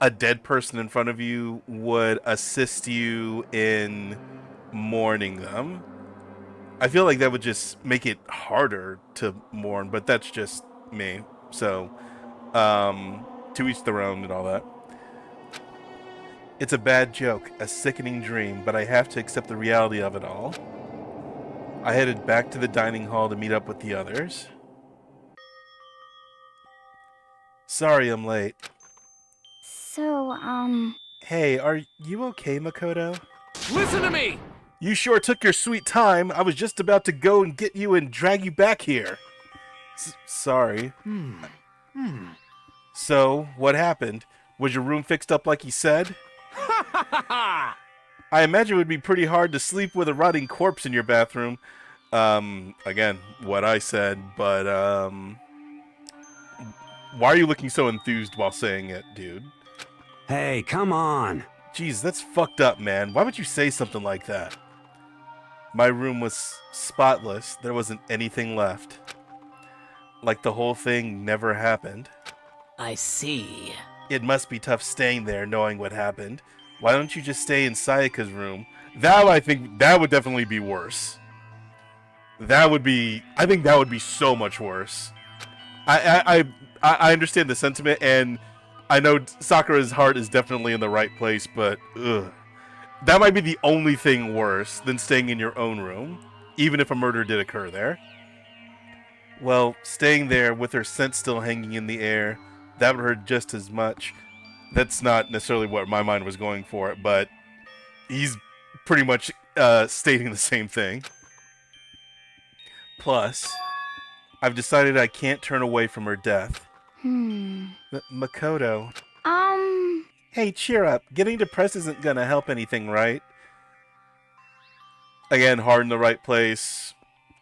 a dead person in front of you would assist you in mourning them. I feel like that would just make it harder to mourn, but that's just me. So, to each their own and all that. It's a bad joke, a sickening dream, but I have to accept the reality of it all. I headed back to the dining hall to meet up with the others. Sorry I'm late. So, Hey, are you okay, Makoto? Listen to me! You sure took your sweet time. I was just about to go and get you and drag you back here. Sorry. So, what happened? Was your room fixed up like you said? I imagine it would be pretty hard to sleep with a rotting corpse in your bathroom. Again, what I said, but, why are you looking so enthused while saying it, dude? Hey, come on. Jeez, that's fucked up, man. Why would you say something like that? My room was spotless. There wasn't anything left. Like the whole thing never happened. I see. It must be tough staying there knowing what happened. Why don't you just stay in Sayaka's room? That, I think, that would definitely be worse. I think that would be so much worse. I understand the sentiment, and I know Sakura's heart is definitely in the right place, but ugh. That might be the only thing worse than staying in your own room, even if a murder did occur there. Well, staying there with her scent still hanging in the air, that would hurt just as much. That's not necessarily what my mind was going for, but he's pretty much stating the same thing. Plus, I've decided I can't turn away from her death. Makoto. Hey, cheer up. Getting depressed isn't gonna help anything, right? Again, hard in the right place.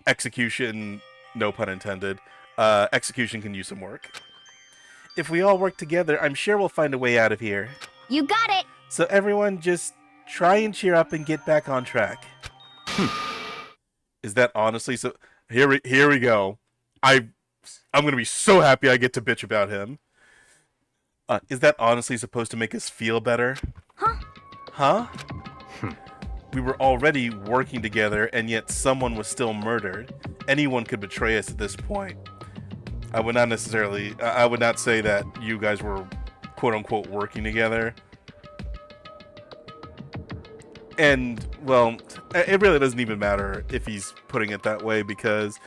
Execution, no pun intended. Execution can use some work. If we all work together, I'm sure we'll find a way out of here. you got it! So everyone just try and cheer up and get back on track. Is that honestly so? Here we go. I'm gonna be so happy I get to bitch about him. Is that honestly supposed to make us feel better? Huh? We were already working together, and yet someone was still murdered. Anyone could betray us at this point. I would not say that you guys were quote-unquote working together. And, well, it really doesn't even matter if he's putting it that way, because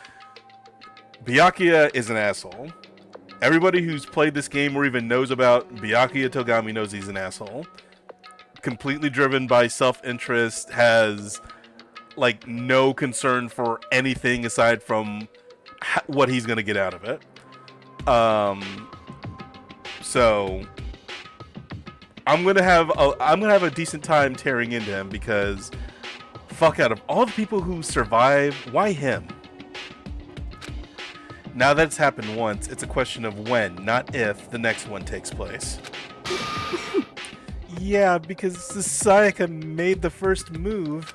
Byakuya is an asshole. Everybody who's played this game or even knows about Byakuya Togami knows he's an asshole. Completely driven by self-interest, has, like, no concern for anything aside from what he's going to get out of it. So I'm gonna have a decent time tearing into him, because fuck, out of all the people who survive, why him? Now that it's happened once, it's a question of when, not if, the next one takes place. Yeah, because Sayaka made the first move.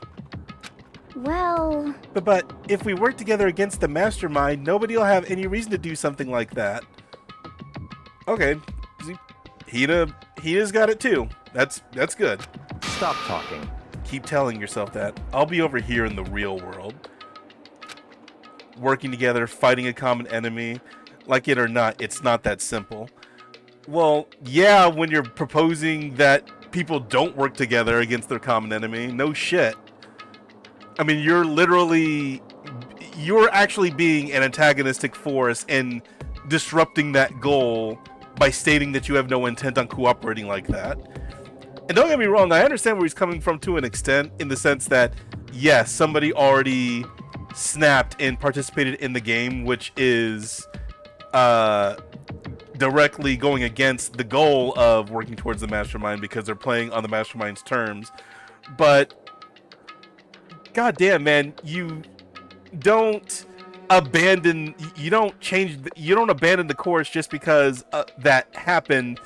Well... But if we work together against the mastermind, nobody will have any reason to do something like that. Okay, Hina's got it too. That's good. Stop talking. Keep telling yourself that. I'll be over here in the real world. Working together, fighting a common enemy. Like it or not, it's not that simple. Well, yeah, when you're proposing that people don't work together against their common enemy, no shit. I mean, you're actually being an antagonistic force and disrupting that goal by stating that you have no intent on cooperating like that. And don't get me wrong, I understand where he's coming from to an extent, in the sense that, yes, somebody already snapped and participated in the game, which is directly going against the goal of working towards the mastermind because they're playing on the mastermind's terms. But goddamn, man, you don't abandon the course just because that happened.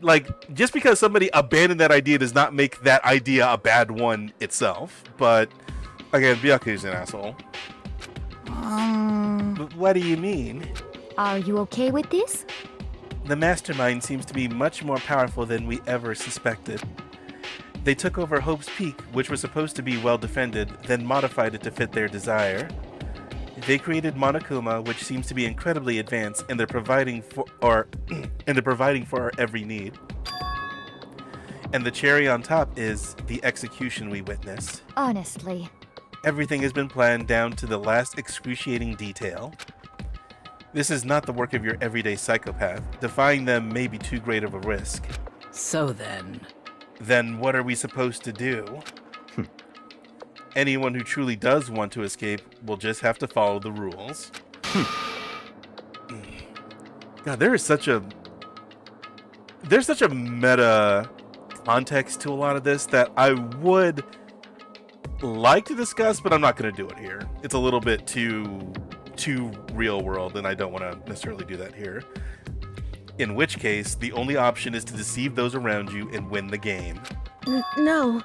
Like, just because somebody abandoned that idea does not make that idea a bad one itself. But again, Byakuya's an asshole. What do you mean? Are you okay with this? The mastermind seems to be much more powerful than we ever suspected. They took over Hope's Peak, which was supposed to be well defended, then modified it to fit their desire. They created Monokuma, which seems to be incredibly advanced, and they're providing for our every need. And the cherry on top is the execution we witnessed. Honestly. Everything has been planned down to the last excruciating detail. This is not the work of your everyday psychopath. Defying them may be too great of a risk. So then... Then what are we supposed to do? Anyone who truly does want to escape will just have to follow the rules. God, there's such a meta context to a lot of this that I would like to discuss, but I'm not going to do it here. It's a little bit too real world, and I don't want to necessarily do that here. In which case, the only option is to deceive those around you and win the game. No.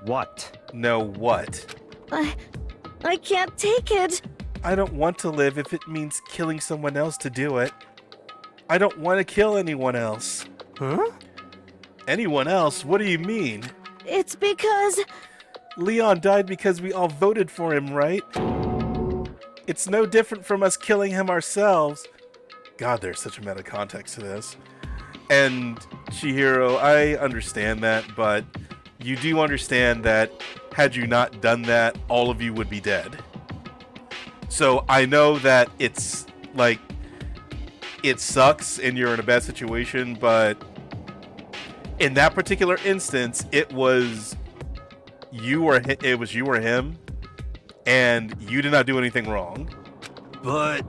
What? No what? I can't take it. I don't want to live if it means killing someone else to do it. I don't want to kill anyone else. Huh? Anyone else? What do you mean? It's because... Leon died because we all voted for him, right? It's no different from us killing him ourselves. God, there's such a meta context to this. And Chihiro, I understand that, but you do understand that had you not done that, all of you would be dead. So I know that it's like, it sucks and you're in a bad situation, but in that particular instance, it was you or him, and you did not do anything wrong. But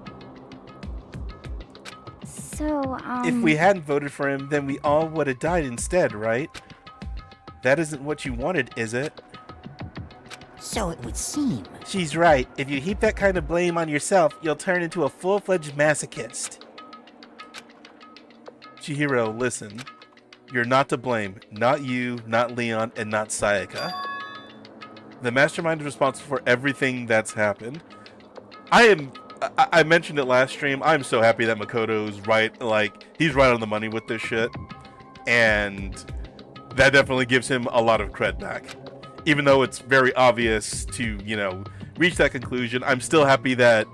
So, if we hadn't voted for him, then we all would have died instead, right? That isn't what you wanted, is it? So it would seem. She's right. If you heap that kind of blame on yourself, you'll turn into a full-fledged masochist. Chihiro, listen. You're not to blame. Not you, not Leon, and not Sayaka. The mastermind is responsible for everything that's happened. I mentioned it last stream. I'm so happy that Makoto's right. Like, he's right on the money with this shit. And that definitely gives him a lot of cred back. Even though it's very obvious to, reach that conclusion, I'm still happy that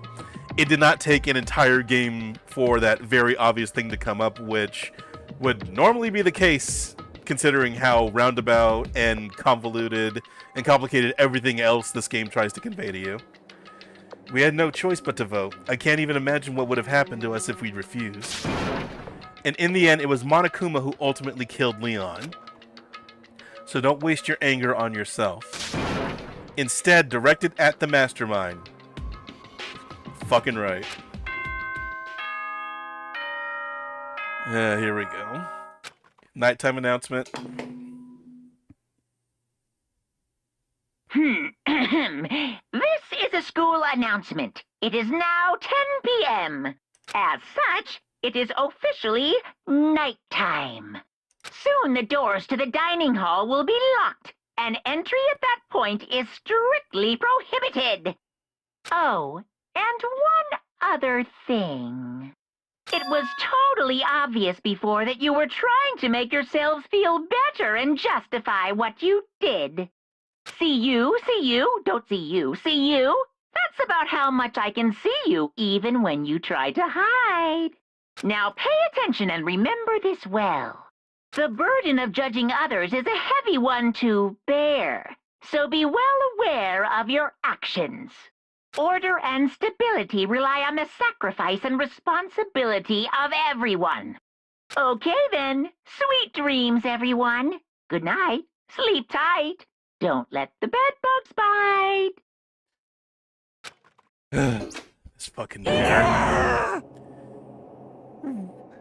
it did not take an entire game for that very obvious thing to come up, which would normally be the case considering how roundabout and convoluted and complicated everything else this game tries to convey to you. We had no choice but to vote. I can't even imagine what would have happened to us if we'd refused. And in the end, it was Monokuma who ultimately killed Leon. So don't waste your anger on yourself. Instead, direct it at the mastermind. Fucking right. Here we go. Nighttime announcement. This is a school announcement. It is now 10 p.m. As such, it is officially nighttime. Soon the doors to the dining hall will be locked, and entry at that point is strictly prohibited. Oh, and one other thing. It was totally obvious before that you were trying to make yourselves feel better and justify what you did. See you, don't see you, see you. That's about how much I can see you, even when you try to hide. Now pay attention and remember this well. The burden of judging others is a heavy one to bear, so be well aware of your actions. Order and stability rely on the sacrifice and responsibility of everyone. Okay then, sweet dreams, everyone. Good night, sleep tight. Don't let the bedbugs bite. This fucking bear.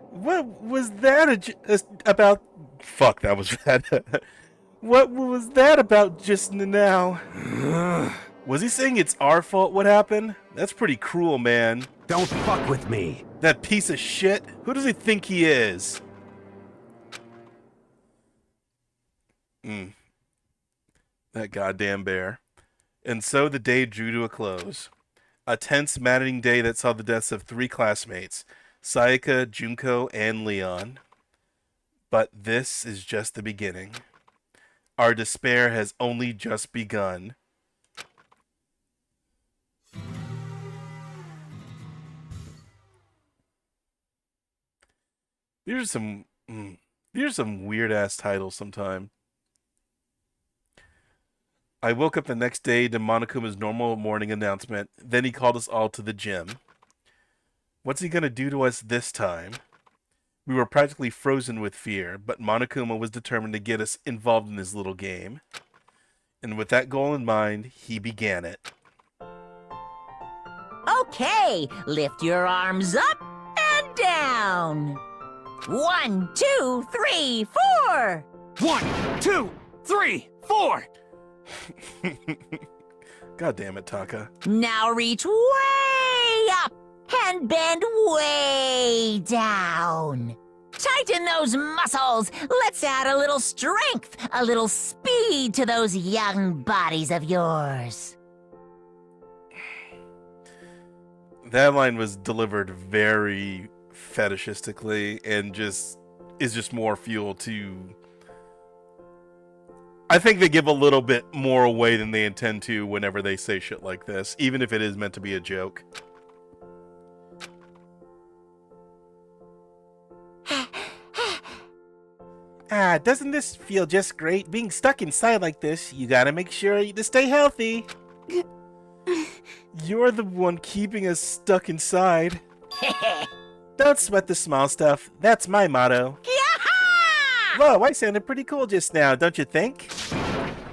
What was that about? Fuck, that was bad. What was that about just now? Was he saying it's our fault what happened? That's pretty cruel, man. Don't fuck with me. That piece of shit? Who does he think he is? That goddamn bear. And so the day drew to a close. A tense, maddening day that saw the deaths of 3 classmates. Sayaka, Junko, and Leon. But this is just the beginning. Our despair has only just begun. These are some weird ass titles sometime. I woke up the next day to Monokuma's normal morning announcement. Then he called us all to the gym. What's he gonna do to us this time? We were practically frozen with fear, but Monokuma was determined to get us involved in his little game. And with that goal in mind, he began it. Okay, lift your arms up and down. 1, 2, 3, 4. 1, 2, 3, 4. God damn it, Taka. Now reach way up and bend way down. Tighten those muscles. Let's add a little strength, a little speed to those young bodies of yours. That line was delivered very fetishistically and is just more fuel to... I think they give a little bit more away than they intend to whenever they say shit like this, even if it is meant to be a joke. Doesn't this feel just great? Being stuck inside like this, you gotta make sure to stay healthy. You're the one keeping us stuck inside. Don't sweat the small stuff. That's my motto. Whoa, I sounded pretty cool just now, don't you think?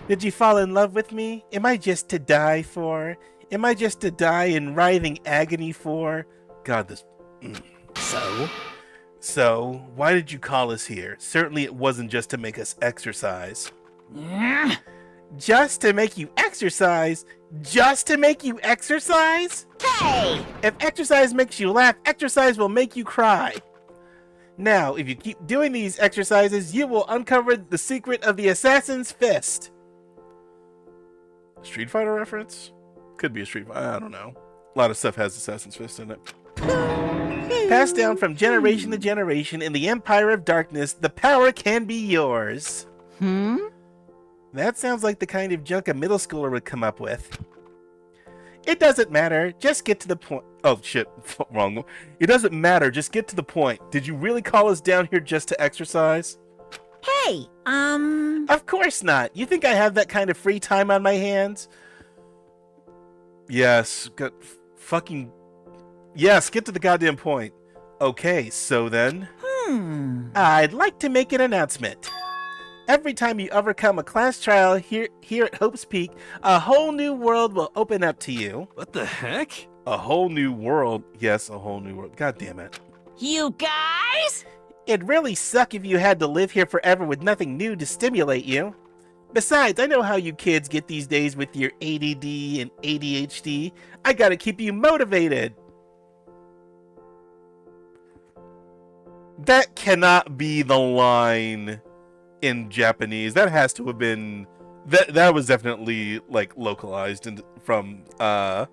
Did you fall in love with me? Am I just to die for? Am I just to die in writhing agony for? God, this... So, why did you call us here? Certainly it wasn't just to make us exercise. Just to make you exercise? Just to make you exercise? Hey! If exercise makes you laugh, exercise will make you cry. Now, if you keep doing these exercises, you will uncover the secret of the assassin's fist. Street Fighter reference? Could be a Street Fighter, I don't know. A lot of stuff has assassin's fist in it. Passed down from generation to generation in the Empire of Darkness, the power can be yours. That sounds like the kind of junk a middle schooler would come up with. It doesn't matter, just get to the point. Oh shit, wrong one. It doesn't matter, just get to the point. Did you really call us down here just to exercise? Hey, Of course not. You think I have that kind of free time on my hands? Yes, fucking... Yes, get to the goddamn point. Okay, so then... I'd like to make an announcement. Every time you overcome a class trial here at Hope's Peak, a whole new world will open up to you. What the heck? A whole new world? Yes, a whole new world. God damn it. you guys? It'd really suck if you had to live here forever with nothing new to stimulate you. Besides, I know how you kids get these days with your ADD and ADHD. I gotta keep you motivated. That cannot be the line in Japanese. That has to have been... That was definitely, like, localized from a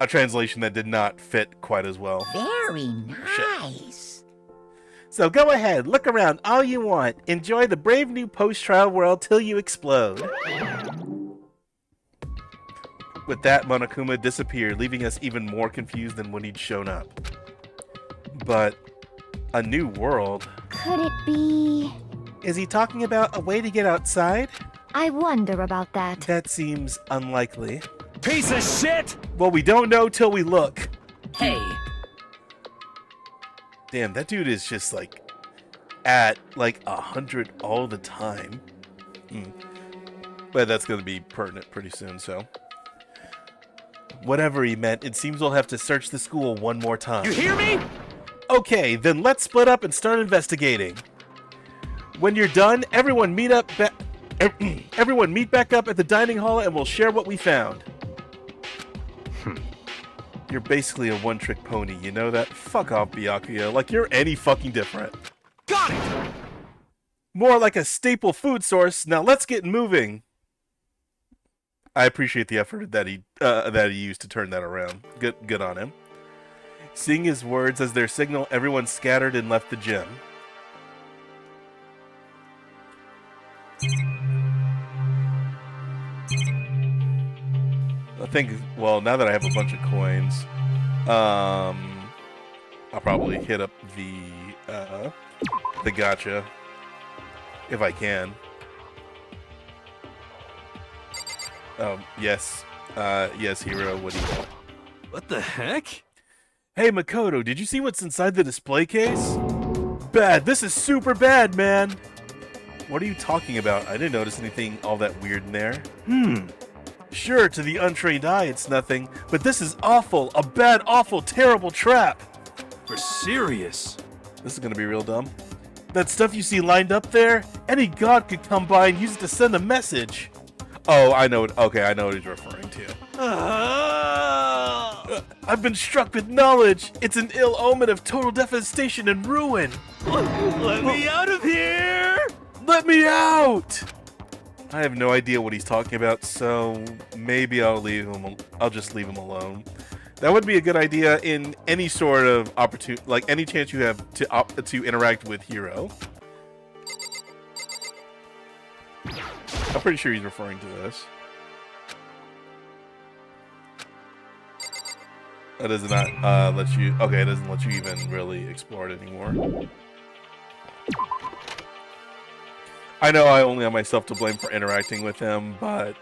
translation that did not fit quite as well. Very nice. So go ahead, look around all you want. Enjoy the brave new post-trial world till you explode. With that, Monokuma disappeared, leaving us even more confused than when he'd shown up. But a new world? Could it be... Is he talking about a way to get outside? I wonder about that. That seems unlikely. Piece of shit! Well, we don't know till we look. Hey, Damn, that dude is just like at like 100 all the time. But that's going to be pertinent pretty soon, so. Whatever he meant, it seems we'll have to search the school one more time. You hear me? Okay, then let's split up and start investigating. When you're done, everyone meet back up at the dining hall and we'll share what we found. You're basically a one-trick pony, you know that? Fuck off, Byakuya. Like you're any fucking different. Got it! More like a staple food source. Now let's get moving. I appreciate the effort that he used to turn that around. Good on him. Seeing his words as their signal, everyone scattered and left the gym. I think, well, now that I have a bunch of coins, I'll probably hit up the gacha if I can. Yes. Yes, Hero, what do you want? What the heck? Hey, Makoto, did you see what's inside the display case? Bad. This is super bad, man. What are you talking about? I didn't notice anything all that weird in there. Sure, to the untrained eye, it's nothing, but this is awful. A bad, awful, terrible trap. For serious? This is gonna be real dumb. That stuff you see lined up there, any god could come by and use it to send a message. Oh, I know. Okay, I know what he's referring to. I've been struck with knowledge. It's an ill omen of total devastation and ruin. Let me out of here! Let me out! I have no idea what he's talking about, so maybe I'll just leave him alone. That would be a good idea in any sort of opportunity, like any chance you have to interact with Hero. I'm pretty sure he's referring to this. That does not let you. Okay, it doesn't let you even really explore it anymore. I know I only have myself to blame for interacting with him, but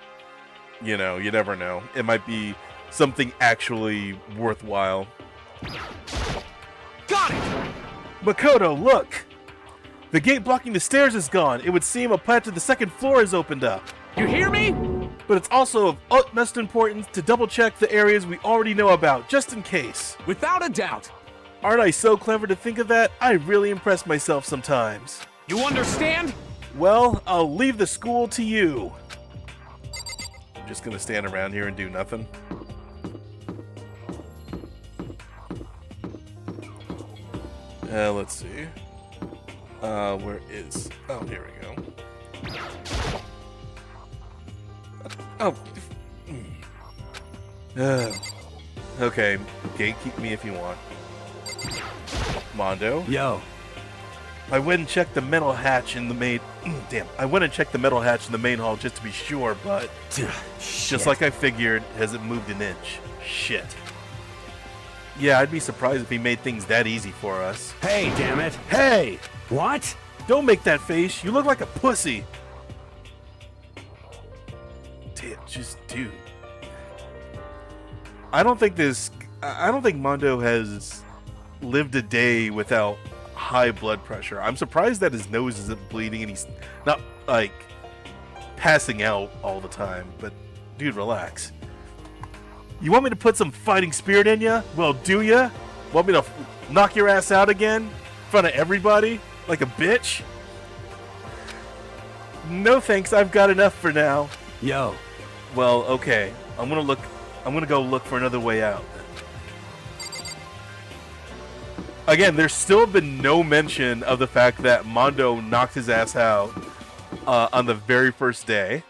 you know, you never know. It might be something actually worthwhile. Got it! Makoto, look! The gate blocking the stairs is gone. It would seem a path to the second floor has opened up. You hear me? But it's also of utmost importance to double-check the areas we already know about, just in case. Without a doubt. Aren't I so clever to think of that? I really impress myself sometimes. You understand? Well, I'll leave the school to you. I'm just gonna stand around here and do nothing. Let's see. Where is... Oh, here we go. Oh. Okay, gatekeep me if you want. Mondo? Yo. I went and checked the metal hatch in the main... Damn. I went and checked the metal hatch in the main hall just to be sure, but... Just like I figured, hasn't moved an inch. Shit. Yeah, I'd be surprised if he made things that easy for us. Hey, damn it. Hey! What? Don't make that face. You look like a pussy. Damn, just dude. I don't think Mondo has lived a day without high blood pressure. I'm surprised that his nose isn't bleeding and he's not like passing out all the time. But dude, relax. You want me to put some fighting spirit in ya? Well, do ya? Want me to knock your ass out again in front of everybody like a bitch? No thanks, I've got enough for now. Yo. Well, okay. I'm gonna go look for another way out. Again, there's still been no mention of the fact that Mondo knocked his ass out on the very first day.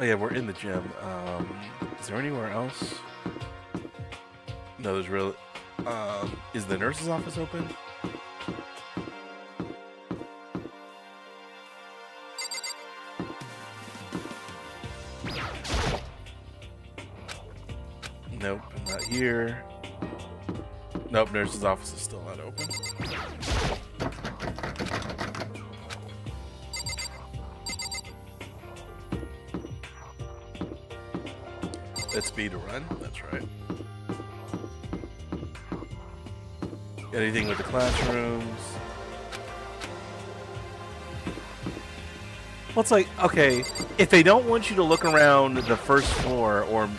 Oh yeah, we're in the gym. Is there anywhere else? No, there's really... is the nurse's office open? Nope, not here. Nope, nurse's office is still not open. It's B to run, that's right. Anything with the classrooms? Well, it's like, okay, if they don't want you to look around the first floor, or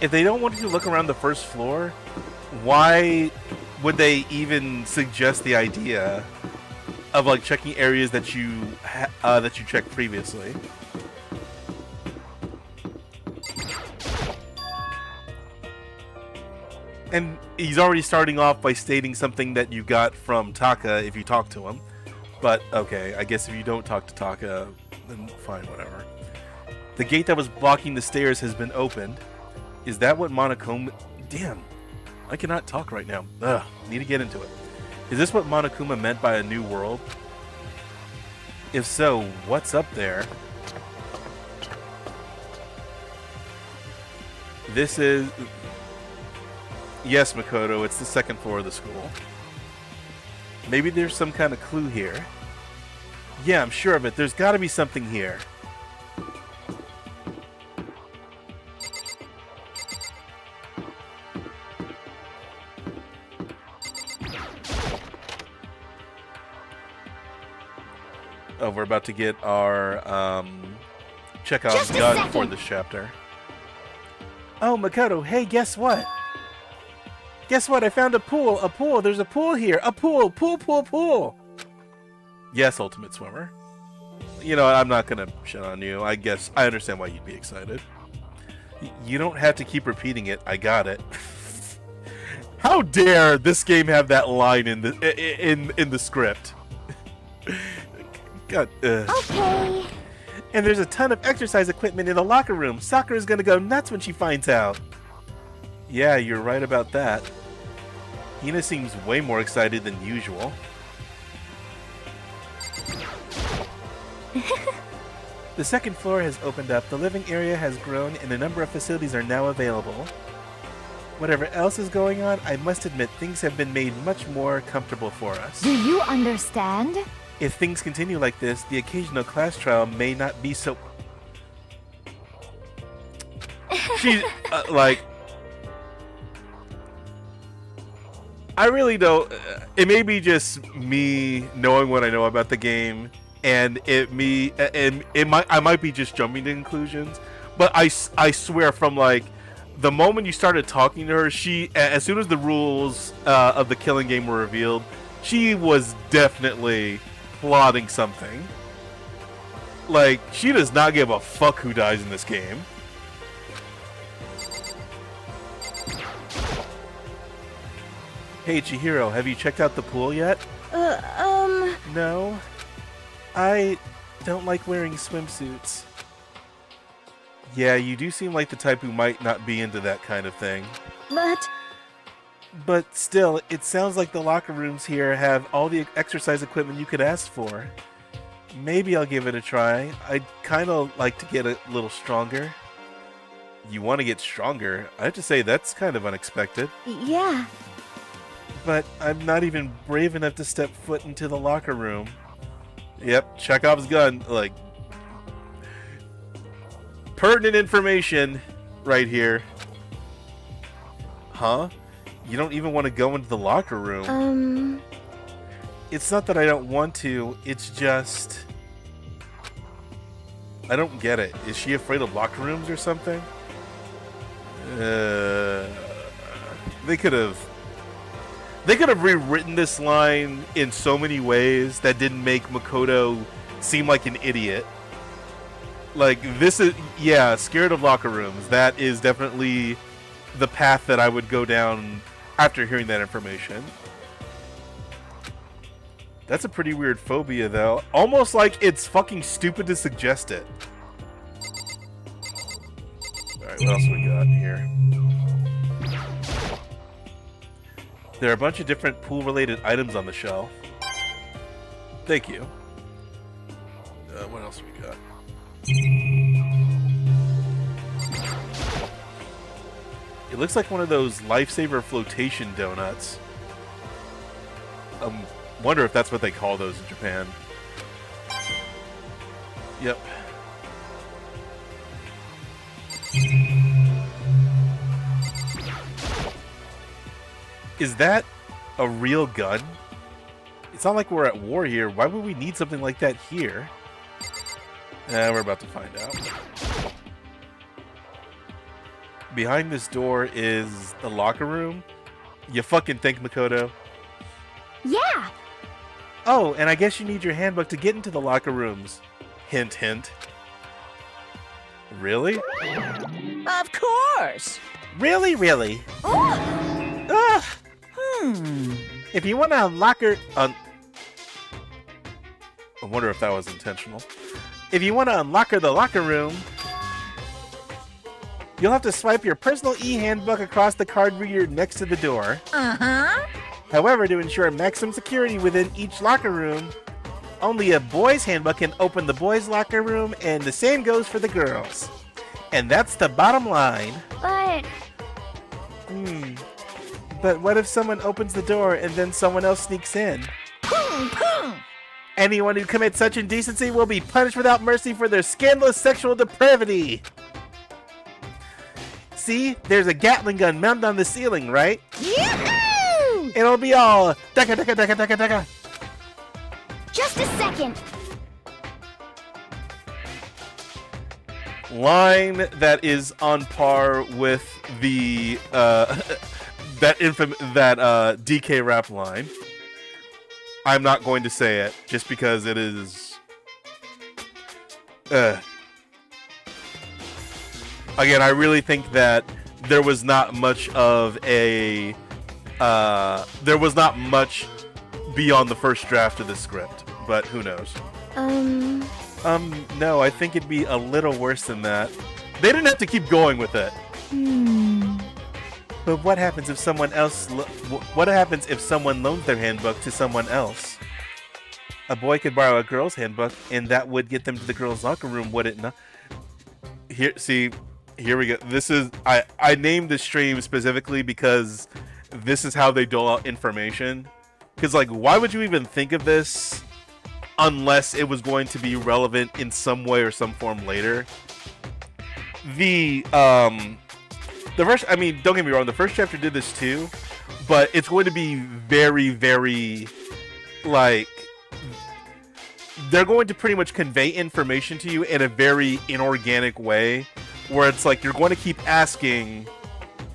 if they don't want you to look around the first floor, why would they even suggest the idea of like checking areas that you checked previously? And he's already starting off by stating something that you got from Taka if you talk to him. But, okay, I guess if you don't talk to Taka, then fine, whatever. The gate that was blocking the stairs has been opened. Is that what Monokuma... Damn. I cannot talk right now. Ugh. Need to get into it. Is this what Monokuma meant by a new world? If so, what's up there? This is... Yes, Makoto, it's the second floor of the school. Maybe there's some kind of clue here. Yeah, I'm sure of it. There's got to be something here. Oh, we're about to get our Chekhov's gun for this chapter. Oh, Makoto, hey, guess what? Guess what? I found a pool. A pool. There's a pool here. A pool. Pool, pool, pool. Yes, Ultimate Swimmer. You know, I'm not going to shit on you. I guess I understand why you'd be excited. You don't have to keep repeating it. I got it. How dare this game have that line in the script? God. Okay. And there's a ton of exercise equipment in the locker room. Sakura's gonna go nuts when she finds out. Yeah, you're right about that. Hina seems way more excited than usual. The second floor has opened up, the living area has grown, and a number of facilities are now available. Whatever else is going on, I must admit things have been made much more comfortable for us. Do you understand? If things continue like this, the occasional class trial may not be so... She's, like... I really don't... it may be just me knowing what I know about the game, and I might be just jumping to conclusions, but I swear from, like, the moment you started talking to her, as soon as the rules of the killing game were revealed, she was definitely... plotting something. Like, she does not give a fuck who dies in this game. Hey Chihiro, have you checked out the pool yet? No. I don't like wearing swimsuits. Yeah, you do seem like the type who might not be into that kind of thing. But still, it sounds like the locker rooms here have all the exercise equipment you could ask for. Maybe I'll give it a try. I'd kind of like to get a little stronger. You want to get stronger? I have to say, that's kind of unexpected. Yeah. But I'm not even brave enough to step foot into the locker room. Yep, Chekhov's gun. Like, pertinent information right here. Huh? You don't even want to go into the locker room. It's not that I don't want to, it's just... I don't get it. Is she afraid of locker rooms or something? They could have rewritten this line in so many ways that didn't make Makoto seem like an idiot. Like, this is... Yeah, scared of locker rooms. That is definitely the path that I would go down after hearing that information. That's a pretty weird phobia, though. Almost like it's fucking stupid to suggest it. Alright, what else we got here? There are a bunch of different pool-related items on the shelf. Thank you. What else we got? It looks like one of those lifesaver flotation donuts. Wonder if that's what they call those in Japan. Yep. Is that a real gun? It's not like we're at war here. Why would we need something like that here? We're about to find out. Behind this door is the locker room. You fucking think, Makoto? Yeah. Oh, and I guess you need your handbook to get into the locker rooms. Hint, hint. Really? Of course. Really, really? Ugh. If you want to unlocker... I wonder if that was intentional. If you want to unlocker the locker room, You'll have to swipe your personal e-handbook across the card reader next to the door. Uh-huh. However, to ensure maximum security within each locker room, only a boy's handbook can open the boys' locker room, and the same goes for the girls. And that's the bottom line. But But what if someone opens the door and then someone else sneaks in? Boom, boom. Anyone who commits such indecency will be punished without mercy for their scandalous sexual depravity. See, there's a Gatling gun mounted on the ceiling, right? Yoo-hoo! It'll be all daka daka daka daka daka. just a second. Line that is on par with the that DK rap line. I'm not going to say it just because it is. Again, I really think that there was not much of a. There was not much beyond the first draft of the script, but who knows? No, I think it'd be a little worse than that. They didn't have to keep going with it. But what happens if someone else? What happens if someone loans their handbook to someone else? A boy could borrow a girl's handbook, and that would get them to the girls' locker room, would it not? Here, see, here we go. This is I named the stream specifically because this is how they dole out information. Because like, why would you even think of this unless it was going to be relevant in some way or some form later? The first, I mean, don't get me wrong, the first chapter did this too, but it's going to be very, very, like, they're going to pretty much convey information to you in a very inorganic way, where it's like, you're going to keep asking,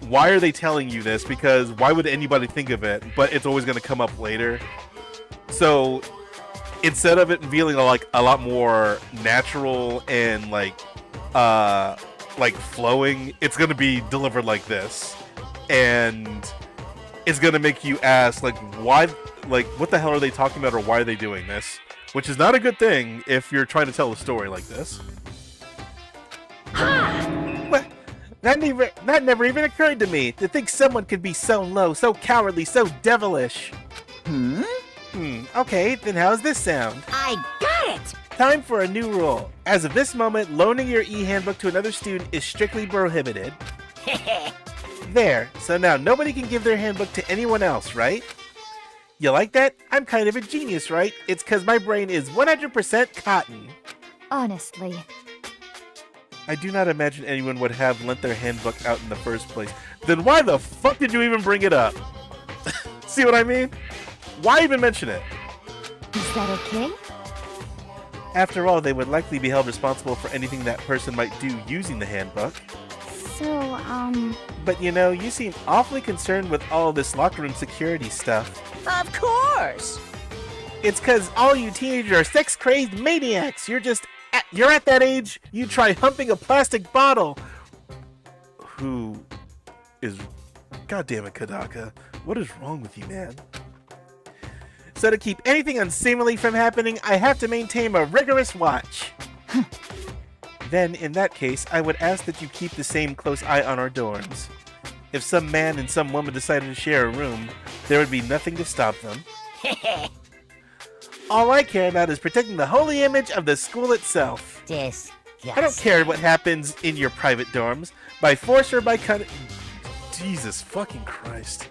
why are they telling you this? Because why would anybody think of it? But it's always going to come up later. So, instead of it feeling like a lot more natural and like flowing, it's gonna be delivered like this, and it's gonna make you ask, like, why, like, what the hell are they talking about, or why are they doing this? Which is not a good thing if you're trying to tell a story like this. What? That never even occurred to me, to think someone could be so low, so cowardly, so devilish. Okay, then how's this sound? I got it. Time for a new rule. As of this moment, loaning your e-handbook to another student is strictly prohibited. There, so now nobody can give their handbook to anyone else, right? You like that? I'm kind of a genius, right? It's because my brain is 100% cotton. Honestly. I do not imagine anyone would have lent their handbook out in the first place. Then why the fuck did you even bring it up? See what I mean? Why even mention it? Is that okay? After all, they would likely be held responsible for anything that person might do using the handbook. So, But you know, you seem awfully concerned with all this locker room security stuff. Of course. It's cause all you teenagers are sex-crazed maniacs. You're at that age, you try humping a plastic bottle. Who is... God damn it, Kadaka. What is wrong with you, man? So to keep anything unseemly from happening, I have to maintain a rigorous watch. Then, in that case, I would ask that you keep the same close eye on our dorms. If some man and some woman decided to share a room, there would be nothing to stop them. All I care about is protecting the holy image of the school itself. Disgusting. I don't care what happens in your private dorms, by force or by cut. Jesus fucking Christ.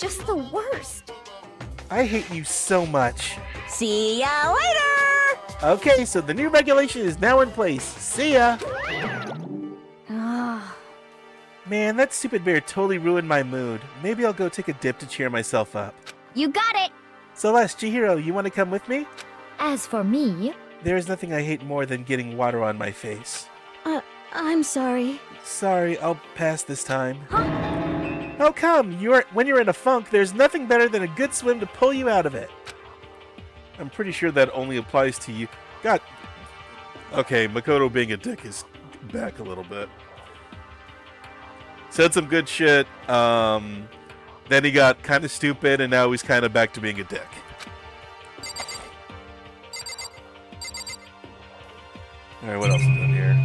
just the worst. I hate you so much. See ya later! Okay, so the new regulation is now in place. See ya! Ah, Man, that stupid bear totally ruined my mood. Maybe I'll go take a dip to cheer myself up. you got it. Celeste, Chihiro, you want to come with me? As for me, There is nothing I hate more than getting water on my face. I'm sorry. Sorry, I'll pass this time. Huh? Oh come, when you're in a funk, there's nothing better than a good swim to pull you out of it. I'm pretty sure that only applies to you. God. Okay, Makoto being a dick is back a little bit. Said some good shit. Then he got kind of stupid, and now he's kind of back to being a dick. Alright, what else is in here?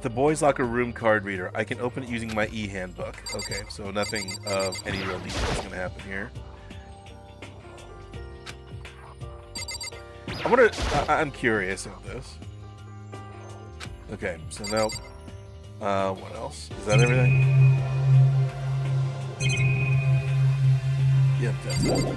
The boys' locker room card reader. I can open it using my e-handbook. Okay, so nothing of any real detail is going to happen here. I'm curious of this. Okay, so now, what else? Is that everything? Yep, that's it.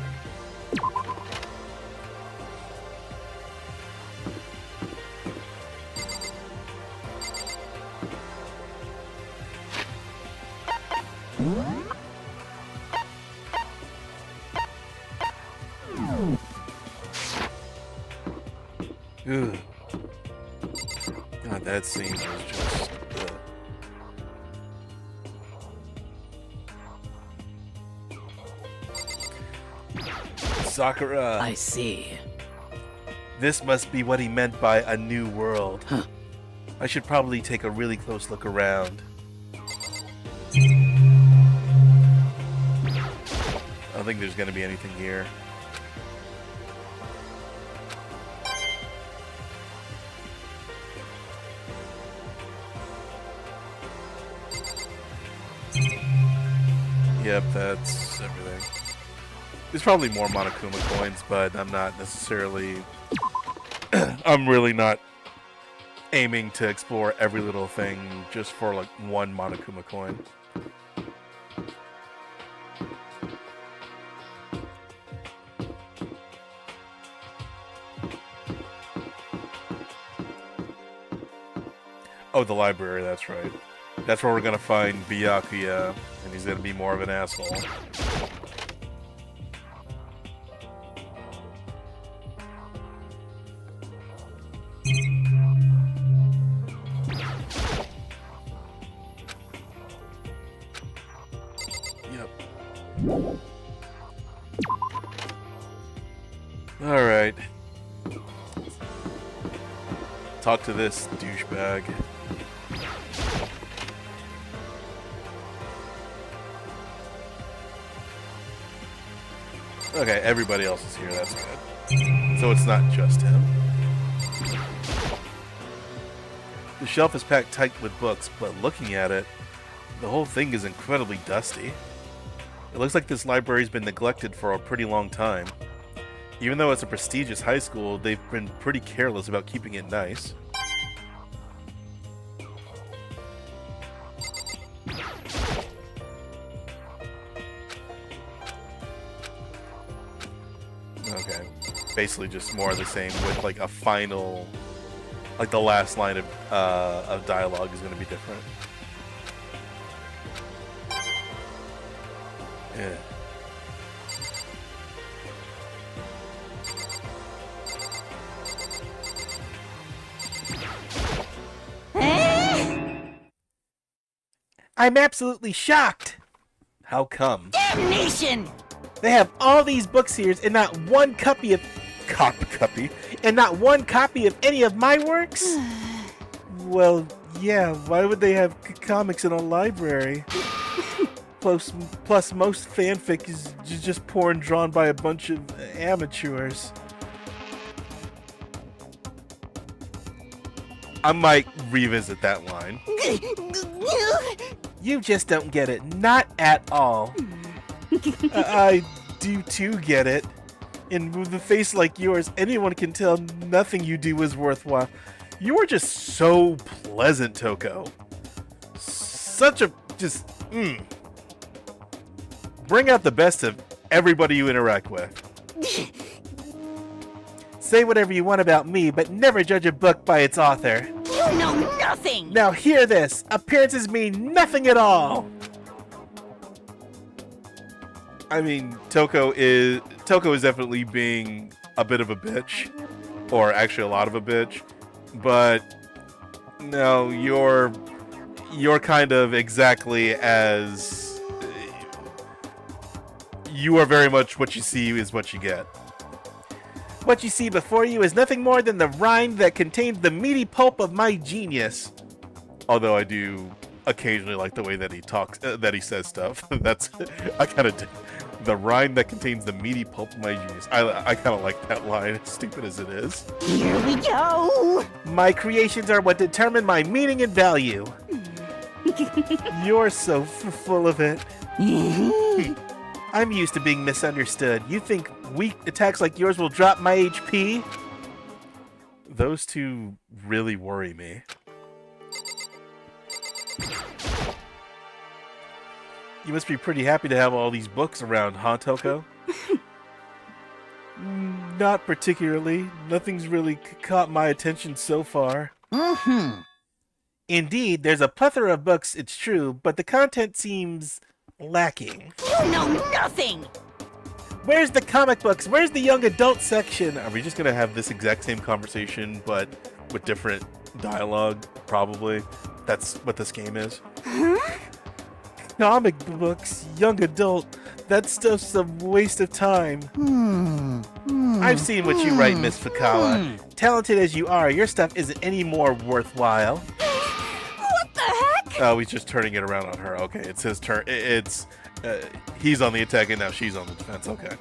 Ugh. God, that scene was just... Sakura. I see. This must be what he meant by a new world. Huh. I should probably take a really close look around. I don't think there's going to be anything here. Yep, that's everything. There's probably more Monokuma coins, but I'm not necessarily... I'm really not aiming to explore every little thing just for like one Monokuma coin. Oh, the library, that's right. That's where we're gonna find Byakuya, and he's gonna be more of an asshole. Yep. Alright. Talk to this douchebag. Okay, everybody else is here, that's good. So it's not just him. The shelf is packed tight with books, but looking at it, the whole thing is incredibly dusty. It looks like this library's been neglected for a pretty long time. Even though it's a prestigious high school, they've been pretty careless about keeping it nice. Okay, basically just more of the same with like a final, like the last line of dialogue is going to be different. Yeah. I'm absolutely shocked. How come? Damnation! They have all these books here and not one copy of and not one copy of any of my works? Well, yeah, why would they have comics in a library? Plus most fanfic is just porn drawn by a bunch of amateurs. I might revisit that line. You just don't get it. Not at all. I do too get it. And with a face like yours, anyone can tell nothing you do is worthwhile. You are just so pleasant, Toko. Such a... Bring out the best of everybody you interact with. Say whatever you want about me, but never judge a book by its author. You know nothing! Now hear this. Appearances mean nothing at all. I mean, Toko is definitely being a bit of a bitch, or actually a lot of a bitch, but no, you're kind of exactly as you are very much what you see is what you get. What you see before you is nothing more than the rind that contains the meaty pulp of my genius. Although I do occasionally like the way that he talks, that he says stuff. That's I kind of The rind that contains the meaty pulp of my genius. I kind of like that line, as stupid as it is. Here we go. My creations are what determine my meaning and value. You're so full of it. I'm used to being misunderstood. You think weak attacks like yours will drop my HP? Those two really worry me. You must be pretty happy to have all these books around, huh, Toko? Not particularly. Nothing's really caught my attention so far. Indeed, there's a plethora of books, it's true, but the content seems lacking. You know nothing. Where's the comic books? Where's the young adult section? Are we just gonna have this exact same conversation, but with different dialogue? Probably. That's what this game is. Comic books, young adult, that stuff's a waste of time. I've seen what you write, Miss Fukawa. Talented as you are, your stuff isn't any more worthwhile. What the heck? Oh, he's just turning it around on her. Okay, it's his turn. He's on the attack and now she's on the defense. Okay.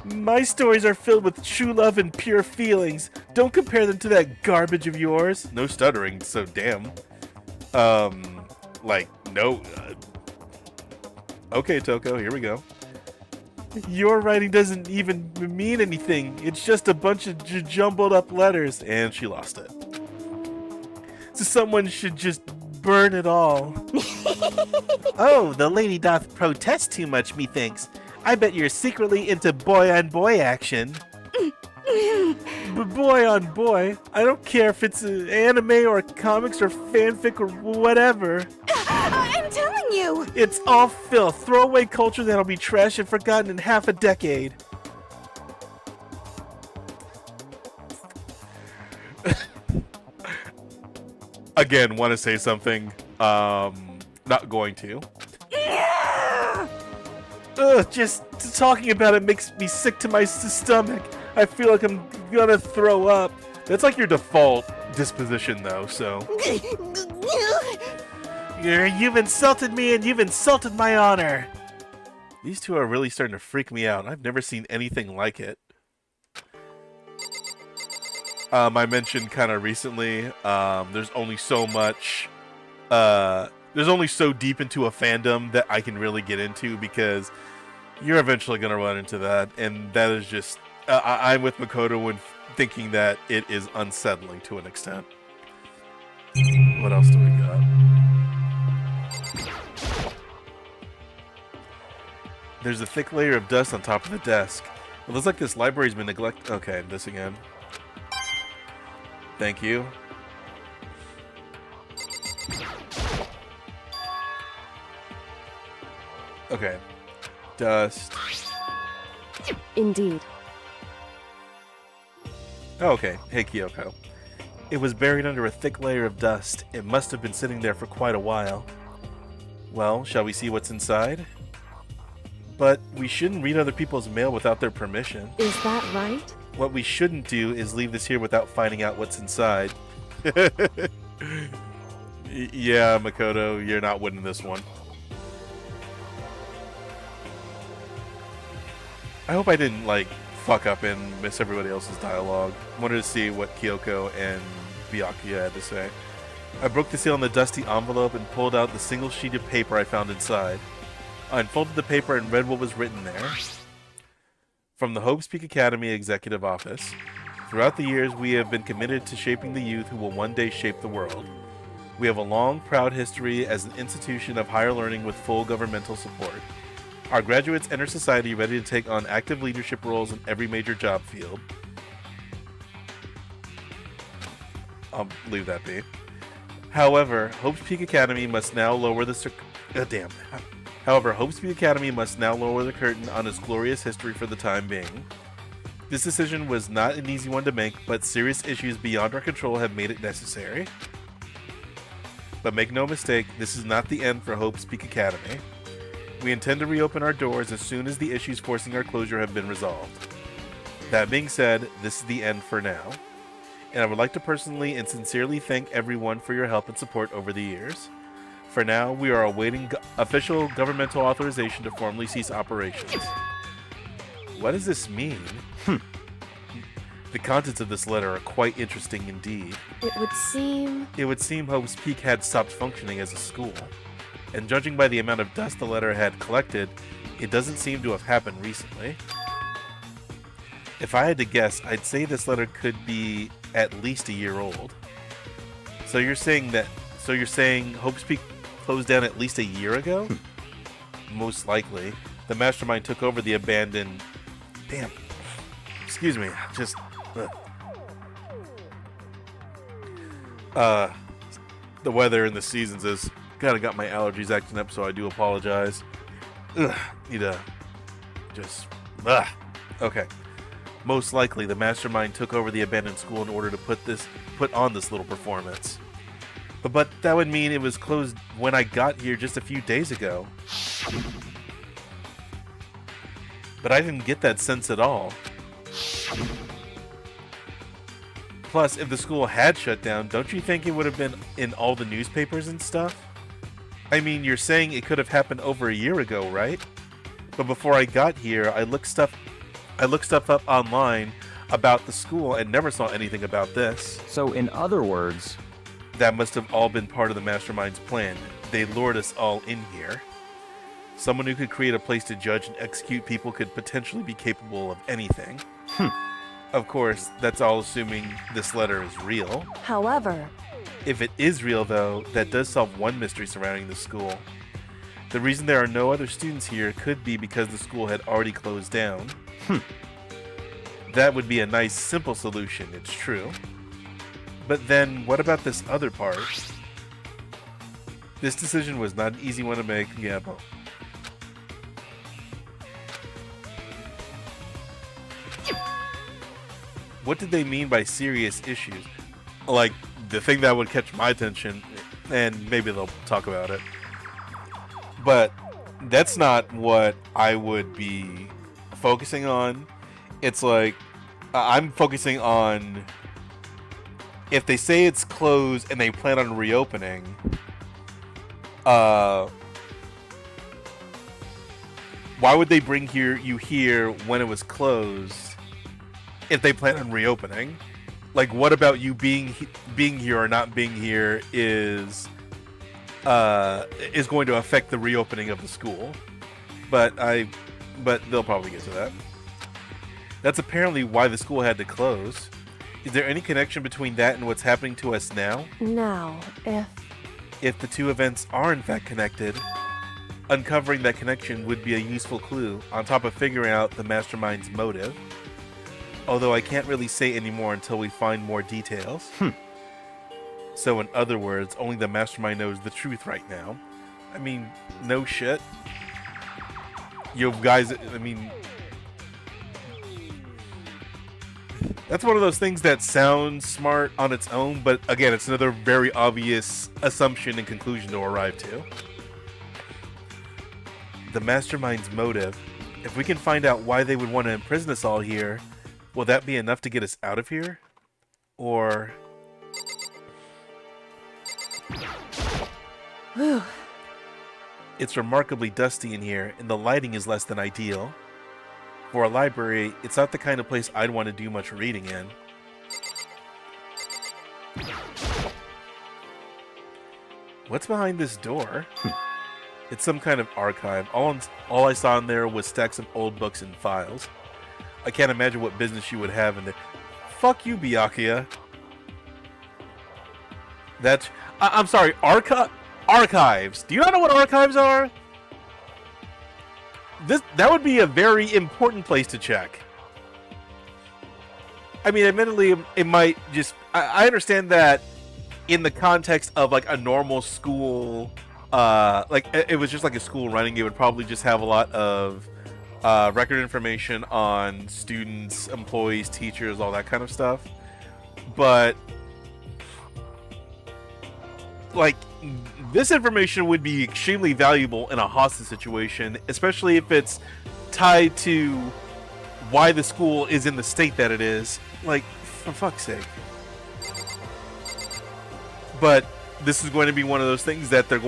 My stories are filled with true love and pure feelings. Don't compare them to that garbage of yours. No stuttering, so damn. No. Okay, Toko, here we go. Your writing doesn't even mean anything. It's just a bunch of jumbled up letters. And she lost it. So someone should just burn it all. Oh, the lady doth protest too much, methinks. I bet you're secretly into boy-on-boy action. Boy on boy? I don't care if it's anime or comics or fanfic or whatever. I'm telling you. It's all filth, throwaway culture that'll be trashed and forgotten in half a decade. Again, want to say something. Not going to. Ugh, just talking about it makes me sick to my stomach. I feel like I'm gonna throw up. That's like your default disposition, though, so. You've insulted me and you've insulted my honor. These two are really starting to freak me out. I've never seen anything like it. I mentioned kind of recently, there's only so much, there's only so deep into a fandom that I can really get into because you're eventually going to run into that. And that is just, I'm with Makoto when thinking that it is unsettling to an extent. What else do we got? There's a thick layer of dust on top of the desk. It looks like this library's been neglected. Okay, this again. Thank you. Okay. Dust. Indeed. Oh, okay. Hey, Kyoko. It was buried under a thick layer of dust. It must have been sitting there for quite a while. Well, shall we see what's inside? But we shouldn't read other people's mail without their permission. Is that right? What we shouldn't do is leave this here without finding out what's inside. Yeah, Makoto, you're not winning this one. I hope I didn't, fuck up and miss everybody else's dialogue. I wanted to see what Kyoko and Byakuya had to say. I broke the seal on the dusty envelope and pulled out the single sheet of paper I found inside. I unfolded the paper and read what was written there. From the Hope's Peak Academy Executive Office. Throughout the years, we have been committed to shaping the youth who will one day shape the world. We have a long, proud history as an institution of higher learning with full governmental support. Our graduates enter society ready to take on active leadership roles in every major job field. I'll leave that be. However, Hope's Peak Academy must now lower the However, Hope's Peak Academy must now lower the curtain on its glorious history for the time being. This decision was not an easy one to make, but serious issues beyond our control have made it necessary. But make no mistake, this is not the end for Hope's Peak Academy. We intend to reopen our doors as soon as the issues forcing our closure have been resolved. That being said, this is the end for now. And I would like to personally and sincerely thank everyone for your help and support over the years. For now, we are awaiting official governmental authorization to formally cease operations. What does this mean? The contents of this letter are quite interesting indeed. It would seem Hope's Peak had stopped functioning as a school. And judging by the amount of dust the letter had collected, it doesn't seem to have happened recently. If I had to guess, I'd say this letter could be at least a year old. So you're saying Hope's Peak closed down at least a year ago? Most likely. The mastermind took over the abandoned... Damn. Excuse me. Just... The weather and the seasons has kind of got my allergies acting up, so I do apologize. Need to... Just... Okay. Most likely, the mastermind took over the abandoned school in order to put on this little performance. But that would mean it was closed when I got here just a few days ago. But I didn't get that sense at all. Plus, if the school had shut down, don't you think it would have been in all the newspapers and stuff? I mean, you're saying it could have happened over a year ago, right? But before I got here, I looked stuff up online about the school and never saw anything about this. So in other words... That must have all been part of the mastermind's plan. They lured us all in here. Someone who could create a place to judge and execute people could potentially be capable of anything. Of course, that's all assuming this letter is real. However, if it is real, though, that does solve one mystery surrounding the school. The reason there are no other students here could be because the school had already closed down. That would be a nice, simple solution, it's true. But then, what about this other part? This decision was not an easy one to make, yeah, but... What did they mean by serious issues? Like, the thing that would catch my attention, and maybe they'll talk about it. But that's not what I would be focusing on. It's like, I'm focusing on... If they say it's closed and they plan on reopening, why would they bring you here when it was closed if they plan on reopening? Like, what about you being here or not being here is going to affect the reopening of the school? But they'll probably get to that. That's apparently why the school had to close. Is there any connection between that and what's happening to us now? now, If the two events are in fact connected, uncovering that connection would be a useful clue, on top of figuring out the mastermind's motive. Although I can't really say any more until we find more details. So in other words, only the mastermind knows the truth right now. I mean, no shit. You guys, I mean... That's one of those things that sounds smart on its own, but again, it's another very obvious assumption and conclusion to arrive to. The mastermind's motive. If we can find out why they would want to imprison us all here, will that be enough to get us out of here? Or... Whew. It's remarkably dusty in here, and the lighting is less than ideal. For a library, it's not the kind of place I'd want to do much reading in. What's behind this door? It's some kind of archive. All I saw in there was stacks of old books and files. I can't imagine what business you would have in there. Fuck you, Byakuya. I'm sorry, archives. Do you not know what archives are? That would be a very important place to check. I mean, admittedly, it might just... I understand that in the context of, like, a normal school... like, it was just like a school running, it would probably just have a lot of record information on students, employees, teachers, all that kind of stuff. But... like... this information would be extremely valuable in a hostage situation, especially if it's tied to why the school is in the state that it is. Like, for fuck's sake. But this is going to be one of those things that they're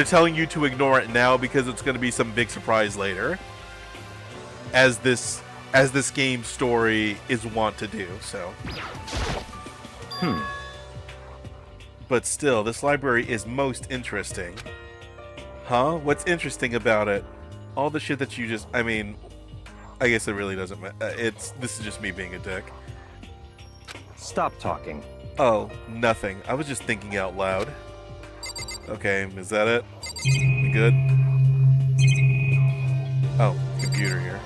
telling you to ignore it now because it's going to be some big surprise later, as this game's story is wont to do. So, but still, this library is most interesting. Huh? What's interesting about it? All the shit that you just... I mean, I guess it really doesn't matter. This is just me being a dick. Stop talking. Oh, nothing. I was just thinking out loud. Okay, is that it? We good? Oh, computer here.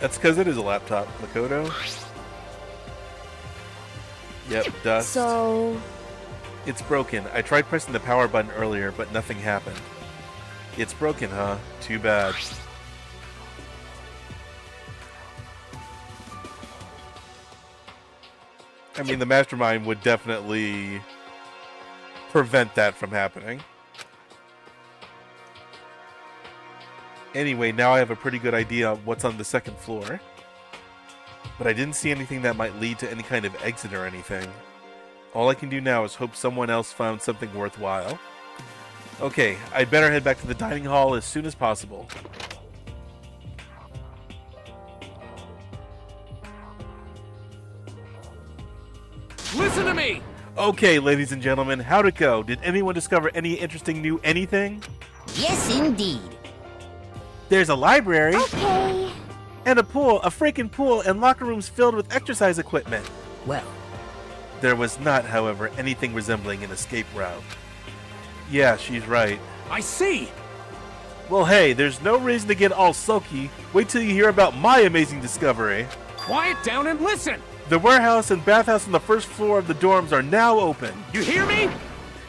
That's because it is a laptop, Makoto. Yep, dust. So... It's broken. I tried pressing the power button earlier, but nothing happened. It's broken, huh? Too bad. I mean, the mastermind would definitely prevent that from happening. Anyway, now I have a pretty good idea of what's on the second floor. But I didn't see anything that might lead to any kind of exit or anything. All I can do now is hope someone else found something worthwhile. Okay, I'd better head back to the dining hall as soon as possible. Listen to me! Okay, ladies and gentlemen, how'd it go? Did anyone discover any interesting new anything? Yes, indeed. There's a library. Okay. And a pool, a freaking pool, and locker rooms filled with exercise equipment. Well, There was not, however, anything resembling an escape route. Yeah, she's right. I see! Well, hey, there's no reason to get all sulky. Wait till you hear about my amazing discovery. Quiet down and listen! The warehouse and bathhouse on the first floor of the dorms are now open. You hear me?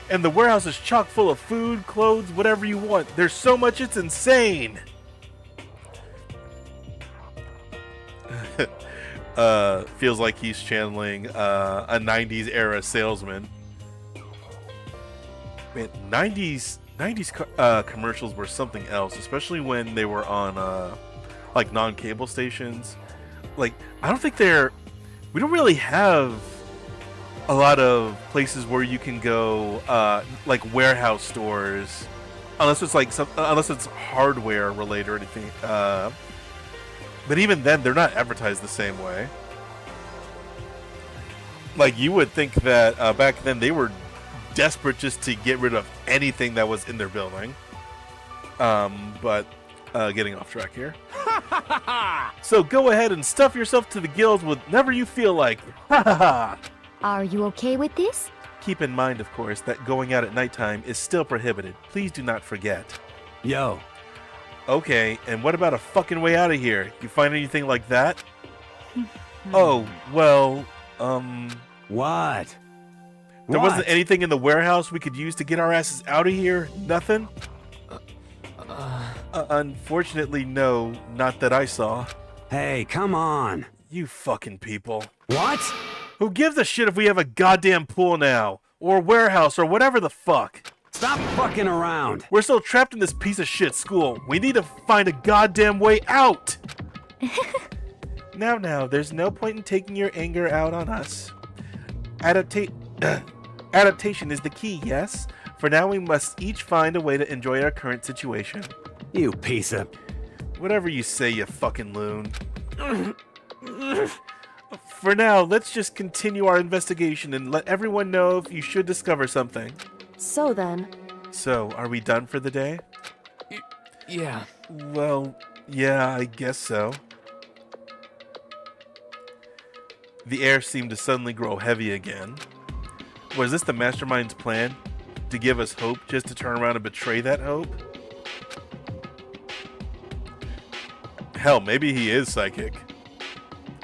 And the warehouse is chock full of food, clothes, whatever you want. There's so much, it's insane. Feels like he's channeling a 90s era salesman. Man, 90s commercials were something else, especially when they were on like non-cable stations. Like, I don't think we don't really have a lot of places where you can go, like warehouse stores, unless it's like unless it's hardware related or anything. But even then, they're not advertised the same way. Like, you would think that back then they were desperate just to get rid of anything that was in their building. But getting off track here. So go ahead and stuff yourself to the gills whenever you feel like. Ha ha ha! Are you okay with this? Keep in mind, of course, that going out at nighttime is still prohibited. Please do not forget. Yo. Okay, and what about a fucking way out of here? You find anything like that? Oh, well, What? there wasn't anything in the warehouse we could use to get our asses out of here? Nothing? Unfortunately, no, not that I saw. Hey, come on. You fucking people. What? Who gives a shit if we have a goddamn pool now? Or warehouse, or whatever the fuck? Stop fucking around. We're still trapped in this piece of shit school. We need to find a goddamn way out! Now, there's no point in taking your anger out on us. Adaptation is the key, yes? For now, we must each find a way to enjoy our current situation. You piece of... Whatever you say, you fucking loon. For now, let's just continue our investigation and let everyone know if you should discover something. So then, So, are we done for the day? Yeah. Well, yeah, I guess so. The air seemed to suddenly grow heavy again. Was this the mastermind's plan? To give us hope, just to turn around and betray that hope? Hell, maybe he is psychic.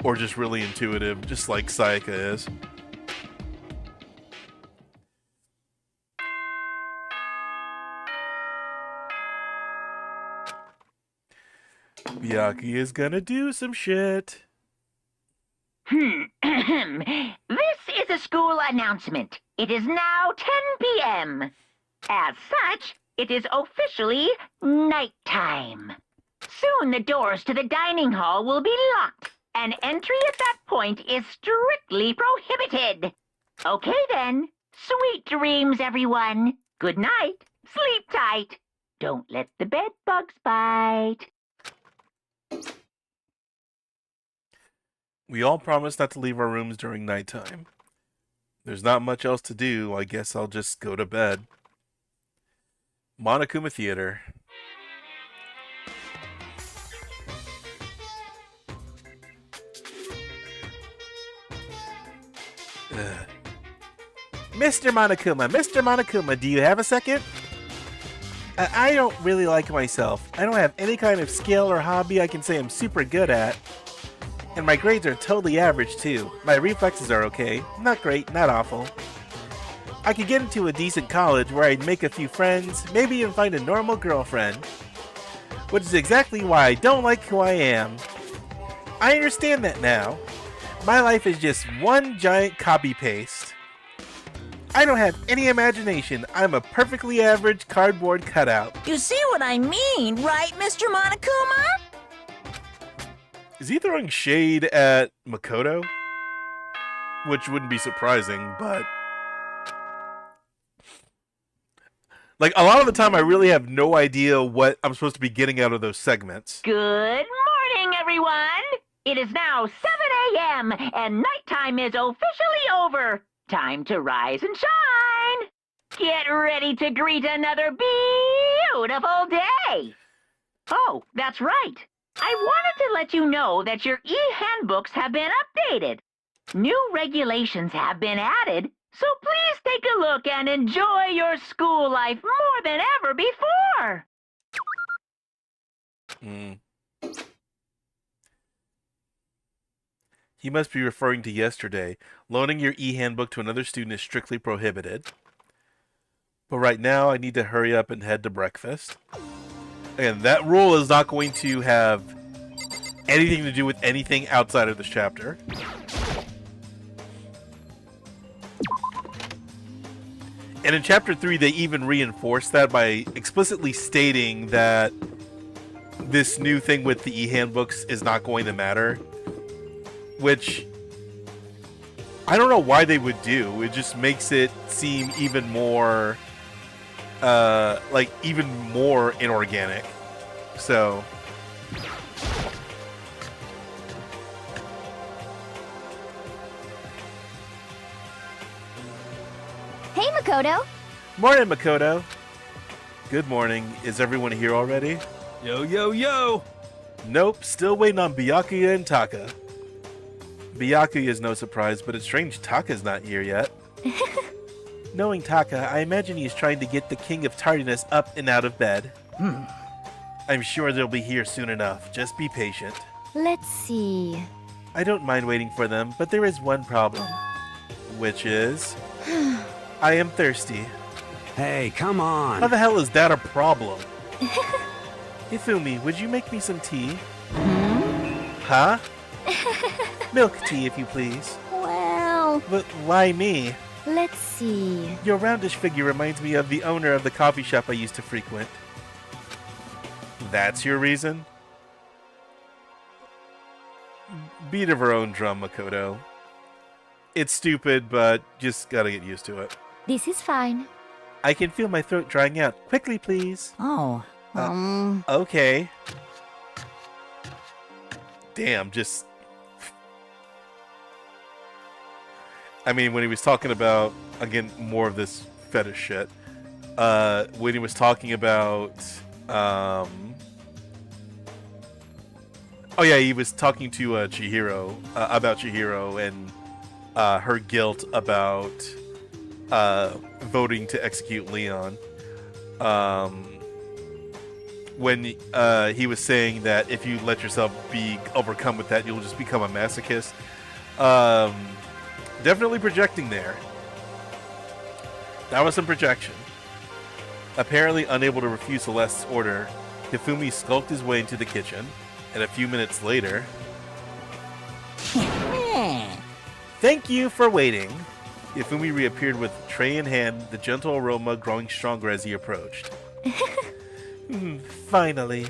Or just really intuitive, just like Sayaka is. Miyaki is gonna do some shit. This is a school announcement. It is now 10 p.m. As such, it is officially nighttime. Soon the doors to the dining hall will be locked, and entry at that point is strictly prohibited. Okay then. Sweet dreams, everyone. Good night. Sleep tight. Don't let the bed bugs bite. We all promised not to leave our rooms during nighttime. There's not much else to do. I guess I'll just go to bed. Monokuma Theater. Ugh. Mr. Monokuma, do you have a second? I don't really like myself. I don't have any kind of skill or hobby I can say I'm super good at. And my grades are totally average too. My reflexes are okay. Not great, not awful. I could get into a decent college where I'd make a few friends, maybe even find a normal girlfriend. Which is exactly why I don't like who I am. I understand that now. My life is just one giant copy-paste. I don't have any imagination. I'm a perfectly average cardboard cutout. You see what I mean, right, Mr. Monokuma? Is he throwing shade at Makoto? Which wouldn't be surprising, but... like, a lot of the time I really have no idea what I'm supposed to be getting out of those segments. Good morning, everyone. It is now 7 a.m. and nighttime is officially over. Time to rise and shine. Get ready to greet another beautiful day. Oh, that's right. I wanted to let you know that your e-handbooks have been updated. New regulations have been added, so please take a look and enjoy your school life more than ever before. He must be referring to yesterday. Loaning your e-handbook to another student is strictly prohibited. But right now, I need to hurry up and head to breakfast. And that rule is not going to have anything to do with anything outside of this chapter. And in Chapter 3, they even reinforce that by explicitly stating that this new thing with the e-handbooks is not going to matter. Which, I don't know why they would do. It just makes it seem even more, even more inorganic. So... Hey, Makoto. Morning, Makoto. Good morning. Is everyone here already? Yo, yo, yo! Nope, still waiting on Byakuya and Taka. Byakuya is no surprise, but it's strange Taka's not here yet. Knowing Taka, I imagine he's trying to get the King of Tardiness up and out of bed. I'm sure they'll be here soon enough. Just be patient. Let's see. I don't mind waiting for them, but there is one problem. Which is... I am thirsty. Hey, come on. How the hell is that a problem? Hifumi, would you make me some tea? Huh? Milk tea, if you please. Well, But why me? let's see. Your roundish figure reminds me of the owner of the coffee shop I used to frequent. That's your reason? Beat of her own drum, Makoto. It's stupid, but just gotta get used to it. This is fine. I can feel my throat drying out. Quickly, please. Oh, Okay. Damn, just... I mean, when he was talking about, again, more of this fetish shit, when he was talking about, oh yeah, he was talking to Chihiro, about Chihiro and her guilt about voting to execute Leon. When he was saying that if you let yourself be overcome with that, you'll just become a masochist. Definitely projecting there. That was some projection. Apparently unable to refuse Celeste's order, Hifumi skulked his way into the kitchen, and a few minutes later... Thank you for waiting. Hifumi reappeared with tray in hand, the gentle aroma growing stronger as he approached. Finally.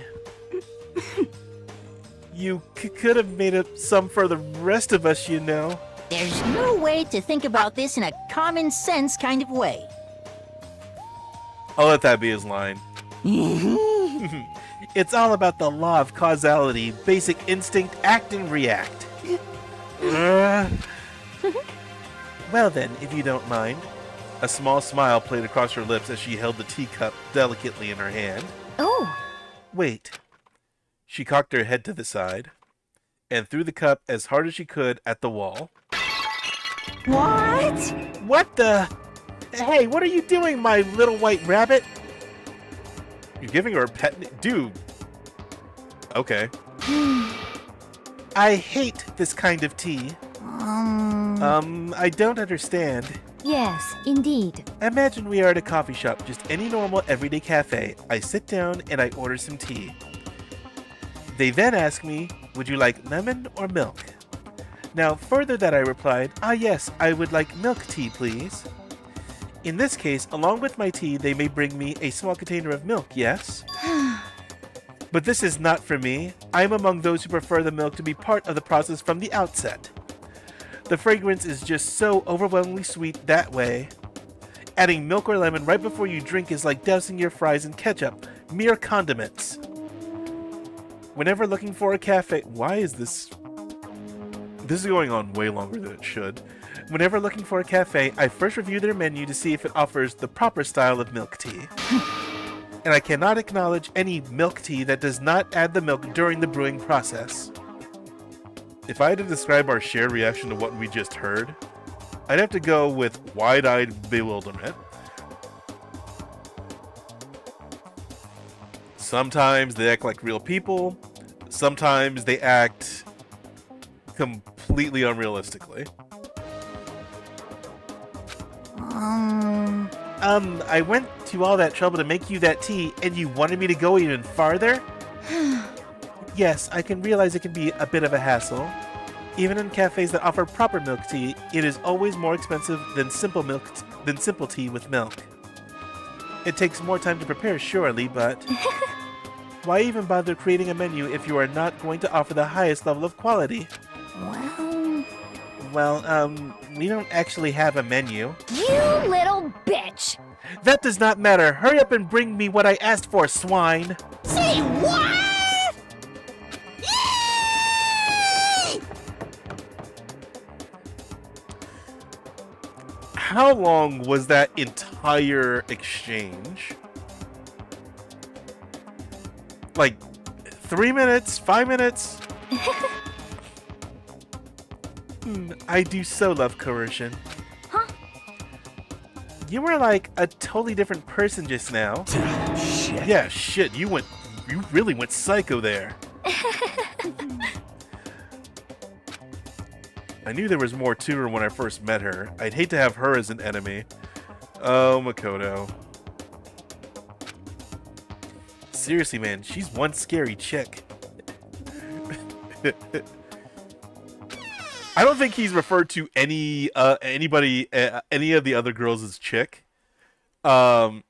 You could have made up some for the rest of us, you know. There's no way to think about this in a common sense kind of way. I'll let that be his line. It's all about the law of causality, basic instinct, act and react. Well then, if you don't mind. A small smile played across her lips as she held the teacup delicately in her hand. Oh, Wait. She cocked her head to the side and threw the cup as hard as she could at the wall. What? What the? Hey, what are you doing, my little white rabbit? You're giving her a pet? Dude. Okay. I hate this kind of tea. I don't understand. yes, indeed. Imagine we are at a coffee shop, just any normal everyday cafe. I sit down and I order some tea. They then ask me, would you like lemon or milk? Now, further that I replied, yes, I would like milk tea, please. In this case, along with my tea, they may bring me a small container of milk, yes? But this is not for me. I am among those who prefer the milk to be part of the process from the outset. The fragrance is just so overwhelmingly sweet that way. Adding milk or lemon right before you drink is like dousing your fries in ketchup, mere condiments. Whenever looking for a cafe... Why is this... This is going on way longer than it should. Whenever looking for a cafe, I first review their menu to see if it offers the proper style of milk tea. And I cannot acknowledge any milk tea that does not add the milk during the brewing process. If I had to describe our shared reaction to what we just heard, I'd have to go with wide-eyed bewilderment. Sometimes they act like real people. Sometimes they act completely unrealistically. I went to all that trouble to make you that tea, and you wanted me to go even farther? Yes, I can realize it can be a bit of a hassle. Even in cafes that offer proper milk tea, it is always more expensive than simple tea with milk. It takes more time to prepare, surely, but why even bother creating a menu if you are not going to offer the highest level of quality? Well, we don't actually have a menu. You little bitch! That does not matter. Hurry up and bring me what I asked for, swine. Say what? Yay! How long was that entire exchange? Like 3 minutes? 5 minutes? I do so love coercion. Huh? You were like a totally different person just now. Shit. Yeah, shit, you really went psycho there. I knew there was more to her when I first met her. I'd hate to have her as an enemy. Oh, Makoto. Seriously, man, she's one scary chick. I don't think he's referred to any of the other girls as chick. That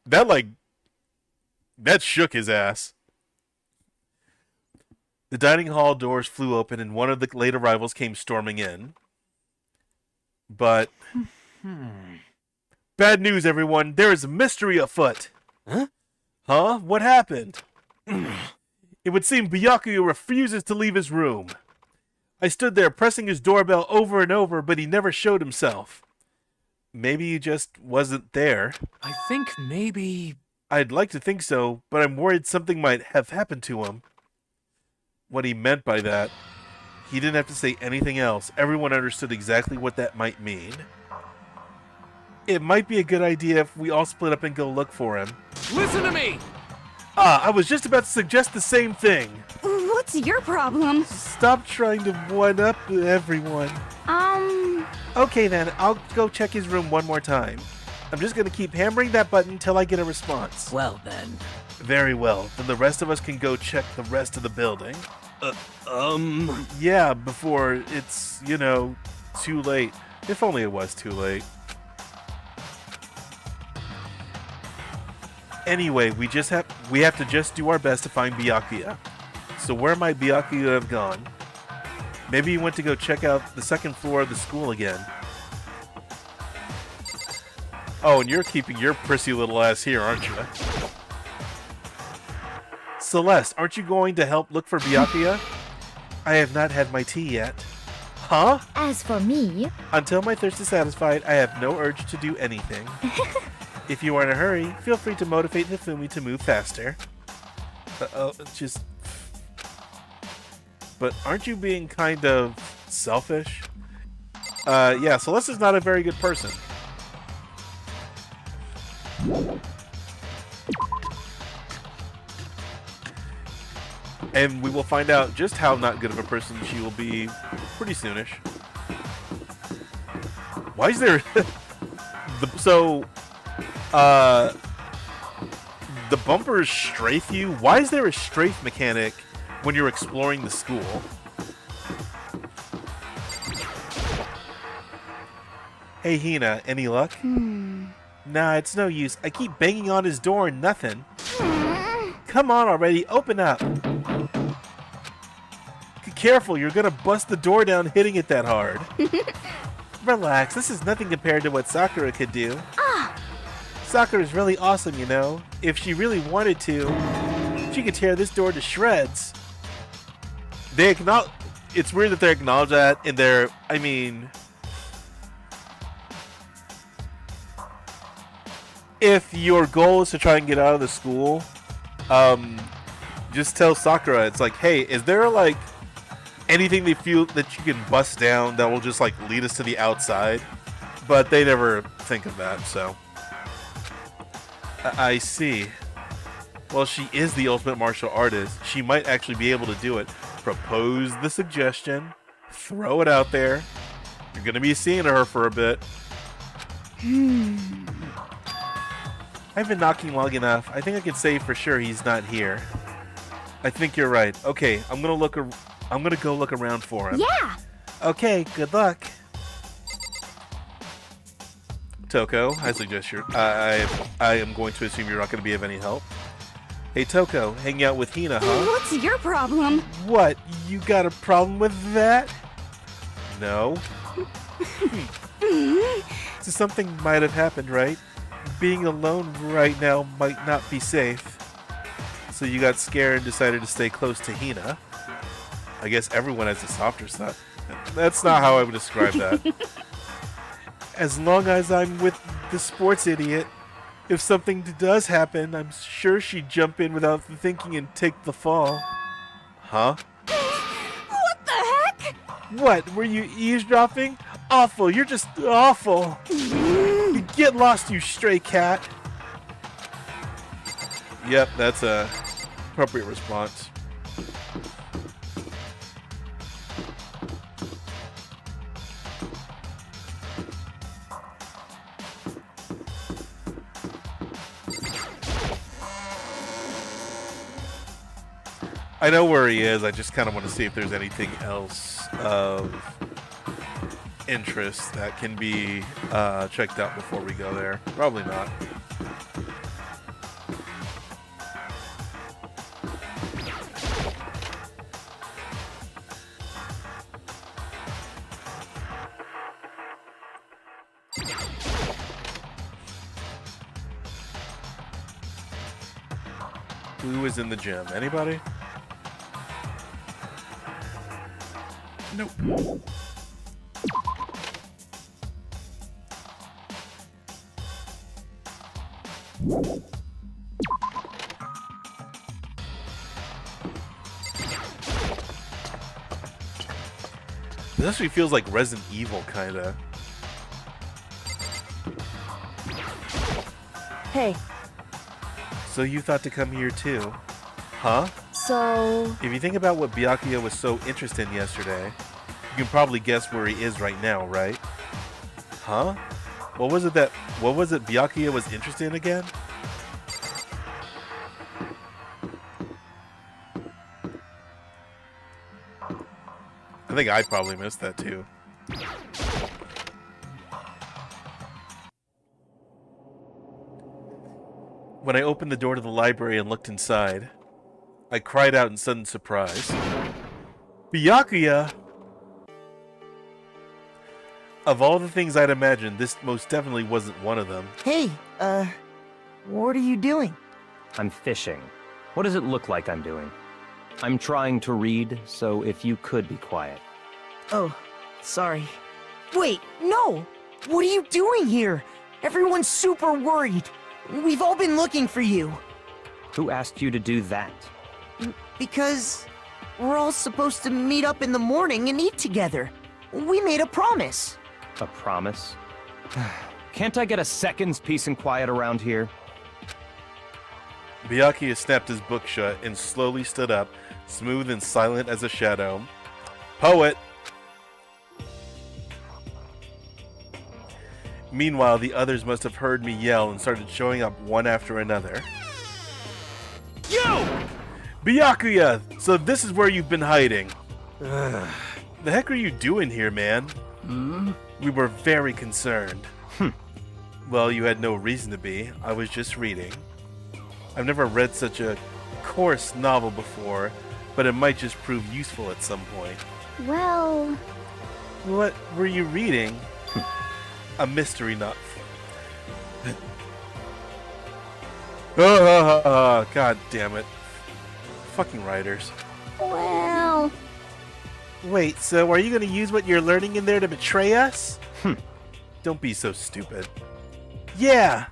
shook his ass. The dining hall doors flew open and one of the late arrivals came storming in. But bad news, everyone. There is a mystery afoot. Huh? Huh? What happened? It would seem Byakuya refuses to leave his room. I stood there pressing his doorbell over and over, but he never showed himself. Maybe he just wasn't there. I think maybe... I'd like to think so, but I'm worried something might have happened to him. What he meant by that, he didn't have to say anything else. Everyone understood exactly what that might mean. It might be a good idea if we all split up and go look for him. Listen to me! I was just about to suggest the same thing. What's your problem? Stop trying to one-up everyone. Okay then, I'll go check his room one more time. I'm just gonna keep hammering that button until I get a response. Well then. Very well, then the rest of us can go check the rest of the building. Yeah, before it's, too late. If only it was too late. Anyway, we have to just do our best to find Byakuya. So where might Byakuya have gone? Maybe he went to go check out the second floor of the school again. Oh, and you're keeping your prissy little ass here, aren't you? Celeste, aren't you going to help look for Byakuya? I have not had my tea yet. Huh? As for me, Until my thirst is satisfied, I have no urge to do anything. If you are in a hurry, feel free to motivate Hifumi to move faster. Just... But aren't you being kind of selfish? Yeah, Celeste is not a very good person. And we will find out just how not good of a person she will be pretty soonish. Why is there... the bumpers strafe you? Why is there a strafe mechanic when you're exploring the school? Hey Hina, any luck? Nah, it's no use. I keep banging on his door and nothing. Come on already, open up. Be careful, you're gonna bust the door down hitting it that hard. Relax, this is nothing compared to what Sakura could do. Sakura is really awesome, you know. If she really wanted to, she could tear this door to shreds. They acknowledge... It's weird that they acknowledge that in their... I mean... If your goal is to try and get out of the school, just tell Sakura, it's like, hey, is there, like, anything they feel that you can bust down that will just, like, lead us to the outside? But they never think of that, so... I see. Well, she is the ultimate martial artist. She might actually be able to do it. Propose the suggestion. Throw it out there. You're going to be seeing her for a bit. I've been knocking long enough. I think I can say for sure he's not here. I think you're right. Okay, I'm gonna go look around for him. yeah. Okay, good luck. Toko, I suggest you're... I am going to assume you're not going to be of any help. Hey, Toko, hanging out with Hina, huh? What's your problem? What? You got a problem with that? No. So something might have happened, right? Being alone right now might not be safe. So you got scared and decided to stay close to Hina. I guess everyone has a softer side. That's not how I would describe that. As long as I'm with the sports idiot, if something does happen, I'm sure she'd jump in without thinking and take the fall. Huh? What the heck? What? Were you eavesdropping? Awful. You're just awful. Get lost, you stray cat. Yep, that's a appropriate response. I know where he is. I just kind of want to see if there's anything else of interest that can be checked out before we go there. Probably not. Who is in the gym? Anybody? Nope. This actually feels like Resident Evil, kinda. Hey, So you thought to come here too? Huh? so... If you think about what Byakuya was so interested in yesterday, you can probably guess where he is right now, right? Huh? What was it Byakuya was interested in again? I think I probably missed that too. When I opened the door to the library and looked inside, I cried out in sudden surprise. Byakuya! Of all the things I'd imagined, this most definitely wasn't one of them. Hey, what are you doing? I'm fishing. What does it look like I'm doing? I'm trying to read, so if you could be quiet. Oh, sorry. Wait, no! What are you doing here? Everyone's super worried. We've all been looking for you. Who asked you to do that? Because we're all supposed to meet up in the morning and eat together. We made a promise. A promise? Can't I get a second's peace and quiet around here? Byakuya snapped his book shut and slowly stood up, smooth and silent as a shadow. Poet! Meanwhile, the others must have heard me yell and started showing up one after another. Yo! Byakuya! So this is where you've been hiding. The heck are you doing here, man? We were very concerned. Well, you had no reason to be. I was just reading. I've never read such a coarse novel before, but it might just prove useful at some point. Well, What were you reading? A mystery novel. God damn it. Fucking writers. well, Wait, so are you going to use what you're learning in there to betray us? Don't be so stupid. Yeah!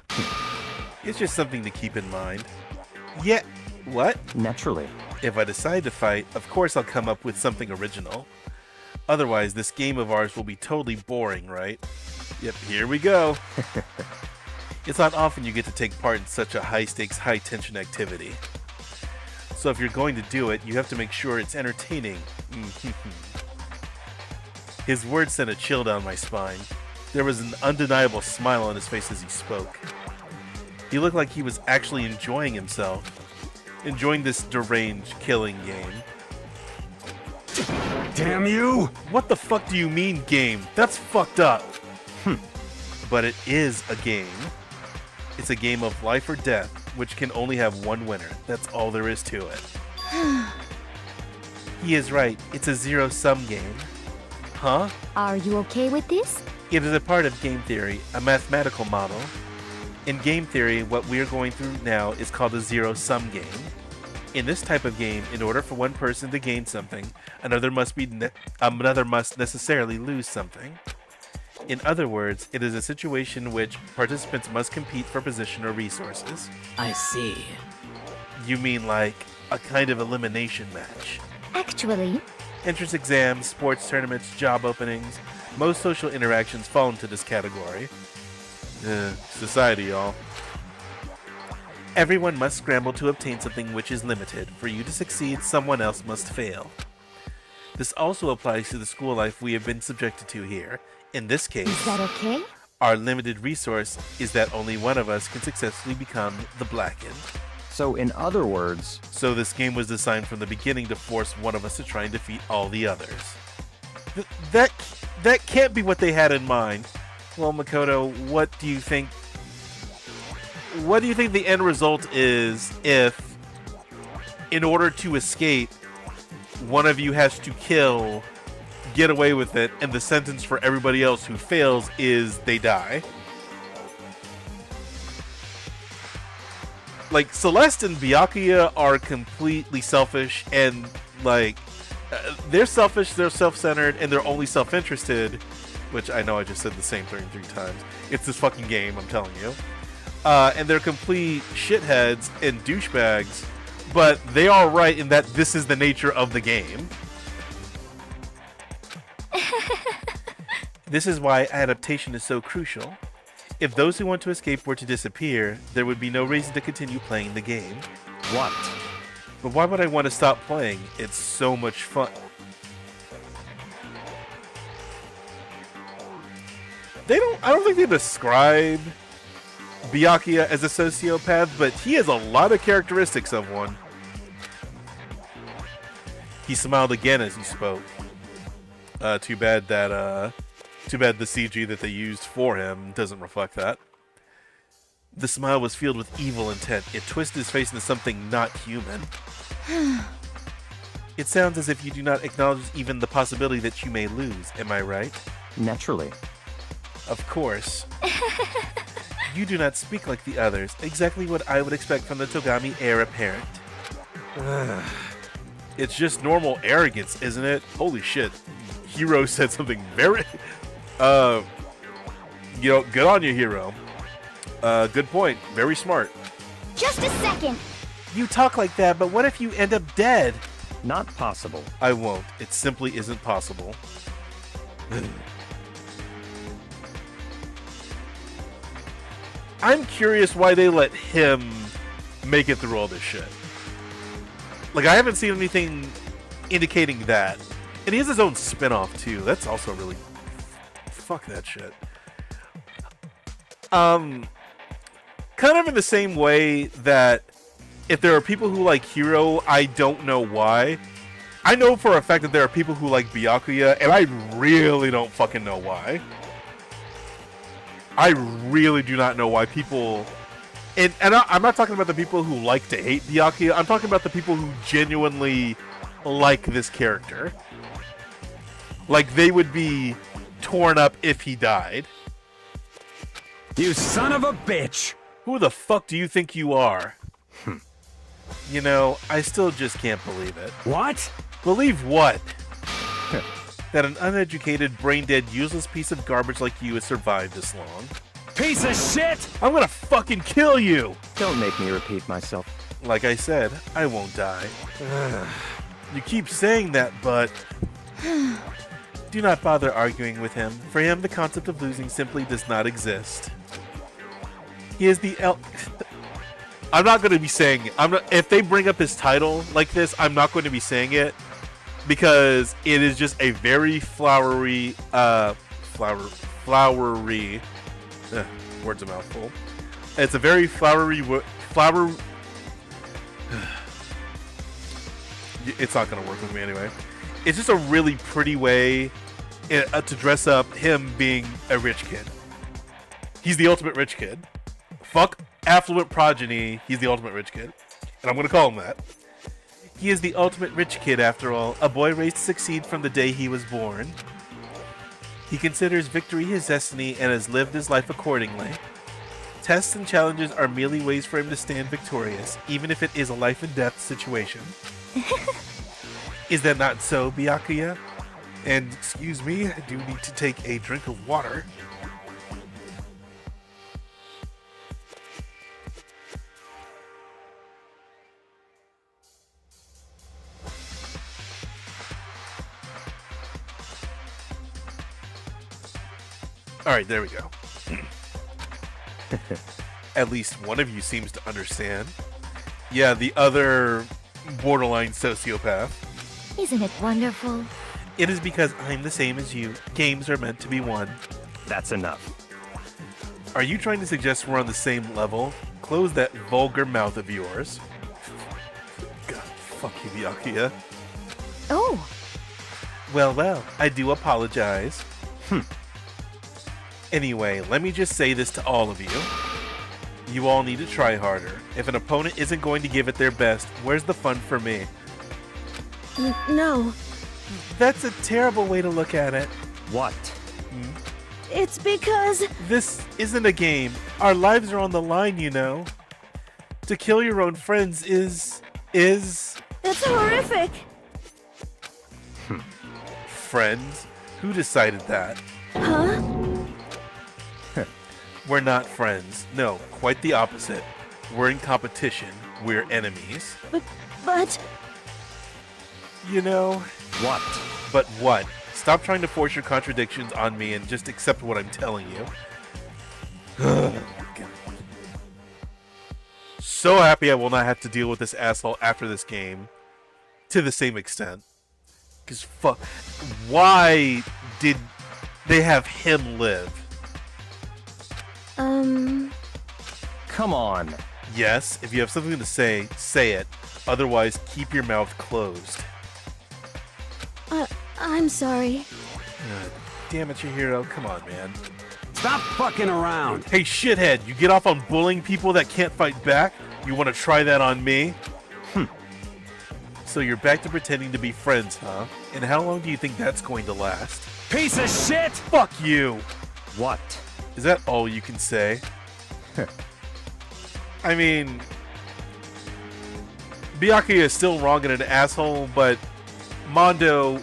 It's just something to keep in mind. Yeah, what? Naturally. If I decide to fight, of course I'll come up with something original. Otherwise, this game of ours will be totally boring, right? Yep, here we go. It's not often you get to take part in such a high-stakes, high-tension activity. So if you're going to do it, you have to make sure it's entertaining. His words sent a chill down my spine. There was an undeniable smile on his face as he spoke. He looked like he was actually enjoying himself. Enjoying this deranged killing game. Damn you! What the fuck do you mean, game? That's fucked up. But it is a game. It's a game of life or death, which can only have one winner. That's all there is to it. He is right. It's a zero-sum game. Huh? are you okay with this? It is a part of game theory, a mathematical model. In game theory, what we are going through now is called a zero-sum game. In this type of game, in order for one person to gain something, another must necessarily lose something. In other words, it is a situation in which participants must compete for position or resources. I see. You mean like a kind of elimination match? Actually, Entrance exams, sports tournaments, job openings, most social interactions fall into this category. Society, y'all. Everyone must scramble to obtain something which is limited. For you to succeed, someone else must fail. This also applies to the school life we have been subjected to here. In this case, is that okay? our limited resource is that only one of us can successfully become the Blackened. So in other words, So this game was designed from the beginning to force one of us to try and defeat all the others. That can't be what they had in mind. Well, Makoto, what do you think? What do you think the end result is if, in order to escape, one of you has to kill, get away with it, and the sentence for everybody else who fails is they die? Like, Celeste and Byakuya are completely selfish, and, like, they're selfish, they're self-centered, and they're only self-interested, which I know I just said the same thing 3 times. It's this fucking game, I'm telling you. And they're complete shitheads and douchebags, but they are right in that this is the nature of the game. This is why adaptation is so crucial. If those who want to escape were to disappear, there would be no reason to continue playing the game. what? But why would I want to stop playing? It's so much fun. I don't think they describe Byakuya as a sociopath, but he has a lot of characteristics of one. He smiled again as he spoke. Too bad the CG that they used for him doesn't reflect that. The smile was filled with evil intent. It twisted his face into something not human. It sounds as if you do not acknowledge even the possibility that you may lose, am I right? Naturally. Of course. You do not speak like the others, exactly what I would expect from the Togami heir apparent. It's just normal arrogance, isn't it? Holy shit. Hero said something very... good on you, Hero. Good point. Very smart. Just a second. You talk like that, but what if you end up dead? Not possible. I won't. It simply isn't possible. I'm curious why they let him make it through all this shit. Like, I haven't seen anything indicating that. And he has his own spin-off, too. That's also really... Fuck that shit. Kind of in the same way that if there are people who like Hiro, I don't know why. I know for a fact that there are people who like Byakuya, and I really don't fucking know why. I really do not know why people... And I'm not talking about the people who like to hate Byakuya. I'm talking about the people who genuinely like this character. Like, they would be torn up if he died. You son of a bitch! Who the fuck do you think you are? You know, I still just can't believe it. What? Believe what? That an uneducated, brain-dead, useless piece of garbage like you has survived this long. Piece of shit! I'm gonna fucking kill you! Don't make me repeat myself. Like I said, I won't die. You keep saying that, but... Do not bother arguing with him. For him, the concept of losing simply does not exist. He is the I'm not going to be saying... if they bring up his title like this, I'm not going to be saying it. Because it is just a very flowery... flowery... word's a mouthful. It's a very flowery... It's not going to work with me anyway. It's just a really pretty way to dress up him being a rich kid. He's the ultimate rich kid. Fuck affluent progeny, he's the ultimate rich kid. And I'm going to call him that. He is the ultimate rich kid, after all, a boy raised to succeed from the day he was born. He considers victory his destiny and has lived his life accordingly. Tests and challenges are merely ways for him to stand victorious, even if it is a life and death situation. Is that not so, Byakuya? And, excuse me, I do need to take a drink of water. Alright, there we go. At least one of you seems to understand. Yeah, the other borderline sociopath. Isn't it wonderful? It is because I'm the same as you. Games are meant to be won. That's enough. Are you trying to suggest we're on the same level? Close that vulgar mouth of yours. God, fuck you, Byakuya. Oh, Well, I do apologize. Anyway, let me just say this to all of you. You all need to try harder. If an opponent isn't going to give it their best, where's the fun for me? no. That's a terrible way to look at it. What? It's because... This isn't a game. Our lives are on the line, you know. To kill your own friends is... It's horrific. Friends? Who decided that? Huh? We're not friends. No, quite the opposite. We're in competition. We're enemies. But... You know... What? But what? Stop trying to force your contradictions on me and just accept what I'm telling you. So happy I will not have to deal with this asshole after this game. To the same extent. Because fuck... Why did they have him live? Come on. Yes, if you have something to say, say it. Otherwise, keep your mouth closed. I'm sorry. God damn it, Chihiro. Come on, man. Stop fucking around. Hey, shithead, you get off on bullying people that can't fight back? You want to try that on me? So you're back to pretending to be friends, huh? And how long do you think that's going to last? Piece of shit! Fuck you! What? Is that all you can say? I mean, Byakuya is still wrong and an asshole, but Mondo,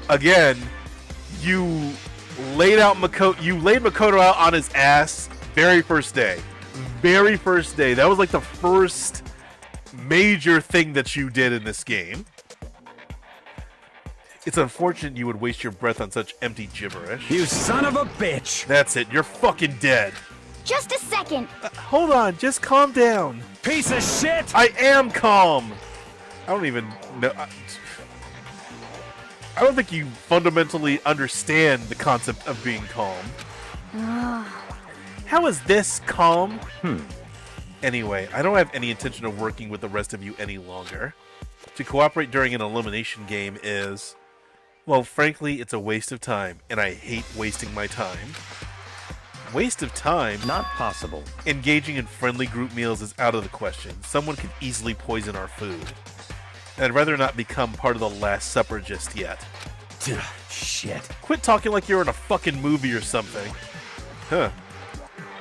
again, you laid Makoto out on his ass very first day. Very first day. That was like the first major thing that you did in this game. It's unfortunate you would waste your breath on such empty gibberish. You son of a bitch! That's it. You're fucking dead. Just a second. Hold on. Just calm down. Piece of shit! I am calm. I don't even know. I don't think you fundamentally understand the concept of being calm. How is this calm? Anyway, I don't have any intention of working with the rest of you any longer. To cooperate during an elimination game is, well, frankly, it's a waste of time, and I hate wasting my time. Waste of time? Not possible. Engaging in friendly group meals is out of the question. Someone could easily poison our food. And I'd rather not become part of the Last Supper just yet. Shit. Quit talking like you're in a fucking movie or something. Huh.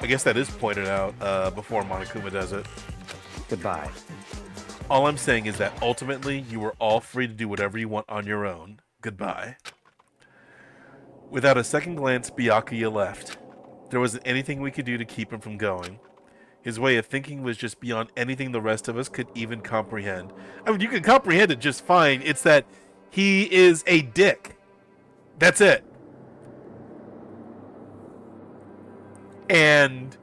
I guess that is pointed out before Monokuma does it. Goodbye. All I'm saying is that ultimately you were all free to do whatever you want on your own. Goodbye. Without a second glance, Byakuya left. There wasn't anything we could do to keep him from going. His way of thinking was just beyond anything the rest of us could even comprehend. I mean, you can comprehend it just fine. It's that he is a dick. That's it. And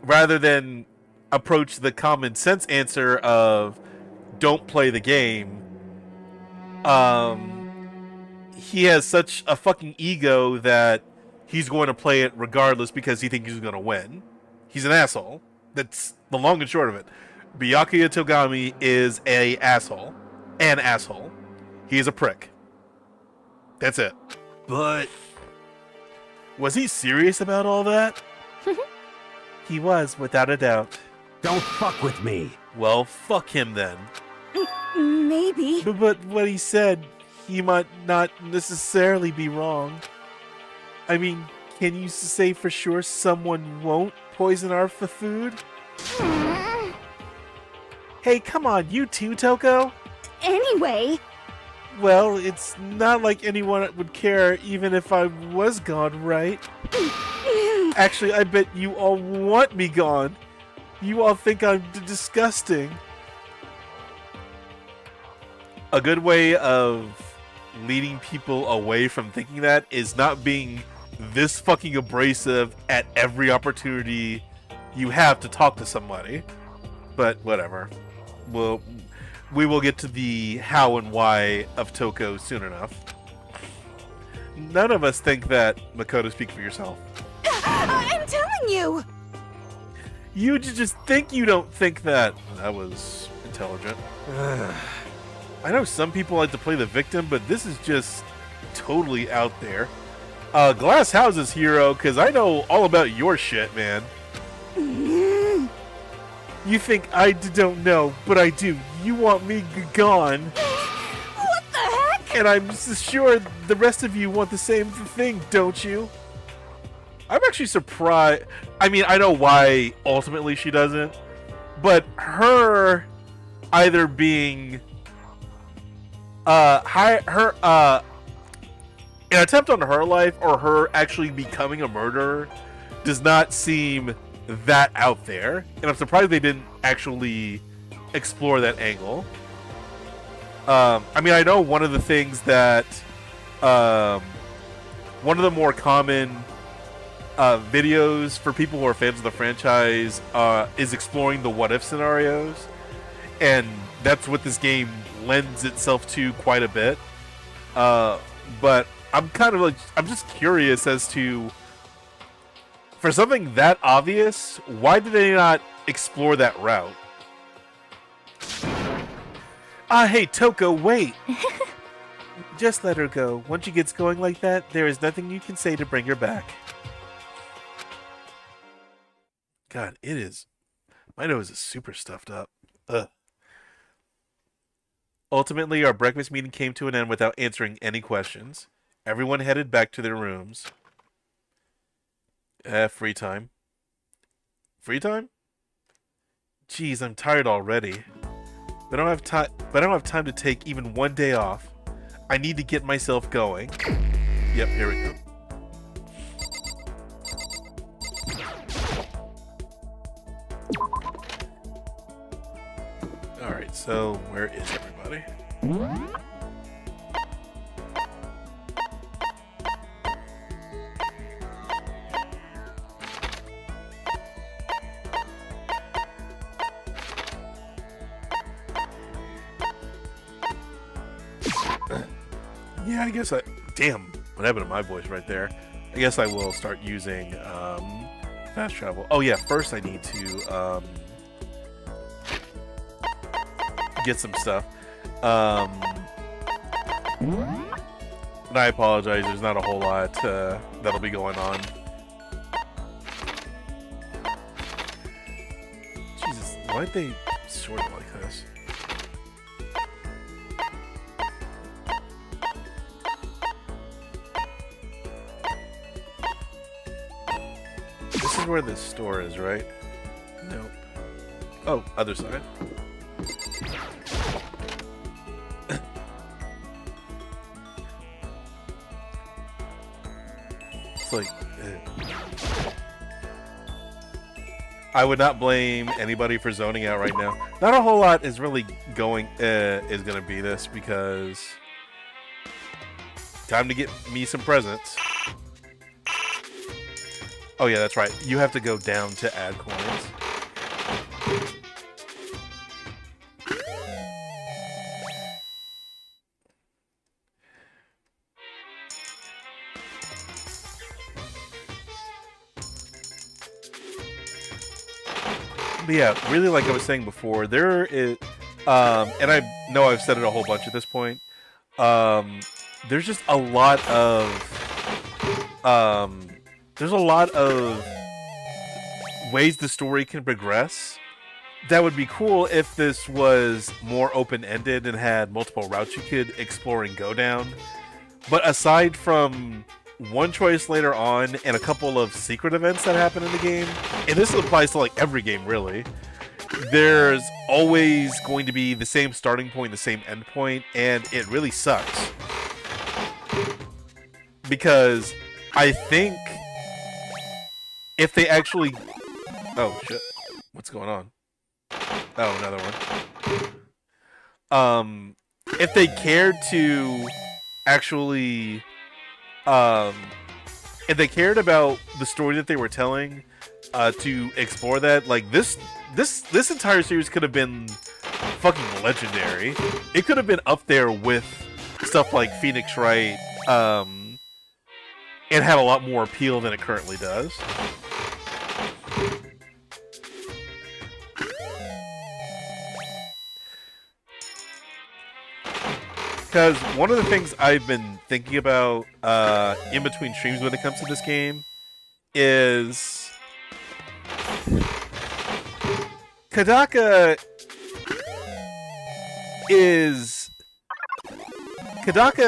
rather than approach the common sense answer of don't play the game, he has such a fucking ego that he's going to play it regardless because he thinks he's going to win. He's an asshole. That's the long and short of it. Byakuya Togami is an asshole. An asshole. He is a prick. That's it. But was he serious about all that? He was, without a doubt. Don't fuck with me. Well, fuck him then. Maybe. But what he said, he might not necessarily be wrong. I mean, can you say for sure someone won't poison our food? Hey, come on, you too, Toko? Anyway. Well, it's not like anyone would care even if I was gone, right? Actually, I bet you all want me gone. You all think I'm disgusting. A good way of leading people away from thinking that is not being this fucking abrasive at every opportunity you have to talk to somebody. But whatever. We will get to the how and why of Toko soon enough. None of us think that. Makoto, speak for yourself. I'm telling you. You just think you don't think that. That was intelligent. I know some people like to play the victim, but this is just totally out there. Glass House's hero, because I know all about your shit, man. You think I don't know, but I do. You want me gone. What the heck? And I'm sure the rest of you want the same thing, don't you? I'm actually surprised. I mean, I know why ultimately she doesn't, but her either being an attempt on her life or her actually becoming a murderer does not seem that out there, and I'm surprised they didn't actually explore that angle. I mean, I know one of the things that one of the more common videos for people who are fans of the franchise is exploring the what if scenarios, and that's what this game lends itself to quite a bit. But I'm kind of like, I'm just curious as to, for something that obvious, why did they not explore that route? Hey, Toko, wait! Just let her go. Once she gets going like that, there is nothing you can say to bring her back. God, it is. My nose is super stuffed up. Ugh. Ultimately, our breakfast meeting came to an end without answering any questions. Everyone headed back to their rooms. Free time. Free time? Jeez, I'm tired already. But I don't have time. But I don't have time to take even one day off. I need to get myself going. Yep, here we go. All right, so where is everybody? Yeah, I guess damn, what happened to my voice right there? I guess I will start using fast travel. Oh yeah, first I need to get some stuff. And I apologize, there's not a whole lot that'll be going on. Jesus, why'd they sort it like this? This is where the store is, right? Nope. Oh, other side. It's like... I would not blame anybody for zoning out right now. Not a whole lot is really going... is gonna be this, because... Time to get me some presents. Oh yeah, that's right. You have to go down to add coins. But yeah, really like I was saying before, there is, and I know I've said it a whole bunch at this point, there's just a lot of, there's a lot of ways the story can progress. That would be cool if this was more open-ended and had multiple routes you could explore and go down. But aside from one choice later on and a couple of secret events that happen in the game, and this applies to like every game really, there's always going to be the same starting point, the same end point, and it really sucks. Because I think if they actually... Oh, shit. What's going on? Oh, another one. If they cared to actually... if they cared about the story that they were telling, to explore that, like, this entire series could have been fucking legendary. It could have been up there with stuff like Phoenix Wright, and had a lot more appeal than it currently does. Because one of the things I've been thinking about in between streams when it comes to this game is Kadaka,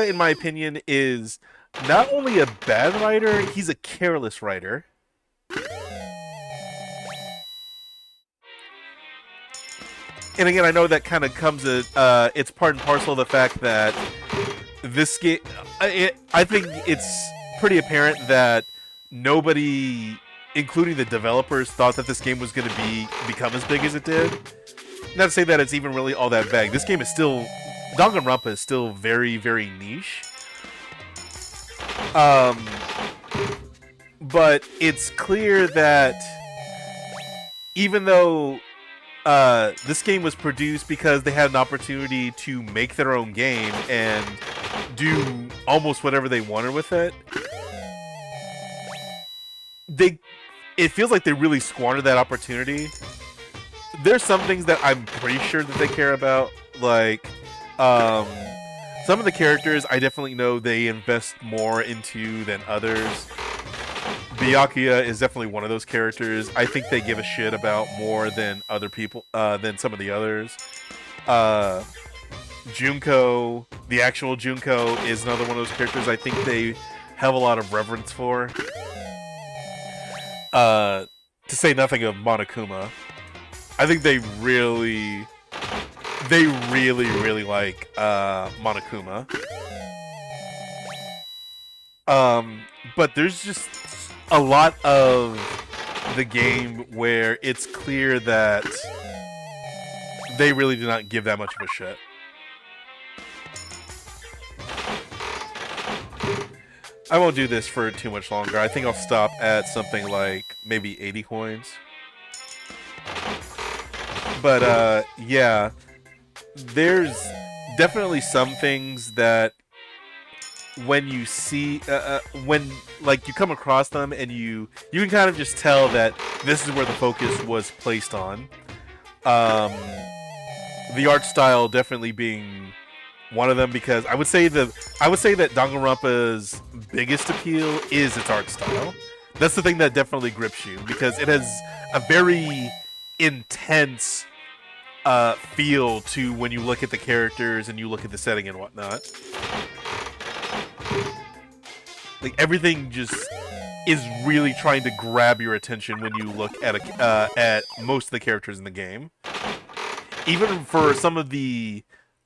in my opinion, is not only a bad writer, he's a careless writer. And again, I know that kind of comes at, it's part and parcel of the fact that this game, I think it's pretty apparent that nobody, including the developers, thought that this game was going to become as big as it did. Not to say that it's even really all that vague. This game is still, Danganronpa is still very, very niche. But it's clear that even though this game was produced because they had an opportunity to make their own game and do almost whatever they wanted with it, it feels like they really squandered that opportunity. There's some things that I'm pretty sure that they care about, like some of the characters I definitely know they invest more into than others. Byakuya is definitely one of those characters. I think they give a shit about more than other people, than some of the others. Junko, the actual Junko, is another one of those characters I think they have a lot of reverence for. To say nothing of Monokuma. I think they really like Monokuma. But there's just a lot of the game where it's clear that they really do not give that much of a shit. I won't do this for too much longer. I think I'll stop at something like maybe 80 coins. But yeah, there's definitely some things that when you see, when like you come across them and you can kind of just tell that this is where the focus was placed on. The art style definitely being one of them, because I would say that Danganronpa's biggest appeal is its art style. That's the thing that definitely grips you, because it has a very intense feel to when you look at the characters and you look at the setting and whatnot. Like, everything just is really trying to grab your attention when you look at most of the characters in the game. Even for some of the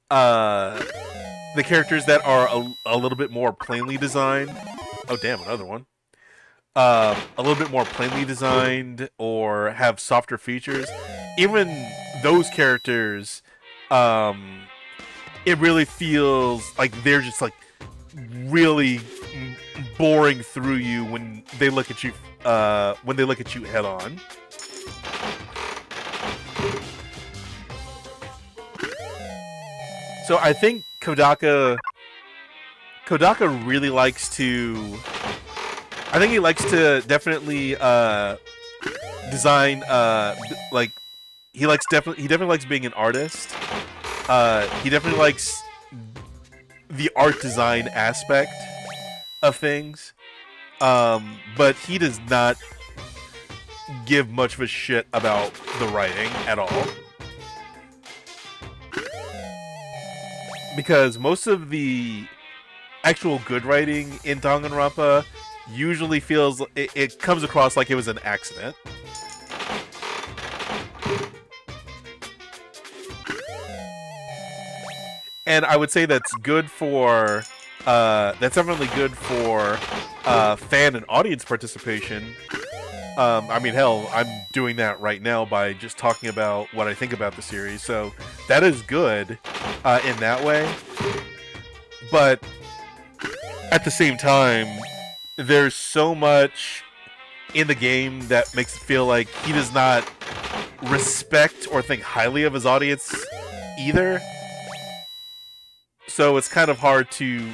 characters that are a little bit more plainly designed. Oh damn, another one. A little bit more plainly designed or have softer features. Even those characters, it really feels like they're just like really boring through you when they look at you head on. So I think Kodaka really likes to. I think he likes to definitely design. Like he definitely likes being an artist. He definitely likes the art design aspect of things, but he does not give much of a shit about the writing at all. Because most of the actual good writing in Danganronpa usually feels it comes across like it was an accident. And I would say that's good for that's definitely good for fan and audience participation. I mean, hell, I'm doing that right now by just talking about what I think about the series, so that is good in that way. But at the same time, there's so much in the game that makes it feel like he does not respect or think highly of his audience either. So it's kind of hard to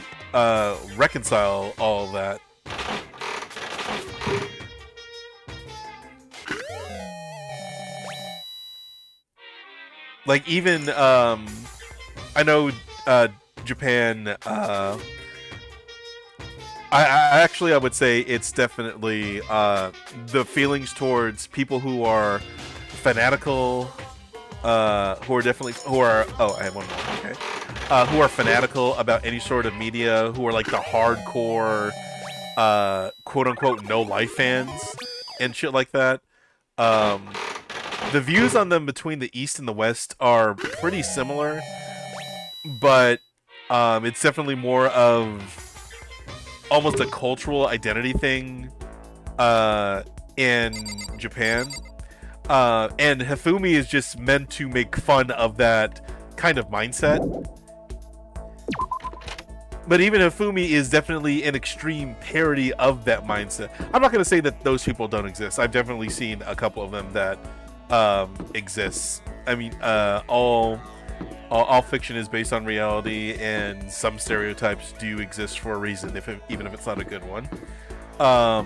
reconcile all of that. Like, even, I know, Japan, I would say it's definitely, the feelings towards people who are fanatical, who are fanatical about any sort of media, who are like the hardcore, quote-unquote no-life fans, and shit like that. The views on them between the East and the West are pretty similar, but it's definitely more of almost a cultural identity thing in Japan. And Hifumi is just meant to make fun of that kind of mindset. But even Hifumi is definitely an extreme parody of that mindset. I'm not going to say that those people don't exist. I've definitely seen a couple of them that exists. I mean, all fiction is based on reality, and some stereotypes do exist for a reason, even if it's not a good one. But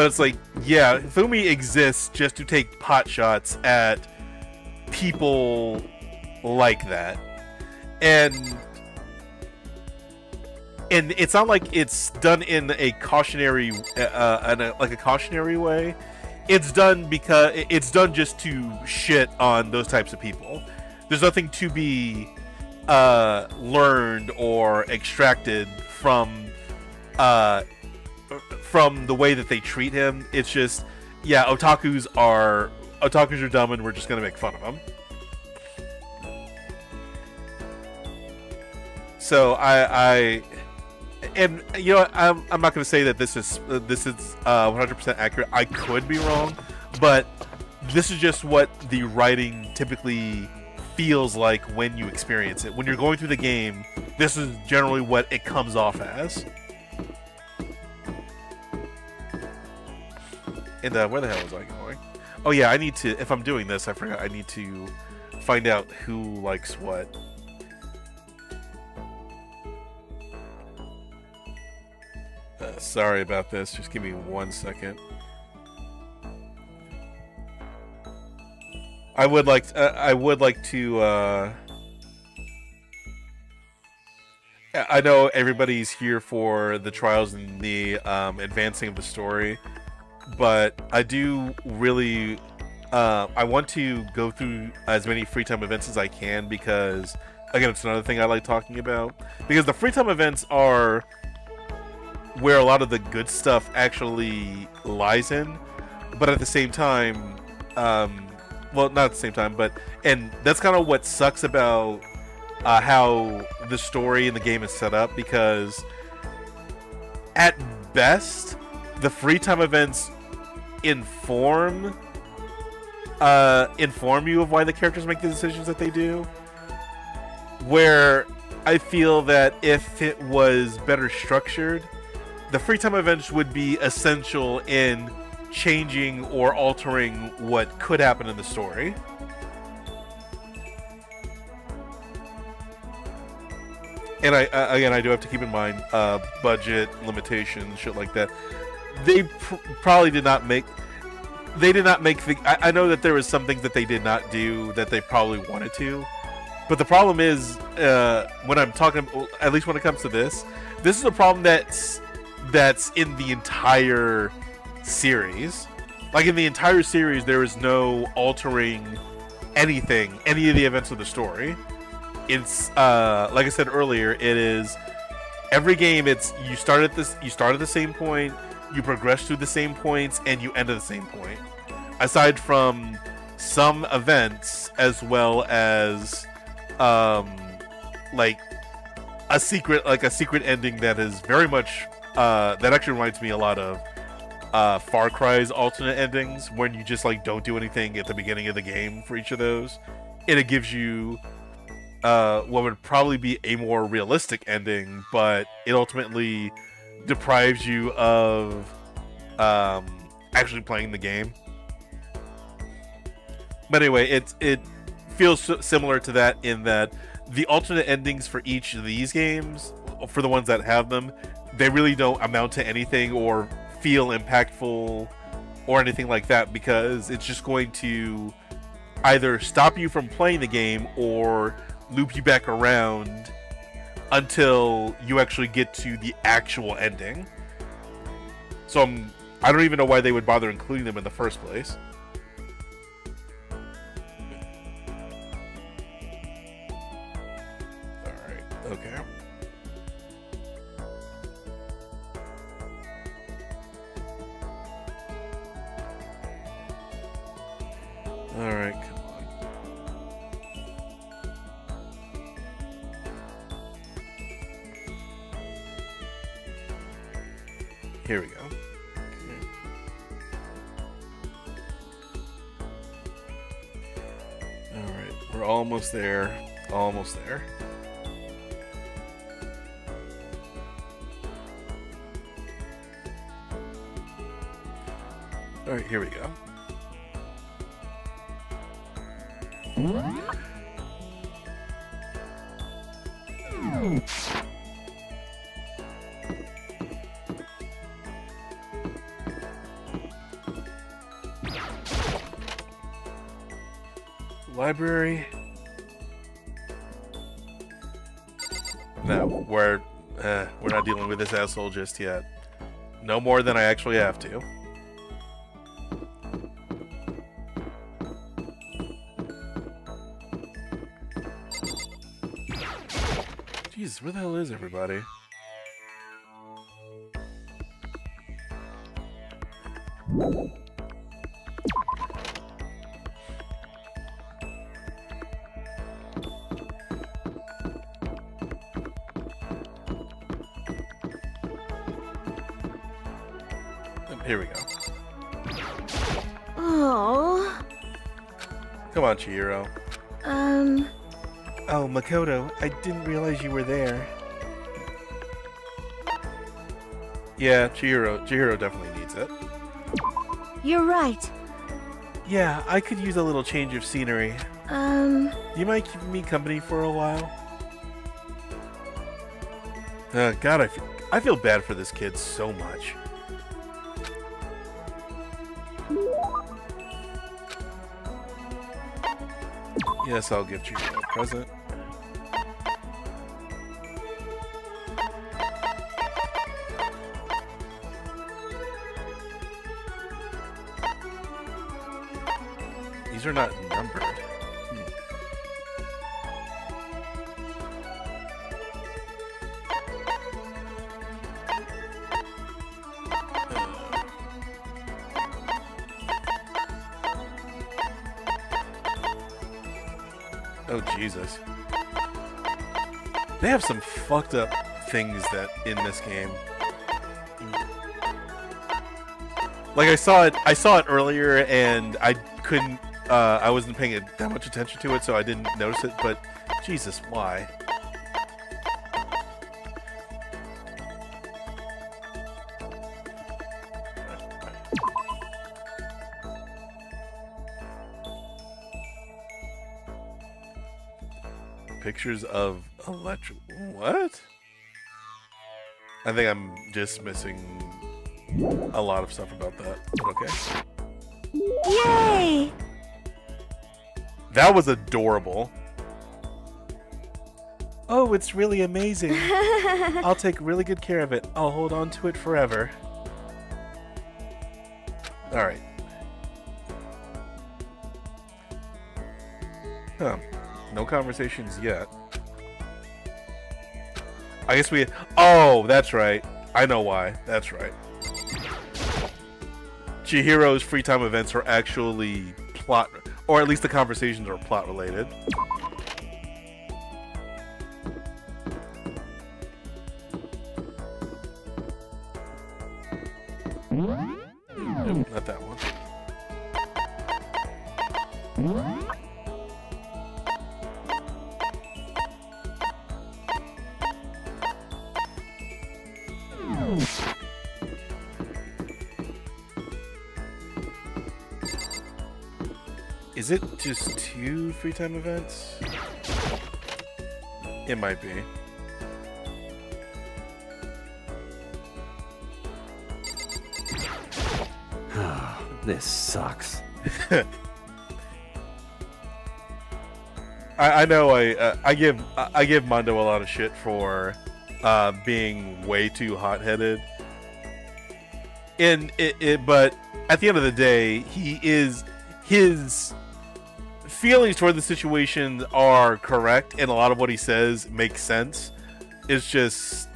it's like, yeah, Fumi exists just to take pot shots at people like that, and and it's not like it's done in a cautionary, like a cautionary way. It's done because it's done just to shit on those types of people. There's nothing to be learned or extracted from the way that they treat him. It's just, yeah, otakus are dumb, and we're just gonna make fun of them. So and you know, I'm not gonna say that this is 100% accurate. I could be wrong, but this is just what the writing typically feels like when you experience it. When you're going through the game, this is generally what it comes off as. And where the hell was I going? Oh yeah, I need to, if I'm doing this, I forgot, I need to find out who likes what. Sorry about this, just give me 1 second. I would like to I know everybody's here for the trials and the advancing of the story, but I do really I want to go through as many free time events as I can, because again, it's another thing I like talking about, because the free time events are where a lot of the good stuff actually lies in, but at the same time, well, not at the same time, but, and that's kind of what sucks about how the story in the game is set up, because at best, the free time events inform you of why the characters make the decisions that they do, where I feel that if it was better structured, the free time events would be essential in changing or altering what could happen in the story. And I do have to keep in mind budget limitations, shit like that. They probably did not make. They did not make the. I know that there was some things that they did not do that they probably wanted to, but the problem is when I'm talking, at least when it comes to this is a problem that's in the entire series. Like, in the entire series, there is no altering any of the events of the story. It's like I said earlier, it is every game. It's you start at the same point, you progress through the same points, and you end at the same point. Aside from some events, as well as like a secret ending that is very much that actually reminds me a lot of Far Cry's alternate endings, when you just like don't do anything at the beginning of the game for each of those, and it gives you what would probably be a more realistic ending, but it ultimately deprives you of actually playing the game. But anyway, it feels similar to that, in that the alternate endings for each of these games, for the ones that have them, they really don't amount to anything or feel impactful or anything like that, because it's just going to either stop you from playing the game or loop you back around until you actually get to the actual ending. So I don't even know why they would bother including them in the first place. Alright, okay. Alright, come on. Here we go. Okay. Alright, we're almost there. Almost there. Alright, here we go. Library. No, We're not dealing with this asshole just yet. No more than I actually have to. Jesus, where the hell is everybody? Here we go. Oh. Come on, Chihiro. Oh, Makoto, I didn't realize you were there. Yeah, Chihiro definitely needs it. You're right. Yeah, I could use a little change of scenery. You might keep me company for a while? God, I feel bad for this kid so much. Yes, I'll give you a present. These are not numbered. Oh, Jesus. They have some fucked up things that in this game. Like I saw it earlier and I couldn't I wasn't paying that much attention to it, so I didn't notice it, but Jesus, why? Pictures of electric... What? I think I'm just missing a lot of stuff about that. Okay. Yay! That was adorable. Oh, it's really amazing. I'll take really good care of it. I'll hold on to it forever. Alright. Huh. No conversations yet. I guess we... Oh, that's right. I know why. That's right. Chihiro's free time events are actually plot... Or at least the conversations are plot related. Nope, not that one. Is it just 2 free time events? It might be. This sucks. I know I give Mondo a lot of shit for being way too hot-headed. But at the end of the day, his feelings toward the situation are correct, and a lot of what he says makes sense. It's just,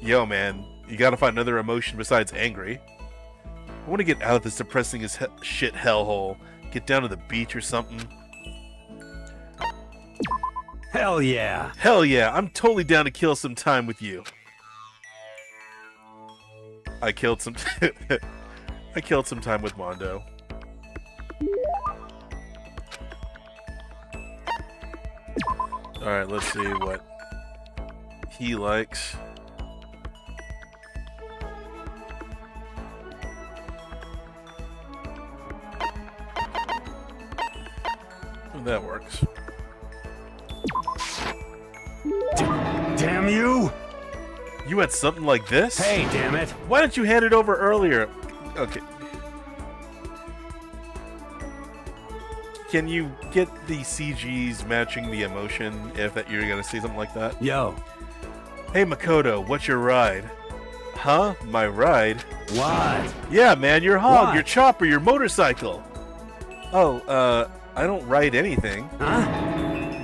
yo, man, you gotta find another emotion besides angry. I want to get out of this depressing as shit hellhole. Get down to the beach or something. Hell yeah. Hell yeah, I'm totally down to kill some time with you. I killed some I killed some time with Mondo. Alright, let's see what he likes. That works. Damn you! You had something like this? Hey, damn it! Why didn't you hand it over earlier? Okay. Can you get the CGs matching the emotion if that you're gonna see something like that? Yo, Hey Makoto, what's your ride? Huh? My ride? What? Yeah, man, your hog, What? your chopper, your motorcycle. Oh, I don't ride anything. Huh?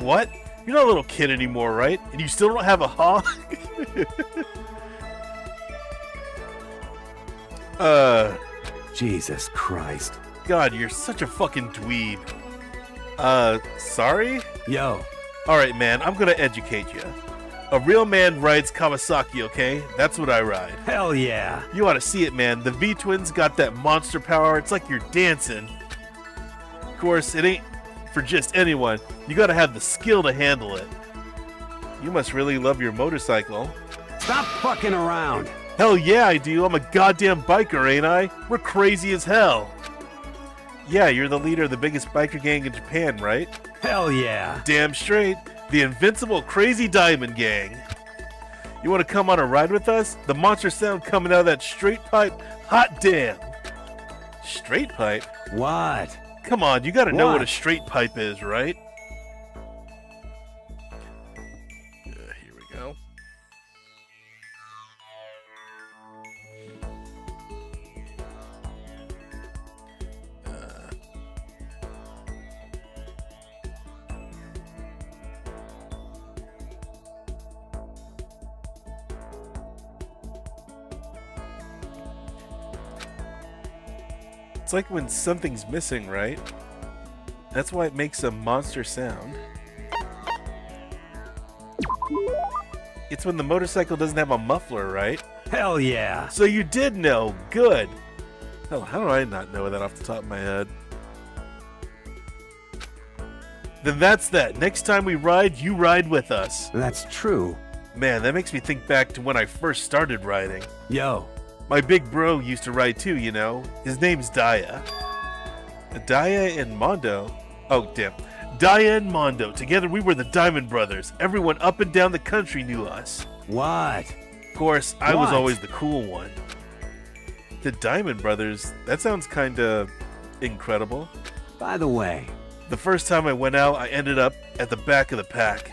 What? You're not a little kid anymore, right? And you still don't have a hog? Jesus Christ. God, you're such a fucking dweeb. Sorry? Yo, Alright, man, I'm gonna educate you. A real man rides Kawasaki, okay? That's what I ride. hell yeah. You ought to see it, man. The V-Twins got that monster power. It's like you're dancing. Of course, it ain't for just anyone. You gotta have the skill to handle it. You must really love your motorcycle. Stop fucking around. Hell yeah, I do. I'm a goddamn biker, ain't I? We're crazy as hell. Yeah, you're the leader of the biggest biker gang in Japan, right? Hell yeah. Damn straight. The invincible Crazy Diamond Gang. You want to come on a ride with us? The monster sound coming out of that straight pipe? Hot damn. Straight pipe? What? Come on, you gotta know what a What? straight pipe is, right? Here we go. It's like when something's missing, right? That's why it makes a monster sound. It's when the motorcycle doesn't have a muffler, right? Hell yeah. So you did know. Good. Hell, how do I not know that off the top of my head? Then that's that. Next time we ride, you ride with us. That's true. Man, that makes me think back to when I first started riding. Yo, My big bro used to ride too, you know. His name's Daya. Daya and Mondo. Oh, damn. Daya and Mondo. Together we were the Diamond Brothers. Everyone up and down the country knew us. what? Of course, I was What? always the cool one. The Diamond Brothers? That sounds kinda incredible. By the way, The first time I went out, I ended up at the back of the pack.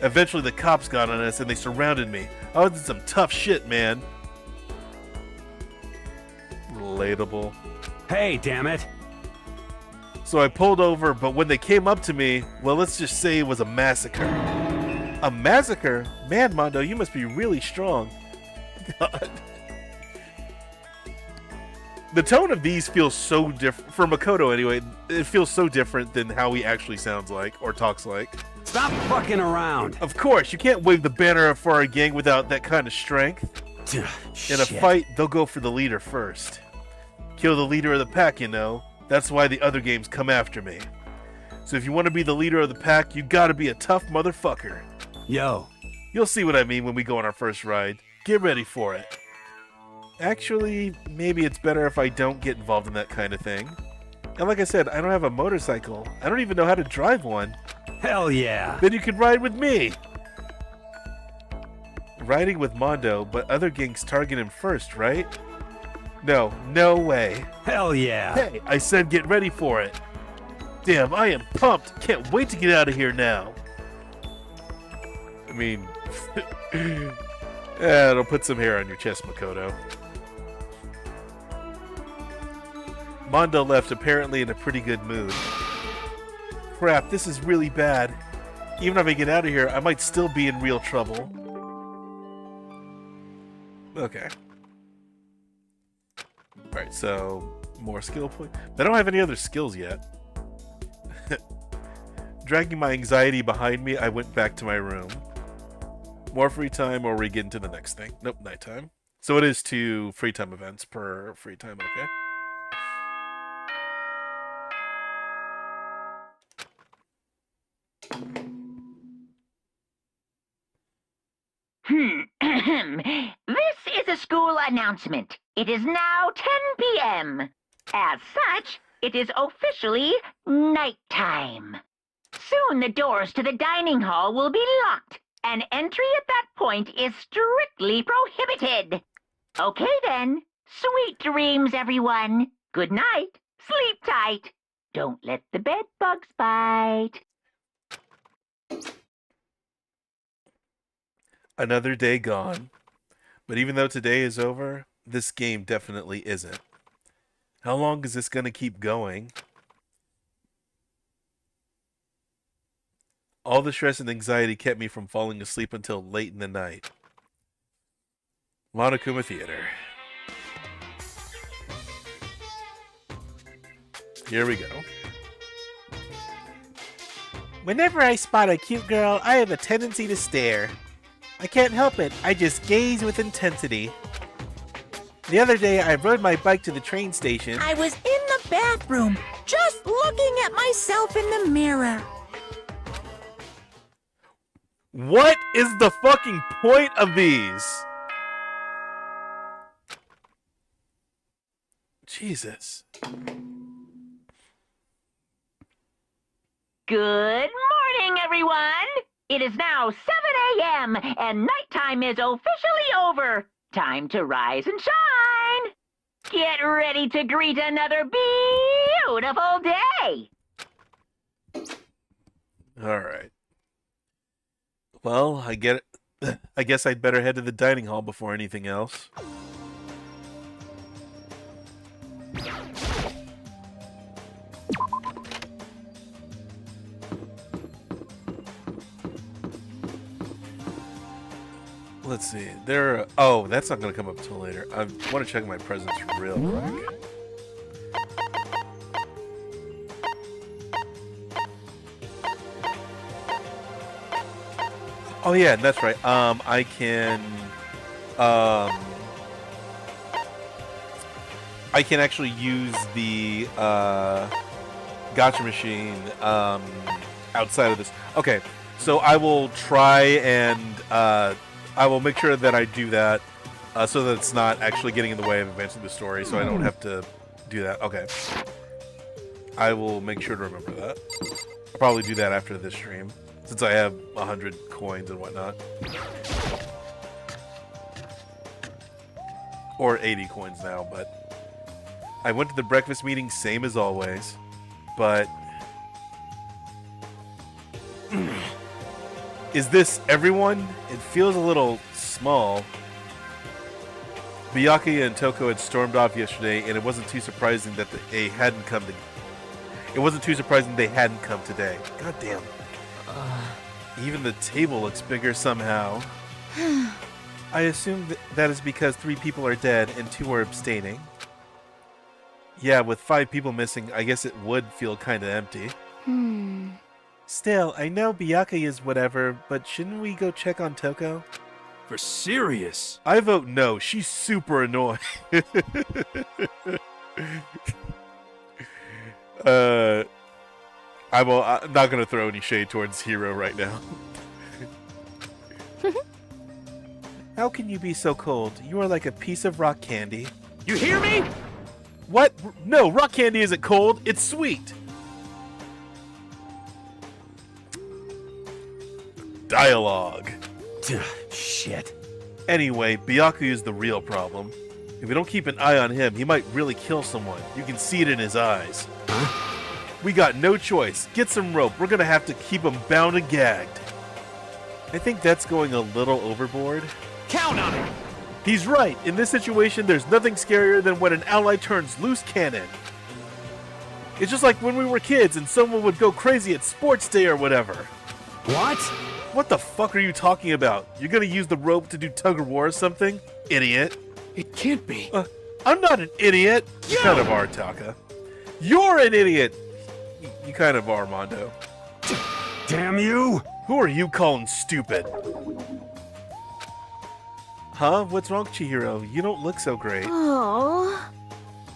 Eventually the cops got on us and they surrounded me. I was in some tough shit, man. Relatable. hey, damn it. So I pulled over, but when they came up to me, well, let's just say it was a massacre. A massacre? Man, Mondo, you must be really strong. God. The tone of these feels so different, for Makoto anyway, it feels so different than how he actually sounds like, or talks like. Stop fucking around. Of course, you can't wave the banner up for our gang without that kind of strength. In a fight, they'll go for the leader first. Kill the leader of the pack, you know. That's why the other games come after me. So if you want to be the leader of the pack, you gotta be a tough motherfucker. Yo, You'll see what I mean when we go on our first ride. Get ready for it. Actually, maybe it's better if I don't get involved in that kind of thing. And like I said, I don't have a motorcycle. I don't even know how to drive one. hell yeah. Then you can ride with me. Riding with Mondo, but other gangs target him first, right? No, no way. Hell yeah. Hey, I said get ready for it. Damn, I am pumped. Can't wait to get out of here now. I mean, it'll put some hair on your chest, Makoto. Mondo left apparently in a pretty good mood. Crap, this is really bad. Even if I get out of here, I might still be in real trouble. Okay. Alright, so more skill points. I don't have any other skills yet. Dragging my anxiety behind me, I went back to my room. More free time, or we get into the next thing. Nope, nighttime. So it is 2 free time events per free time, okay. This is a school announcement. It is now 10 p.m. As such, it is officially nighttime. Soon the doors to the dining hall will be locked, and entry at that point is strictly prohibited. Okay then. Sweet dreams, everyone. Good night. Sleep tight. Don't let the bed bugs bite. Another day gone. But even though today is over, this game definitely isn't. How long is this going to keep going? All the stress and anxiety kept me from falling asleep until late in the night. Monokuma Theater. Here we go. Whenever I spot a cute girl, I have a tendency to stare. I can't help it, I just gaze with intensity. The other day, I rode my bike to the train station. I was in the bathroom, just looking at myself in the mirror. What is the fucking point of these? Jesus. Good morning, everyone! It is now 7 a.m., and nighttime is officially over. Time to rise and shine! Get ready to greet another beautiful day! Alright. Well, I get it. I guess I'd better head to the dining hall before anything else. Let's see. Oh, that's not going to come up until later. I want to check my presents real quick. Oh yeah, that's right. I can actually use the gotcha machine outside of this. Okay, so I will try and I will make sure that I do that so that it's not actually getting in the way of advancing the story, so I don't have to do that. Okay. I will make sure to remember that. I'll probably do that after this stream, since I have 100 coins and whatnot. Or 80 coins now, but I went to the breakfast meeting, same as always, but is this everyone? It feels a little small. Byakuya and Toko had stormed off yesterday, and it wasn't too surprising that they hadn't come to. It wasn't too surprising they hadn't come today. God damn. Even the table looks bigger somehow. I assume that is because 3 people are dead and 2 are abstaining. Yeah, with 5 people missing, I guess it would feel kind of empty. Still, I know Byakuya is whatever, but shouldn't we go check on Toko? For serious? I vote no. She's super annoying. I'm not going to throw any shade towards Hiro right now. How can you be so cold? You are like a piece of rock candy. You hear me? What? No, rock candy isn't cold. It's sweet. Dialogue. Shit. Anyway, Byakuya is the real problem. If we don't keep an eye on him, he might really kill someone. You can see it in his eyes. We got no choice. Get some rope. We're gonna have to keep him bound and gagged. I think that's going a little overboard. Count on it! He's right. In this situation, there's nothing scarier than when an ally turns loose cannon. It's just like when we were kids and someone would go crazy at sports day or whatever. What? What the fuck are you talking about? You're gonna use the rope to do tug of war or something? Idiot. It can't be. I'm not an idiot. You kind of are, Taka. You're an idiot. You kind of are, Mondo. Damn you! Who are you calling stupid? Huh? What's wrong, Chihiro? You don't look so great. Oh.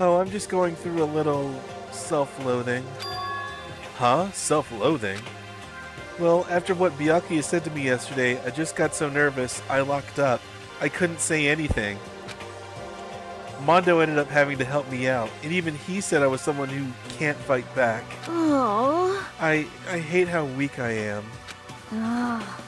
Oh, I'm just going through a little self-loathing. Huh? Self-loathing? Well, after what Byakuya said to me yesterday, I just got so nervous, I locked up. I couldn't say anything. Mondo ended up having to help me out, and even he said I was someone who can't fight back. Oh. I hate how weak I am. Oh.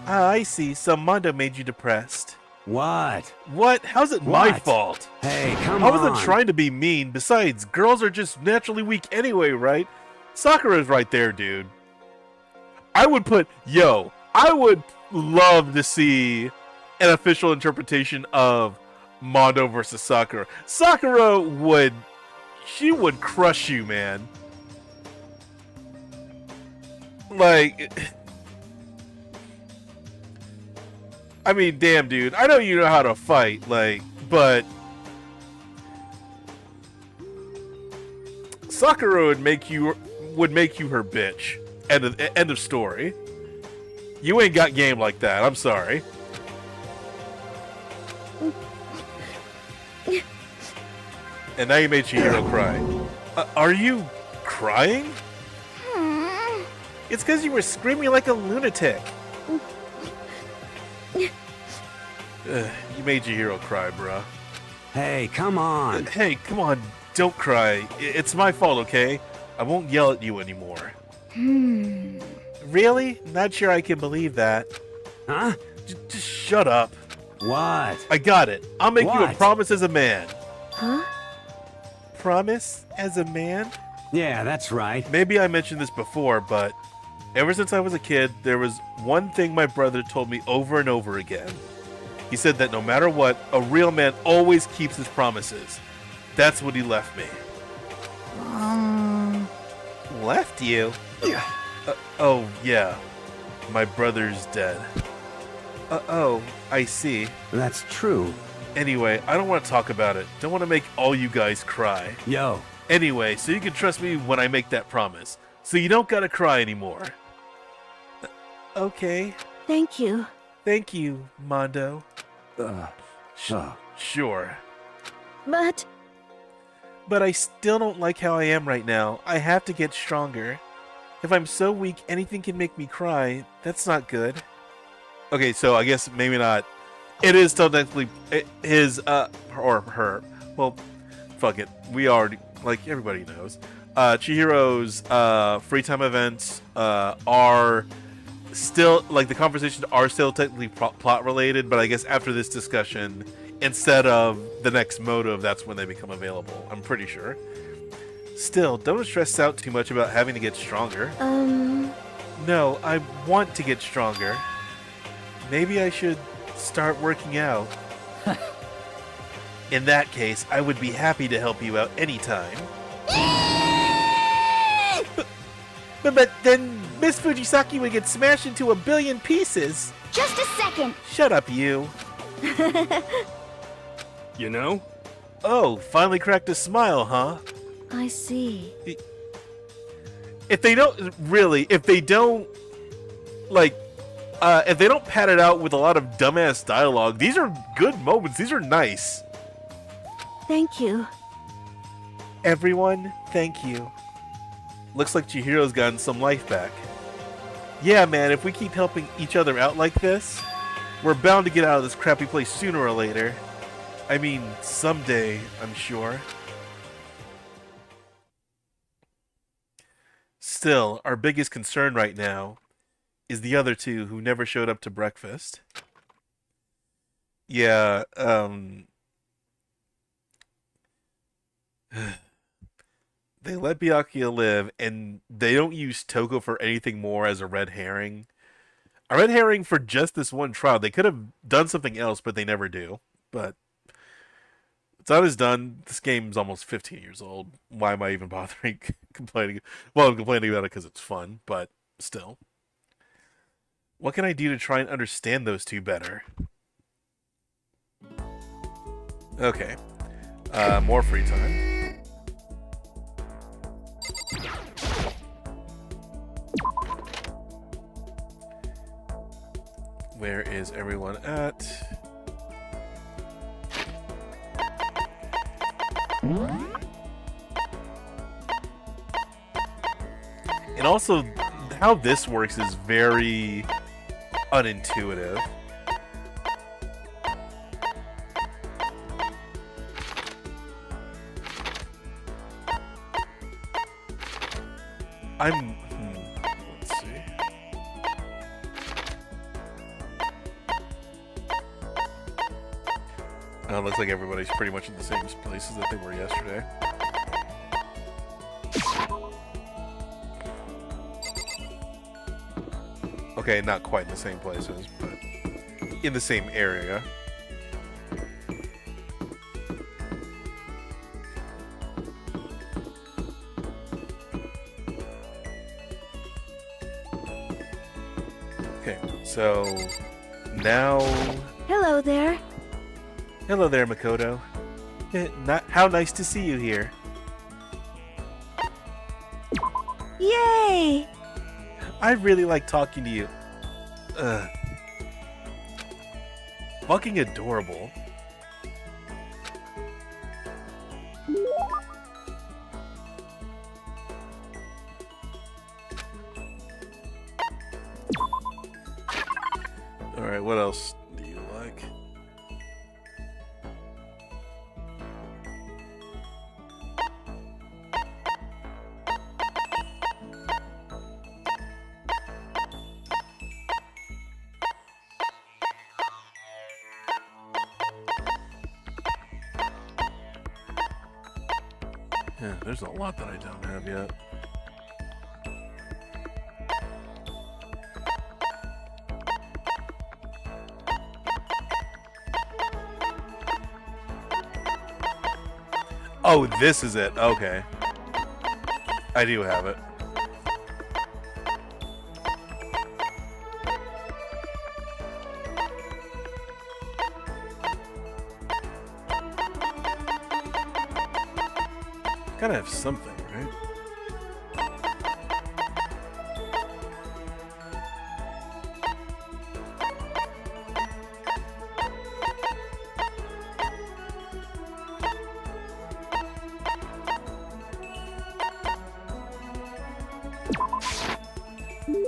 Ah, I see. So Mondo made you depressed. What? What? How's it my What? fault? Hey, come I on. wasn't trying to be mean. Besides, girls are just naturally weak anyway, right? Sakura's right there, dude. I would love to see an official interpretation of Mondo versus Sakura. Sakura would crush you, man. Like, I mean, damn, dude. I know you know how to fight, like, but Sakura would make you her bitch. End of story. You ain't got game like that. I'm sorry. And now you made Chihiro cry. Are you crying? It's because you were screaming like a lunatic. You made Chihiro cry, bruh. Hey, come on. Hey, come on. Don't cry. It's my fault, okay? I won't yell at you anymore. Really? Not sure I can believe that. Huh? Just shut up. What? I got it. I'll make you a What? promise as a man. Huh? Promise as a man? Yeah, that's right. Maybe I mentioned this before, but ever since I was a kid, there was one thing my brother told me over and over again. He said that no matter what, a real man always keeps his promises. That's what he left me. Left you? Oh, yeah. My brother's dead. Oh, I see. That's true. Anyway, I don't want to talk about it. Don't want to make all you guys cry. Yo. Anyway, so you can trust me when I make that promise. So you don't gotta cry anymore. Okay. Thank you. Thank you, Mondo. Sure. But But I still don't like how I am right now. I have to get stronger. If I'm so weak, anything can make me cry. That's not good. Okay, so I guess maybe not. It is still technically his, or her. Well, fuck it. We already, like, everybody knows. Chihiro's free time events are still, like, the conversations are still technically plot related, but I guess after this discussion, instead of the next motive, that's when they become available. I'm pretty sure. Still, don't stress out too much about having to get stronger. No, I want to get stronger. Maybe I should start working out. In that case, I would be happy to help you out anytime. but then Miss Fujisaki would get smashed into 1 billion pieces. just a second. Shut up, you. You know? Oh, finally cracked a smile, huh? I see. If they don't pad it out with a lot of dumbass dialogue, these are good moments. These are nice. Thank you. Everyone, thank you. Looks like Chihiro's gotten some life back. Yeah, man, if we keep helping each other out like this, we're bound to get out of this crappy place sooner or later. I mean, someday, I'm sure. Still, our biggest concern right now is the other two who never showed up to breakfast. Yeah, they let Byakuya live, and they don't use Toko for anything more as a red herring. A red herring for just this one trial. They could have done something else, but they never do. But it's not as done. This game's almost 15 years old. Why am I even bothering complaining? Well, I'm complaining about it because it's fun, but still. What can I do to try and understand those two better? Okay. More free time. Where is everyone at? And also, how this works is very unintuitive. Let's see. It looks like everybody's pretty much in the same places that they were yesterday. Okay, not quite in the same places, but in the same area. Okay, so now... Hello there. Hello there, Makoto. How nice to see you here. Yay! I really like talking to you. Fucking adorable. Alright, what else do you like? Yeah, there's a lot that I don't have yet. Oh, this is it. Okay. I do have it. Gotta have something, right?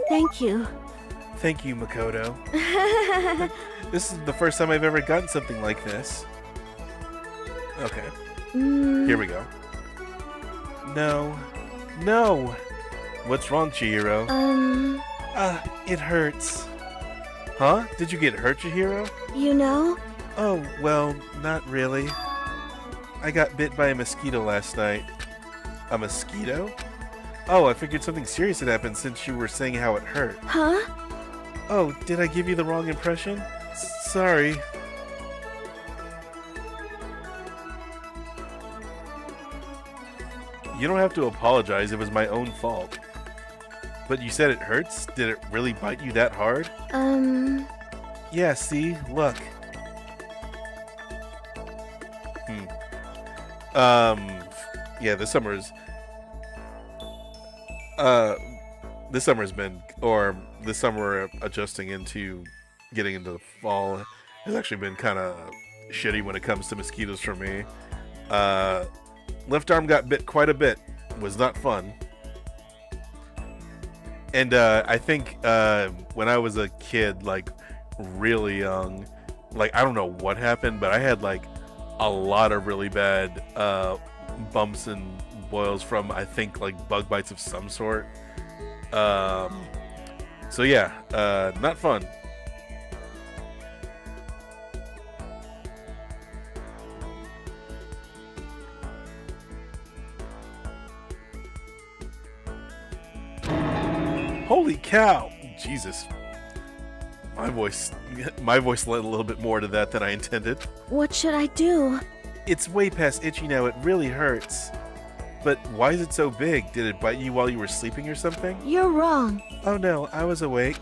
Thank you. Thank you, Makoto. This is the first time I've ever gotten something like this. Okay, here we go. No. No! What's wrong, Chihiro? It hurts. Huh? Did you get hurt, Chihiro? You know? Oh, well, not really. I got bit by a mosquito last night. A mosquito? Oh, I figured something serious had happened since you were saying how it hurt. Huh? Oh, did I give you the wrong impression? Sorry. You don't have to apologize, it was my own fault. But you said it hurts? Did it really bite you that hard? Yeah, see? Look. Yeah, this summer's been, or this summer adjusting into getting into the fall has actually been kind of shitty when it comes to mosquitoes for me. Left arm got bit quite a bit. Was not fun. And I think when I was a kid, like really young, like I don't know what happened, but I had like a lot of really bad bumps and boils from, I think, like bug bites of some sort. So yeah, not fun. Holy cow! Jesus. My voice led a little bit more to that than I intended. What should I do? It's way past itchy now, it really hurts. But why is it so big? Did it bite you while you were sleeping or something? You're wrong. Oh no, I was awake.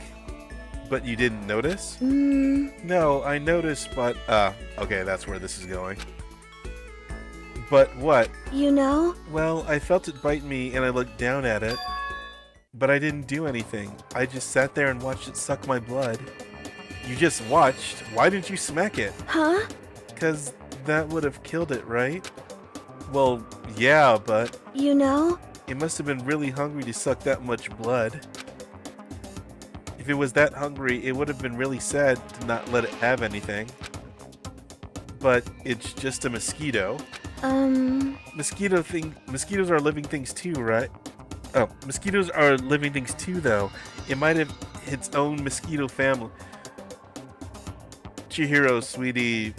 But you didn't notice? No, I noticed, but... okay, that's where this is going. But what? You know? Well, I felt it bite me and I looked down at it. But I didn't do anything. I just sat there and watched it suck my blood. You just watched? Why didn't you smack it? Huh? 'Cause that would have killed it, right? Well, yeah, but... You know? It must have been really hungry to suck that much blood. If it was that hungry, it would have been really sad to not let it have anything. But it's just a mosquito. Mosquitoes are living things too, right? Oh, mosquitoes are living things too, though. It might have its own mosquito family. Chihiro, sweetie,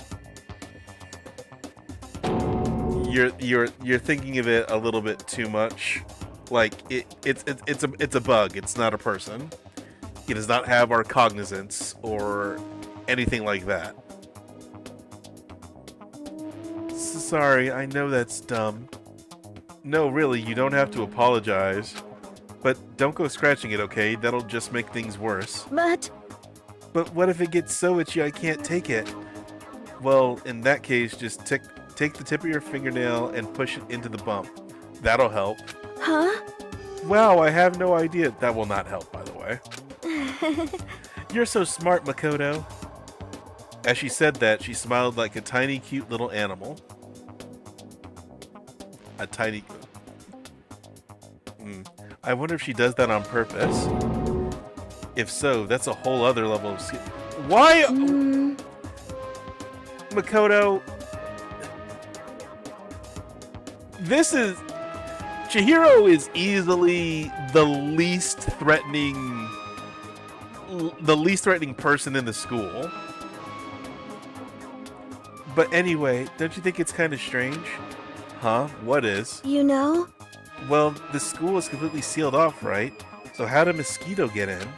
you're thinking of it a little bit too much. Like it's a bug. It's not a person. It does not have our cognizance or anything like that. Sorry, I know that's dumb. No, really, you don't have to apologize. But don't go scratching it, okay? That'll just make things worse. But what if it gets so itchy I can't take it? Well, in that case, just take the tip of your fingernail and push it into the bump. That'll help. Huh? Wow, I have no idea. That will not help, by the way. You're so smart, Makoto. As she said that, she smiled like a tiny, cute little animal. A tiny... I wonder if she does that on purpose. If so, that's a whole other level of skill. Why? Makoto... This is... Chihiro is easily the least threatening person in the school. But anyway, don't you think it's kind of strange? Huh? What is? You know? Well, the school is completely sealed off, right? So how did Mosquito get in?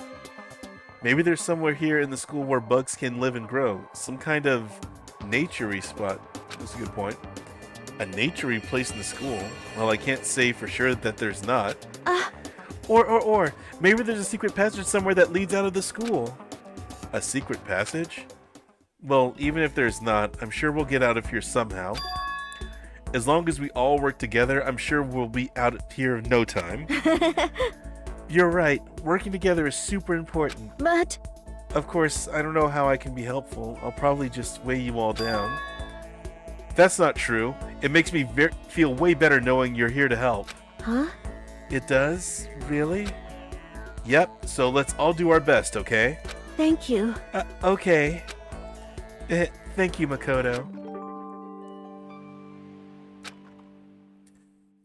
Maybe there's somewhere here in the school where bugs can live and grow. Some kind of nature-y spot. That's a good point. A nature-y place in the school? Well, I can't say for sure that there's not. Or, maybe there's a secret passage somewhere that leads out of the school. A secret passage? Well, even if there's not, I'm sure we'll get out of here somehow. As long as we all work together, I'm sure we'll be out of here in no time. You're right. Working together is super important. But... Of course, I don't know how I can be helpful. I'll probably just weigh you all down. That's not true. It makes me feel way better knowing you're here to help. Huh? It does? Really? Yep, so let's all do our best, okay? Thank you. Okay. Thank you, Makoto.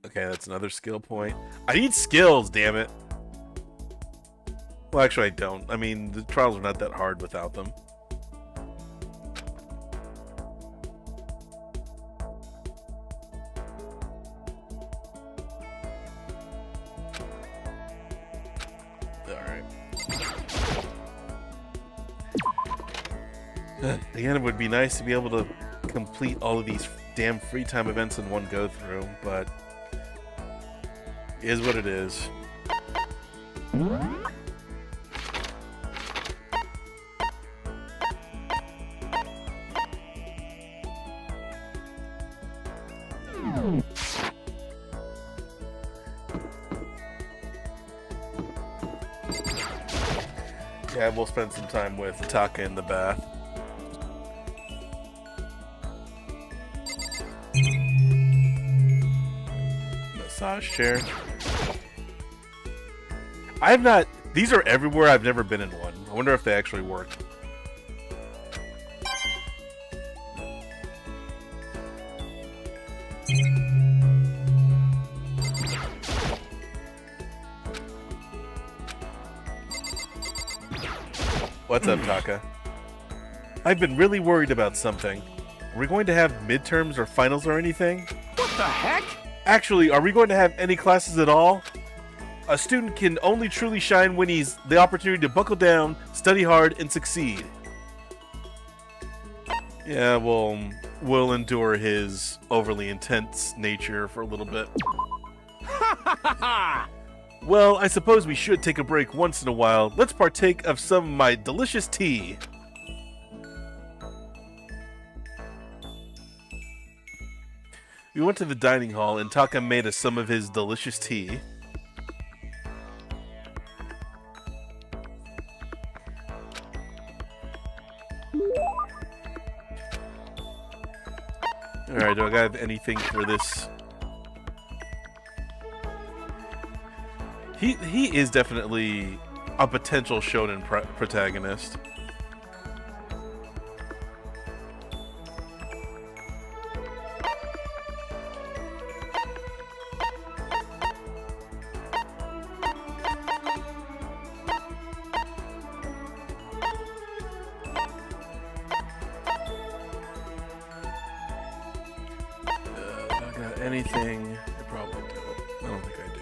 Okay, that's another skill point. I need skills, damn it. Well, actually, I don't. I mean, the trials are not that hard without them. Alright. Again, it would be nice to be able to complete all of these damn free time events in one go through, but it is what it is. Yeah, we'll spend some time with Taka in the bath. Massage chair. I have not... These are everywhere. I've never been in one. I wonder if they actually work. What's up, Taka? I've been really worried about something. Are we going to have midterms or finals or anything? What the heck? Actually, are we going to have any classes at all? A student can only truly shine when he's the opportunity to buckle down, study hard, and succeed. Yeah, we'll endure his overly intense nature for a little bit. Well, I suppose we should take a break once in a while. Let's partake of some of my delicious tea. We went to the dining hall and Taka made us some of his delicious tea. Alright, do I have anything for this? He is definitely a potential shonen protagonist. I got anything? I probably don't. I don't think I do.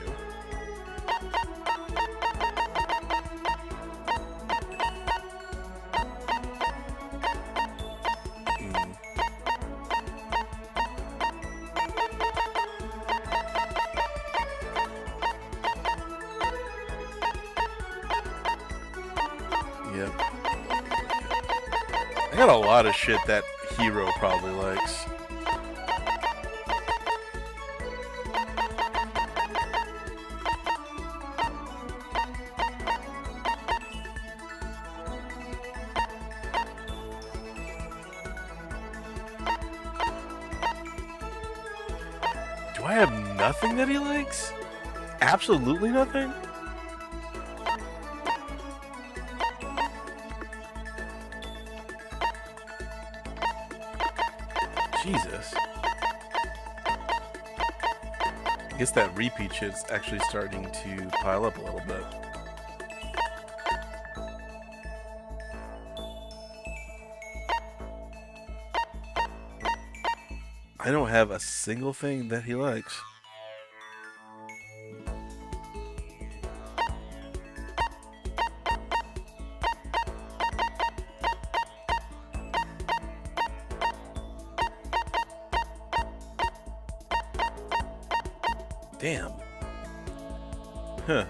Yep. I got a lot of shit that hero probably likes. Do I have nothing that he likes? Absolutely nothing? Jesus. I guess that repeat shit's actually starting to pile up a little bit. I don't have a single thing that he likes. Damn. Huh.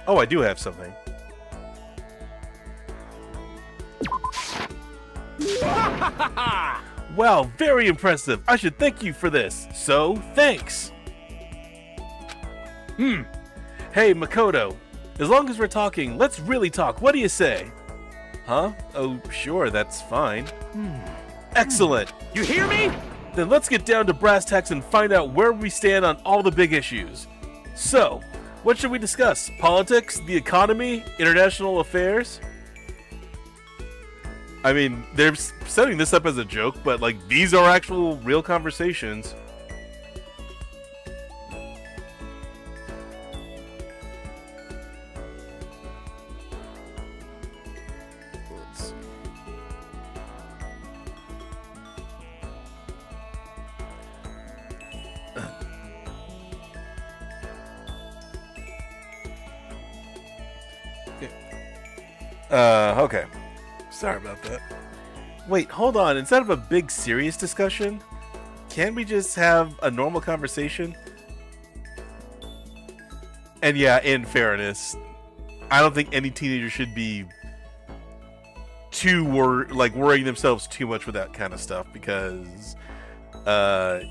Oh, I do have something. Wow, very impressive. I should thank you for this. So, thanks. Hey, Makoto. As long as we're talking, let's really talk. What do you say? Huh? Oh, sure, that's fine. Excellent. You hear me? Then let's get down to brass tacks and find out where we stand on all the big issues. So, what should we discuss? Politics? The economy? International affairs? I mean, they're setting this up as a joke, but like, these are actual real conversations. Let's see. Okay. Sorry about that. Wait, hold on. Instead of a big serious discussion, can't we just have a normal conversation? And yeah, in fairness, I don't think any teenager should be too worrying themselves too much with that kind of stuff, because that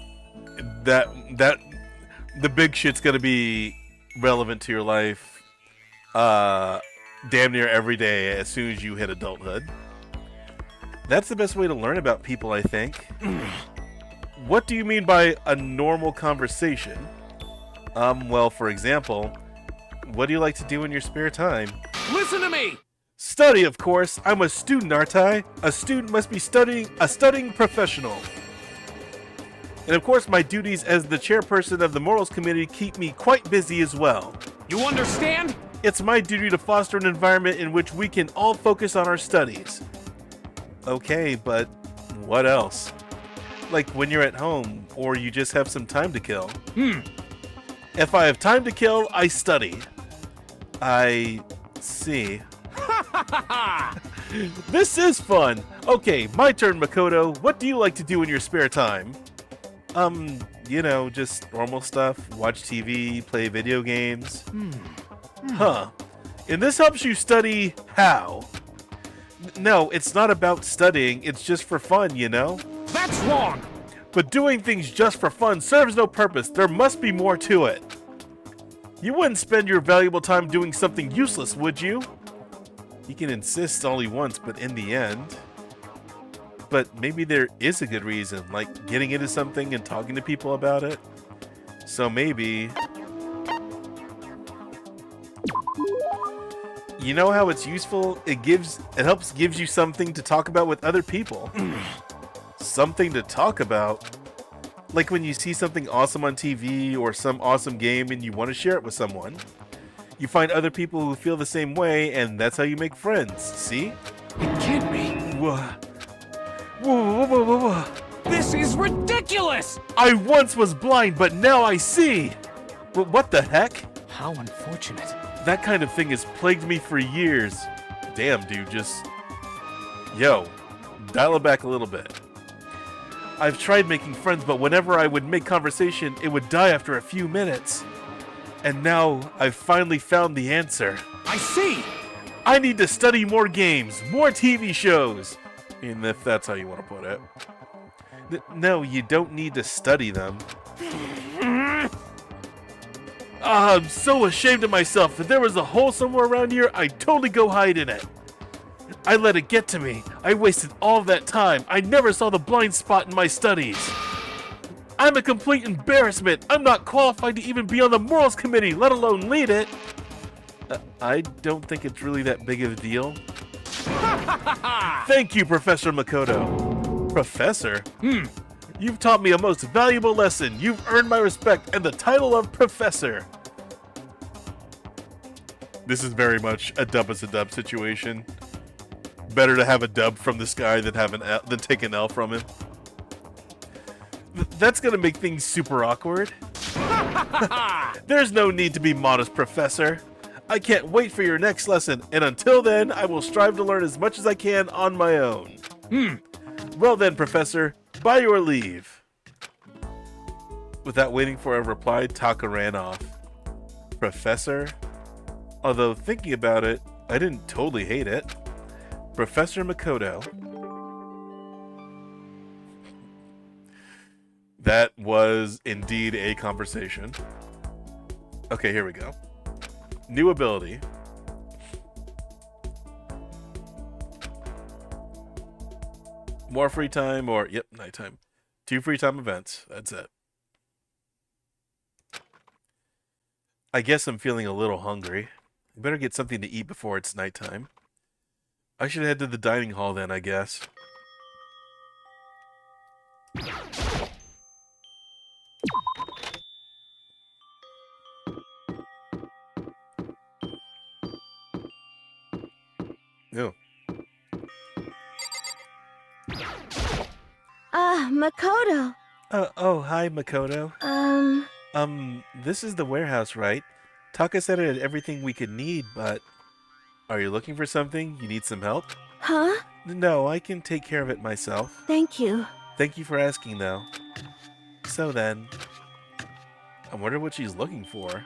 the big shit's gonna be relevant to your life damn near every day as soon as you hit adulthood. That's the best way to learn about people, I think. What do you mean by a normal conversation? Well, for example, what do you like to do in your spare time? Listen to me! Study, of course. I'm a student, aren't I? A student must be a studying professional. And of course, my duties as the chairperson of the Morals Committee keep me quite busy as well. You understand? It's my duty to foster an environment in which we can all focus on our studies. Okay, but what else? Like when you're at home, or you just have some time to kill. If I have time to kill, I study. I see. This is fun. Okay, my turn, Makoto. What do you like to do in your spare time? You know, just normal stuff. Watch TV, play video games. Huh. And this helps you study how? No, it's not about studying. It's just for fun, you know? That's wrong! But doing things just for fun serves no purpose. There must be more to it. You wouldn't spend your valuable time doing something useless, would you? You can insist all he wants, but in the end... But maybe there is a good reason, like getting into something and talking to people about it. So maybe... You know how it's useful? It helps gives you something to talk about with other people. Something to talk about? Like when you see something awesome on TV or some awesome game and you want to share it with someone. You find other people who feel the same way, and that's how you make friends, see? It can't be. Whoa. Whoa, whoa, whoa, whoa. This is ridiculous! I once was blind, but now I see! What the heck? How unfortunate. That kind of thing has plagued me for years. Damn, dude, Yo, dial it back a little bit. I've tried making friends, but whenever I would make conversation, it would die after a few minutes. And now I've finally found the answer. I see! I need to study more games, more TV shows. I mean, if that's how you want to put it. No, you don't need to study them. I'm so ashamed of myself. If there was a hole somewhere around here, I'd totally go hide in it. I let it get to me. I wasted all that time. I never saw the blind spot in my studies. I'm a complete embarrassment. I'm not qualified to even be on the morals committee, let alone lead it. I don't think it's really that big of a deal. Thank you, Professor Makoto. Professor? You've taught me a most valuable lesson. You've earned my respect and the title of Professor. This is very much a dub as a dub situation. Better to have a dub from this guy than have than take an L from him. That's gonna make things super awkward. There's no need to be modest, Professor. I can't wait for your next lesson, and until then, I will strive to learn as much as I can on my own. Well then, Professor, by your leave. Without waiting for a reply, Taka ran off. Professor? Although, thinking about it, I didn't totally hate it. Professor Makoto. That was indeed a conversation. Okay, here we go. New ability. More free time or, yep, nighttime. 2 free time events. That's it. I guess I'm feeling a little hungry. I better get something to eat before it's nighttime. I should head to the dining hall then, I guess. No. Makoto. Oh, hi, Makoto. This is the warehouse, right? Taka said it had everything we could need, but... Are you looking for something? You need some help? Huh? No, I can take care of it myself. Thank you. Thank you for asking, though. So then... I wonder what she's looking for.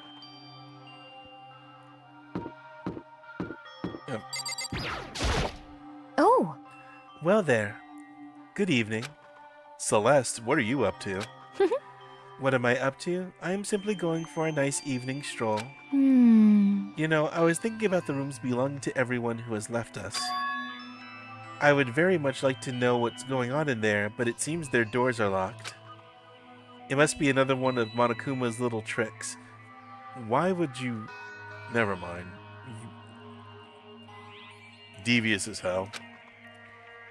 Oh. Well there. Good evening. Celeste, what are you up to? What am I up to? I am simply going for a nice evening stroll. You know, I was thinking about the rooms belonging to everyone who has left us. I would very much like to know what's going on in there, but it seems their doors are locked. It must be another one of Monokuma's little tricks. Why would you... Never mind. Devious as hell.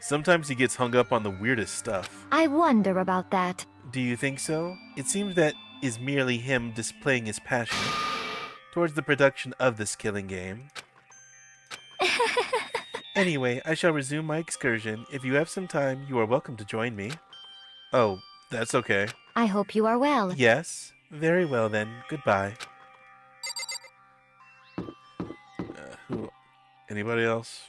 Sometimes he gets hung up on the weirdest stuff. I wonder about that. Do you think so? It seems that is merely him displaying his passion towards the production of this killing game. Anyway, I shall resume my excursion. If you have some time, you are welcome to join me. Oh, that's okay. I hope you are well. Yes? Very well then. Goodbye. Who? Anybody else?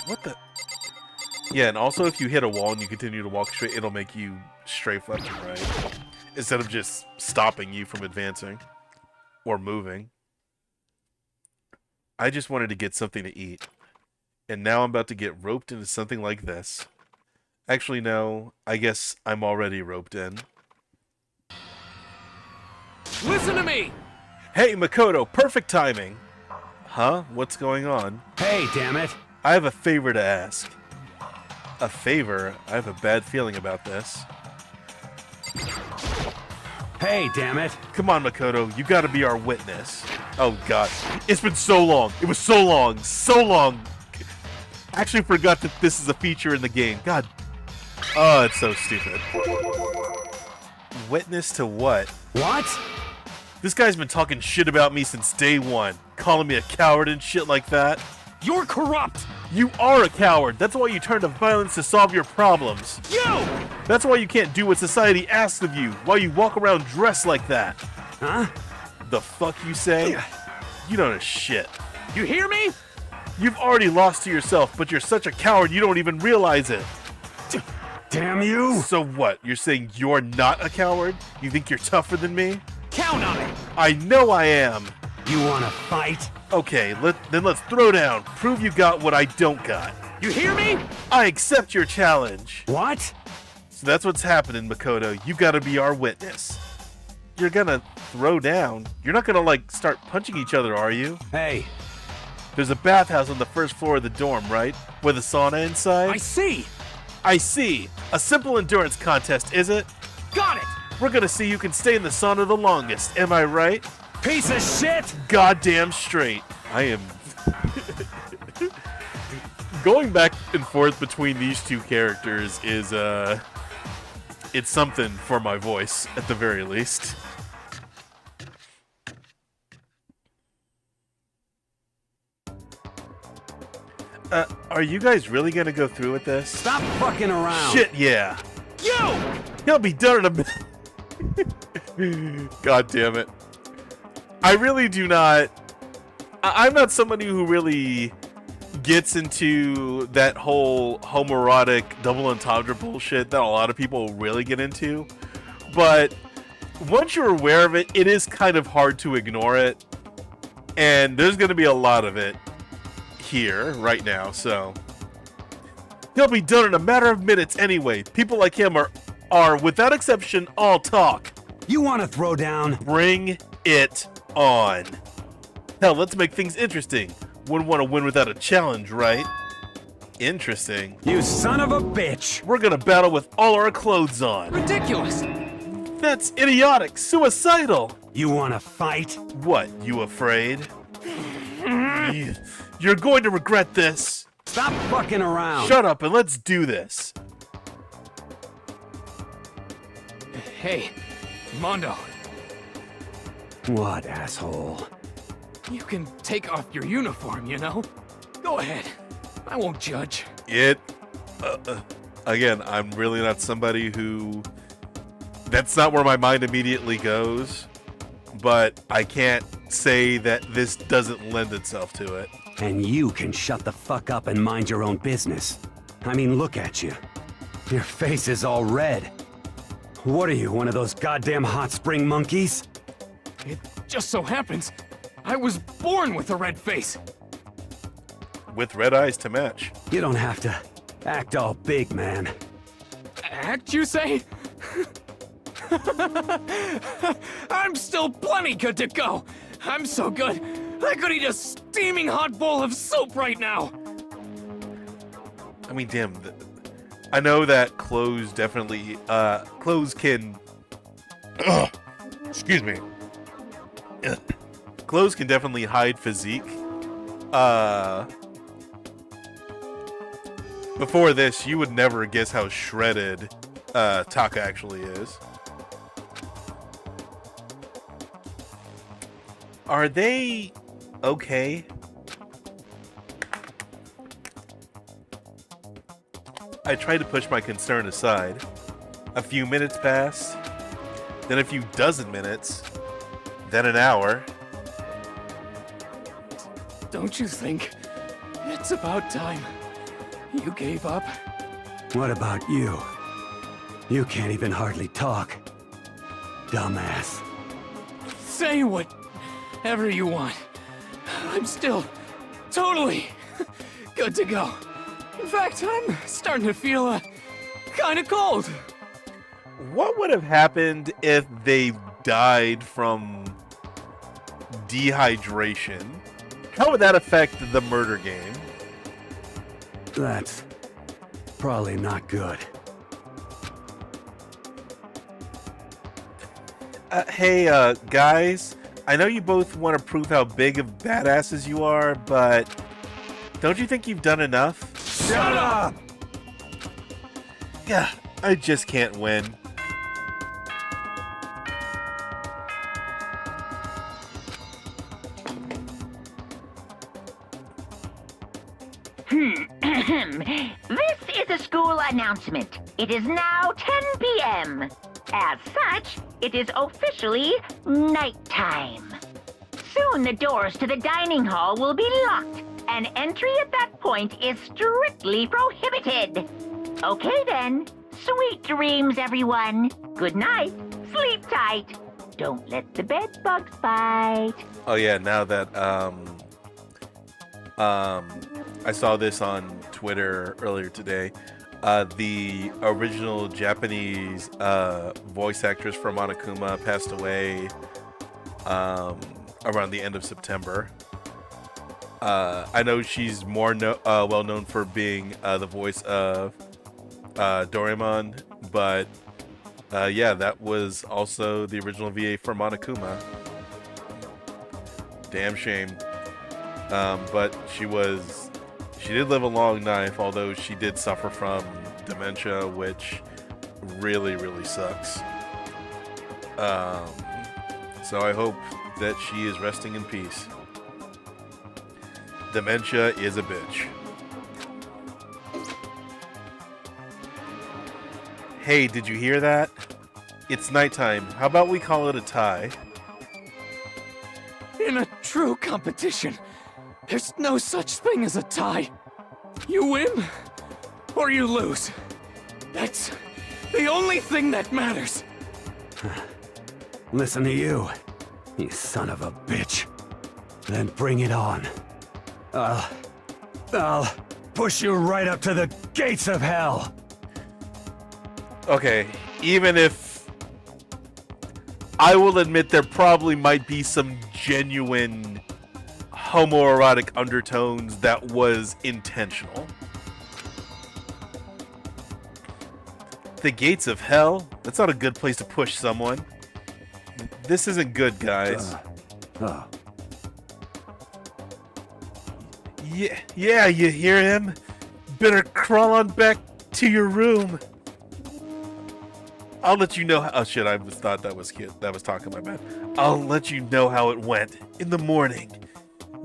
What the? Yeah, and also if you hit a wall and you continue to walk straight, it'll make you strafe left and right. Instead of just stopping you from advancing or moving. I just wanted to get something to eat. And now I'm about to get roped into something like this. Actually, no. I guess I'm already roped in. Listen to me! Hey, Makoto, perfect timing! Huh? What's going on? Hey, damn it. I have a favor to ask. A favor? I have a bad feeling about this. Hey, damn it. Come on, Makoto, you gotta be our witness. Oh god. It's been so long. It was so long. So long. I actually forgot that this is a feature in the game. God. Oh, it's so stupid. Witness to what? What? This guy's been talking shit about me since day one. Calling me a coward and shit like that. You're corrupt! You are a coward. That's why you turn to violence to solve your problems. You! That's why you can't do what society asks of you. Why you walk around dressed like that. Huh? The fuck you say? You don't know shit. You hear me? You've already lost to yourself, but you're such a coward you don't even realize it. Damn you! So what? You're saying you're not a coward? You think you're tougher than me? Count on it. I know I am. You wanna fight? Okay, then let's throw down. Prove you got what I don't got. You hear me? I accept your challenge. What? So that's what's happening, Makoto. You gotta be our witness. You're gonna throw down. You're not gonna, like, start punching each other, are you? Hey, There's a bathhouse on the first floor of the dorm, right? With a sauna inside? I see. I see. A simple endurance contest, is it? Got it. We're gonna see who can stay in the sauna the longest, am I right? piece of shit! Goddamn straight. I am... Going back and forth between these two characters is, it's something for my voice, at the very least. Are you guys really gonna go through with this? Stop fucking around! Shit, yeah. You! He'll be done in a minute. God damn it. I really do not... I'm not somebody who really gets into that whole homoerotic double entendre bullshit that a lot of people really get into. But once you're aware of it, it is kind of hard to ignore it. And there's going to be a lot of it here right now, so... He'll be done in a matter of minutes anyway. People like him are without exception, all talk. You wanna throw down? Bring it on. Hell, let's make things interesting. Wouldn't want to win without a challenge, right? Interesting. You son of a bitch! We're gonna battle with all our clothes on. Ridiculous. That's idiotic, suicidal. You wanna fight? What, you afraid? You're going to regret this. Stop fucking around! Shut up and let's do this. Hey, Mondo, What, asshole? you can take off your uniform, you know? Go ahead. I won't judge. Again, I'm really not somebody who... That's not where my mind immediately goes. But I can't say that this doesn't lend itself to it. And you can shut the fuck up and mind your own business. I mean, look at you. Your face is all red. What are you, one of those goddamn hot spring monkeys? It just so happens I was born with a red face. With red eyes to match. You don't have to act all big, man. Act, you say? I'm still plenty good to go. I'm so good, I could eat a steaming hot bowl of soup right now. I mean, damn. I know that clothes definitely... clothes can... excuse me. Clothes can definitely hide physique. Before this, you would never guess how shredded Taka actually is. Are they okay? I tried to push my concern aside. A few minutes passed, then a few dozen minutes, then an hour. Don't you think it's about time you gave up? What about you? You can't even hardly talk. Dumbass. Say whatever you want. I'm still totally good to go. In fact, I'm starting to feel kind of cold. What would have happened if they died from dehydration? How would that affect the murder game? That's probably not good. Hey, guys, I know you both want to prove how big of badasses you are, but don't you think you've done enough? Shut up! Yeah, I just can't win. This is a school announcement. It is now 10 p.m. As such, it is officially nighttime. Soon the doors to the dining hall will be locked, and entry at that point is strictly prohibited. Okay then. Sweet dreams, everyone. Good night. Sleep tight. Don't let the bed bugs bite. Oh yeah, now that I saw this on Twitter earlier today. The original Japanese voice actress for Monokuma passed away around the end of September. I know she's more well known for being the voice of Doraemon, but yeah, that was also the original VA for Monokuma. Damn shame. But she did live a long life, although she did suffer from dementia, which really, really sucks. So I hope that she is resting in peace. Dementia is a bitch. Hey, did you hear that? It's nighttime. How about we call it a tie? In a true competition, there's no such thing as a tie. You win, or you lose. That's the only thing that matters. Listen to you, you son of a bitch. Then bring it on. I'll push you right up to the gates of hell. Okay, even if I will admit there probably might be some genuine homoerotic undertones that was intentional. The gates of hell? That's not a good place to push someone. This isn't good, guys. Yeah, you hear him? Better crawl on back to your room. I'll let you know. Oh shit! I thought that was kid. That was talking. My bad. I'll let you know how it went in the morning.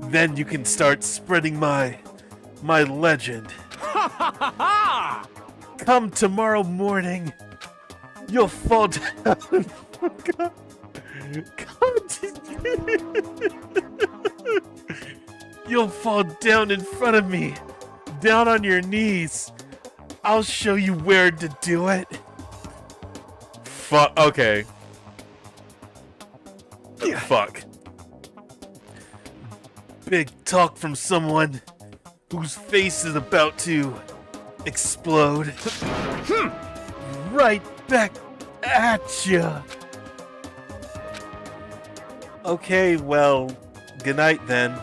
Then you can start spreading my legend. Come tomorrow morning. You'll fall down. You'll fall down in front of me. Down on your knees. I'll show you where to do it. Fuck. Okay. Fuck. Big talk from someone whose face is about to explode. Right back at ya. Okay, well, good night then.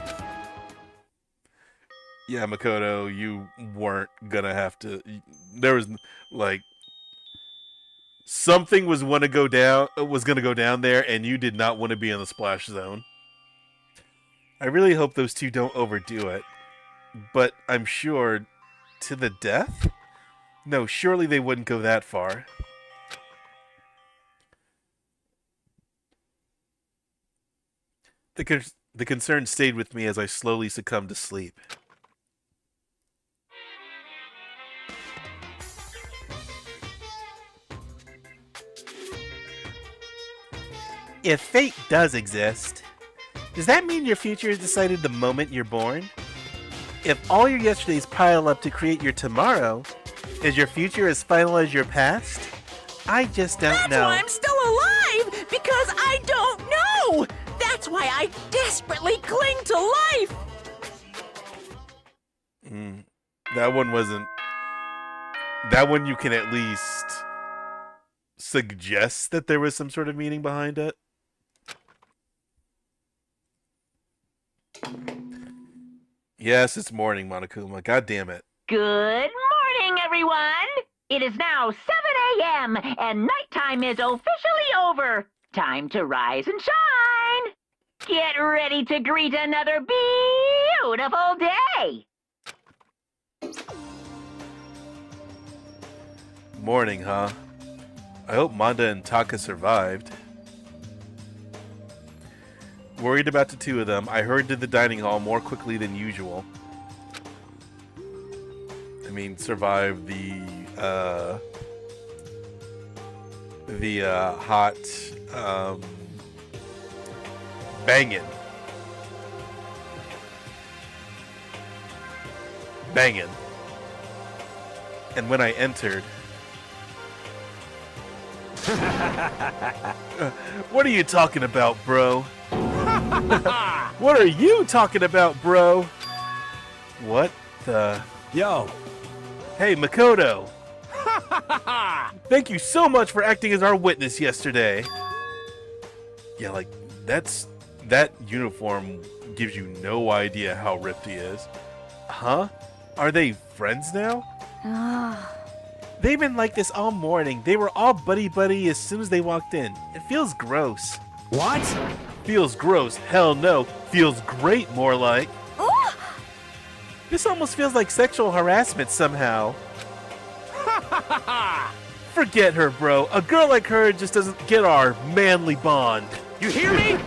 Yeah, Makoto, you weren't gonna have to. There was like something was gonna go down there, and you did not want to be in the splash zone. I really hope those two don't overdo it, but I'm sure to the death? No, surely they wouldn't go that far. The concern stayed with me as I slowly succumbed to sleep. If fate does exist, does that mean your future is decided the moment you're born? If all your yesterdays pile up to create your tomorrow, is your future as final as your past? I just don't know. That's why I'm still alive! Because I don't know! That's why I desperately cling to life! That one wasn't... That one you can at least suggest that there was some sort of meaning behind it. Yes, it's morning, Monokuma. God damn it. Good morning, everyone! It is now 7 a.m. and nighttime is officially over. Time to rise and shine. Get ready to greet another beautiful day. Morning, huh? I hope Manda and Taka survived. Worried about the two of them, I hurried to the dining hall more quickly than usual. I mean, survive the the hot banging. And when I entered, what are you talking about, bro? What are you talking about, bro? What the? Yo, Hey, Makoto. Thank you so much for acting as our witness yesterday. Yeah, like, that uniform gives you no idea how ripped he is. Huh? Are they friends now? They've been like this all morning. They were all buddy-buddy as soon as they walked in. It feels gross. what? Feels gross? Hell no. Feels great, more like. This almost feels like sexual harassment somehow. Forget her, bro. A girl like her just doesn't get our manly bond. You hear me?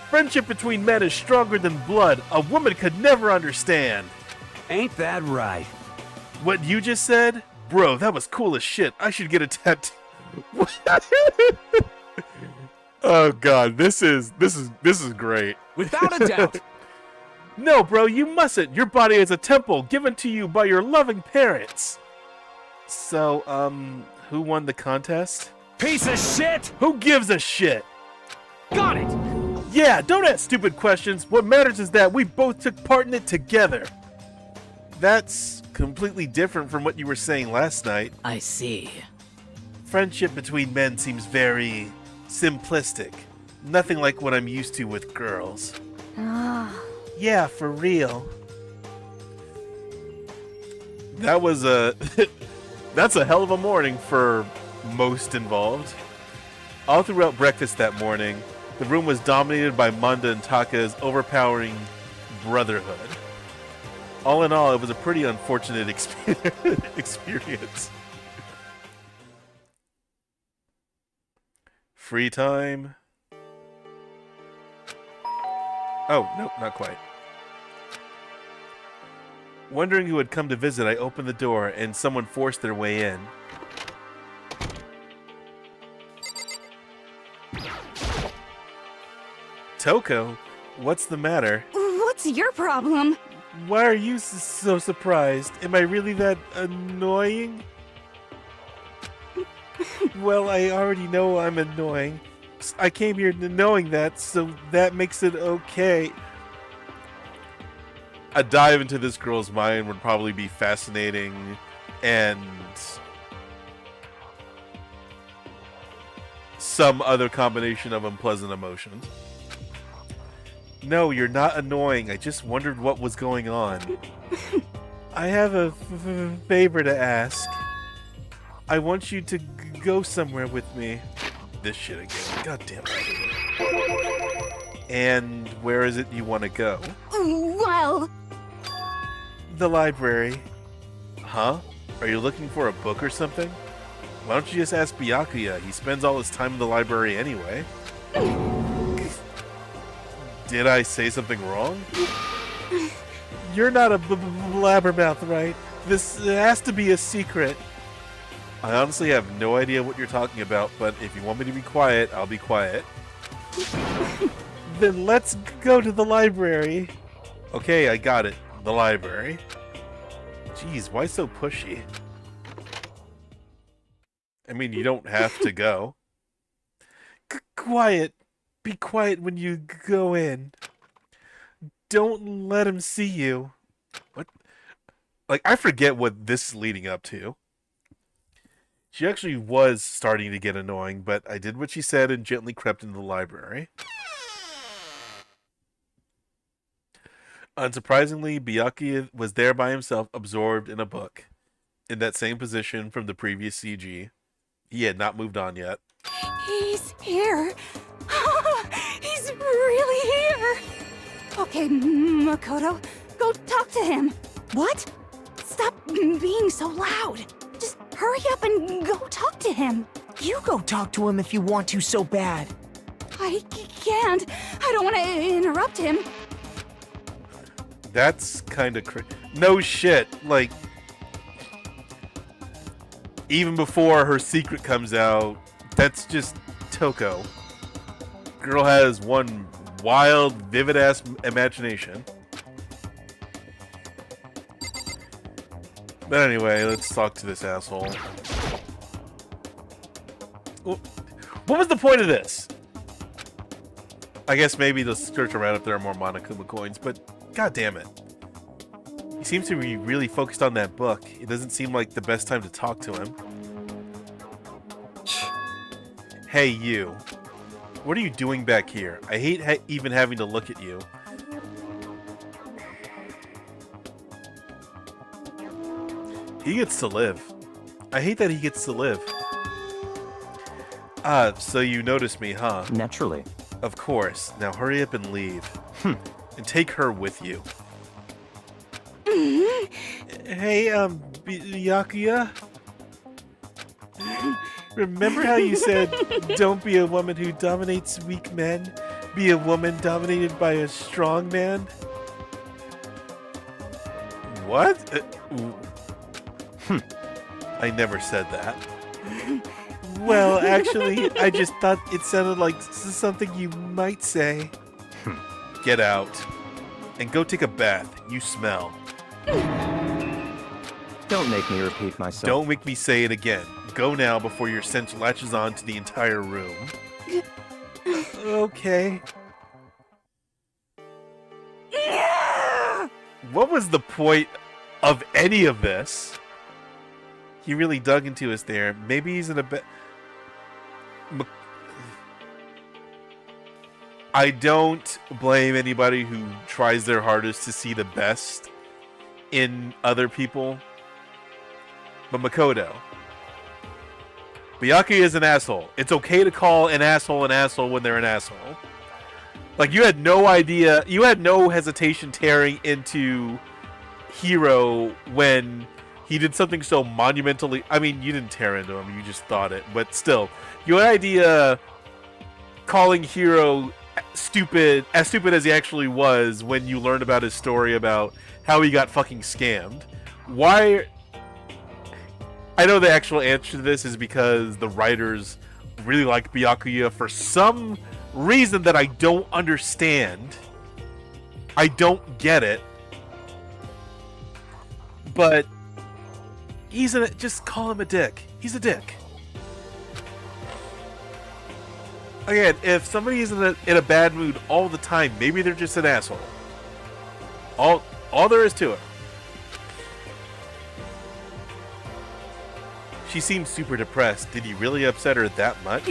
Friendship between men is stronger than blood. A woman could never understand. Ain't that right? What you just said? Bro, that was cool as shit. I should get a tattoo. Oh god, this is great. Without a doubt. No, bro, you mustn't. Your body is a temple given to you by your loving parents. So, who won the contest? Piece of shit! Who gives a shit? Got it! Yeah, don't ask stupid questions. What matters is that we both took part in it together. That's completely different from what you were saying last night. I see. Friendship between men seems very simplistic. Nothing like what I'm used to with girls. Yeah, for real. That was a... That's a hell of a morning for most involved. All throughout breakfast that morning, the room was dominated by Manda and Taka's overpowering brotherhood. All in all, it was a pretty unfortunate experience. Free time. Oh, nope, not quite. Wondering who had come to visit, I opened the door and someone forced their way in. Toko, what's the matter? What's your problem? Why are you so surprised? Am I really that annoying? Well, I already know I'm annoying. I came here knowing that, so that makes it okay. A dive into this girl's mind would probably be fascinating and some other combination of unpleasant emotions. No, you're not annoying. I just wondered what was going on. I have a favor to ask. I want you to go somewhere with me. This shit again. God damn it. And where is it you want to go? Well, The library. Huh? Are you looking for a book or something? Why don't you just ask Byakuya? He spends all his time in the library anyway. Did I say something wrong? You're not a blabbermouth, right? This has to be a secret. I honestly have no idea what you're talking about, but if you want me to be quiet, I'll be quiet. Then let's go to the library. Okay, I got it. The library. Jeez, why so pushy? I mean, you don't have to go. Quiet. Be quiet when you go in. Don't let him see you. What? Like, I forget what this is leading up to. She actually was starting to get annoying, but I did what she said and gently crept into the library. Unsurprisingly, Byakuya was there by himself, absorbed in a book. In that same position from the previous CG. He had not moved on yet. he's here. He's really here. Okay, Makoto, go talk to him. What? Stop being so loud. Just hurry up and go talk to him. You go talk to him if you want to so bad. I can't. I don't want to interrupt him. That's kind of no shit. Like, even before her secret comes out, that's just Toko. Girl has one wild, vivid-ass imagination. But anyway, let's talk to this asshole. What was the point of this? I guess maybe to search around if there are more Monokuma coins, but god damn it. He seems to be really focused on that book. It doesn't seem like the best time to talk to him. Hey, you. What are you doing back here? I hate even having to look at you. He gets to live. I hate that he gets to live. Ah, so you noticed me, huh? Naturally. Of course. Now hurry up and leave. And take her with you. Hey, Byakuya? Remember how you said, don't be a woman who dominates weak men, be a woman dominated by a strong man? What? I never said that. Well, actually, I just thought it sounded like something you might say. Get out. And go take a bath. You smell. Don't make me repeat myself. Don't make me say it again. Go now before your scent latches on to the entire room. Okay. What was the point of any of this? He really dug into us there. Maybe he's in a bit. I don't blame anybody who tries their hardest to see the best in other people. But Makoto, Byakuya is an asshole. It's okay to call an asshole when they're an asshole. Like, you had no idea, you had no hesitation tearing into Hiro when he did something so monumentally. I mean, you didn't tear into him, you just thought it. But still, you had idea calling Hiro stupid as he actually was when you learned about his story about how he got fucking scammed. Why? I know the actual answer to this is because the writers really like Byakuya for some reason that I don't understand. I don't get it. But just call him a dick. He's a dick. Again, if somebody is in a bad mood all the time, maybe they're just an asshole. All there is to it. She seems super depressed. Did he really upset her that much?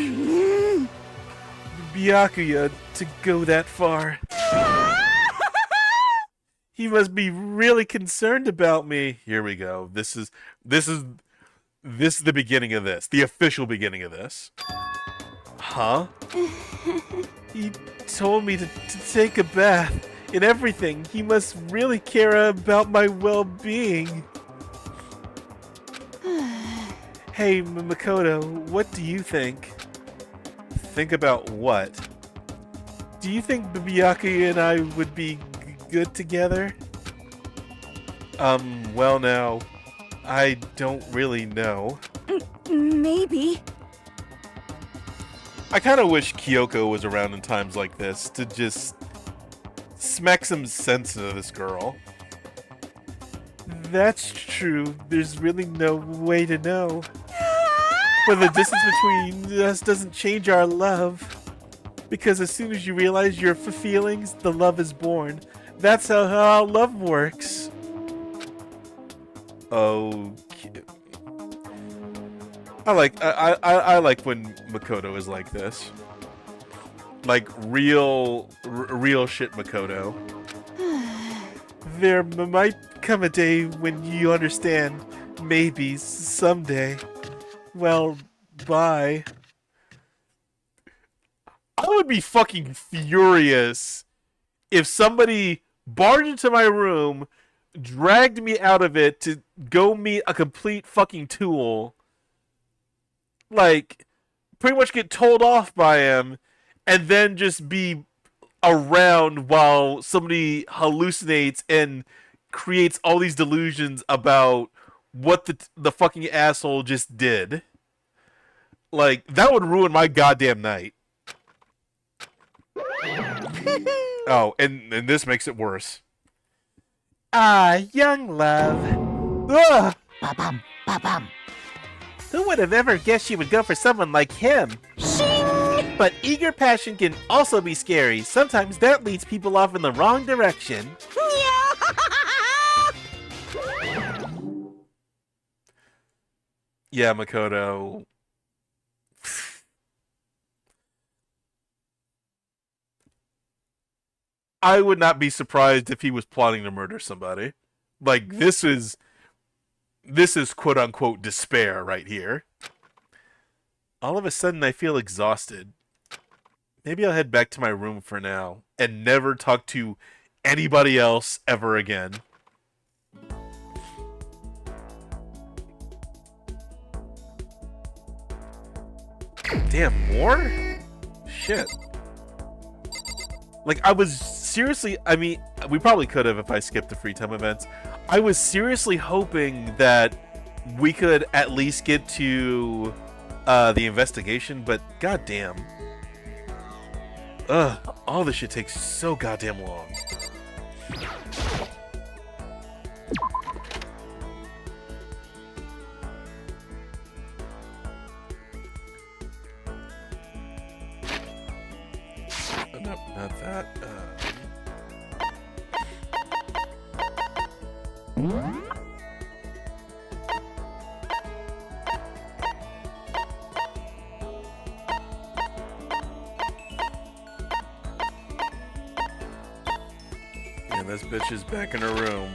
Byakuya, to go that far. He must be really concerned about me. Here we go. This is the beginning of this. The official beginning of this. Huh? He told me to take a bath and everything. He must really care about my well-being. Hey, Makoto, what do you think? Think about what? Do you think Byakuya and I would be good together? Well now, I don't really know. Maybe. I kind of wish Kyoko was around in times like this to just smack some sense into this girl. That's true. There's really no way to know. But the distance between us doesn't change our love. Because as soon as you realize your feelings, the love is born. That's how love works. Okay. I like when Makoto is like this. Like real shit Makoto. There might come a day when you understand. Maybe someday. Well, bye. I would be fucking furious if somebody barged into my room, dragged me out of it to go meet a complete fucking tool, like, pretty much get told off by him, and then just be around while somebody hallucinates and creates all these delusions about what the fucking asshole just did. Like, that would ruin my goddamn night. Oh, and this makes it worse. Ah, young love. Ugh. Ba-bum, ba-bum. Who would have ever guessed you would go for someone like him? Shing! But eager passion can also be scary. Sometimes that leads people off in the wrong direction. Yeah, Makoto. I would not be surprised if he was plotting to murder somebody. Like, this is quote unquote despair right here. All of a sudden I feel exhausted. Maybe I'll head back to my room for now and never talk to anybody else ever again. Damn, more? Shit. Like, I was seriously, I mean, we probably could have if I skipped the free time events. I was seriously hoping that we could at least get to the investigation, but goddamn. Ugh, all this shit takes so goddamn long. No, not that. And this bitch is back in her room.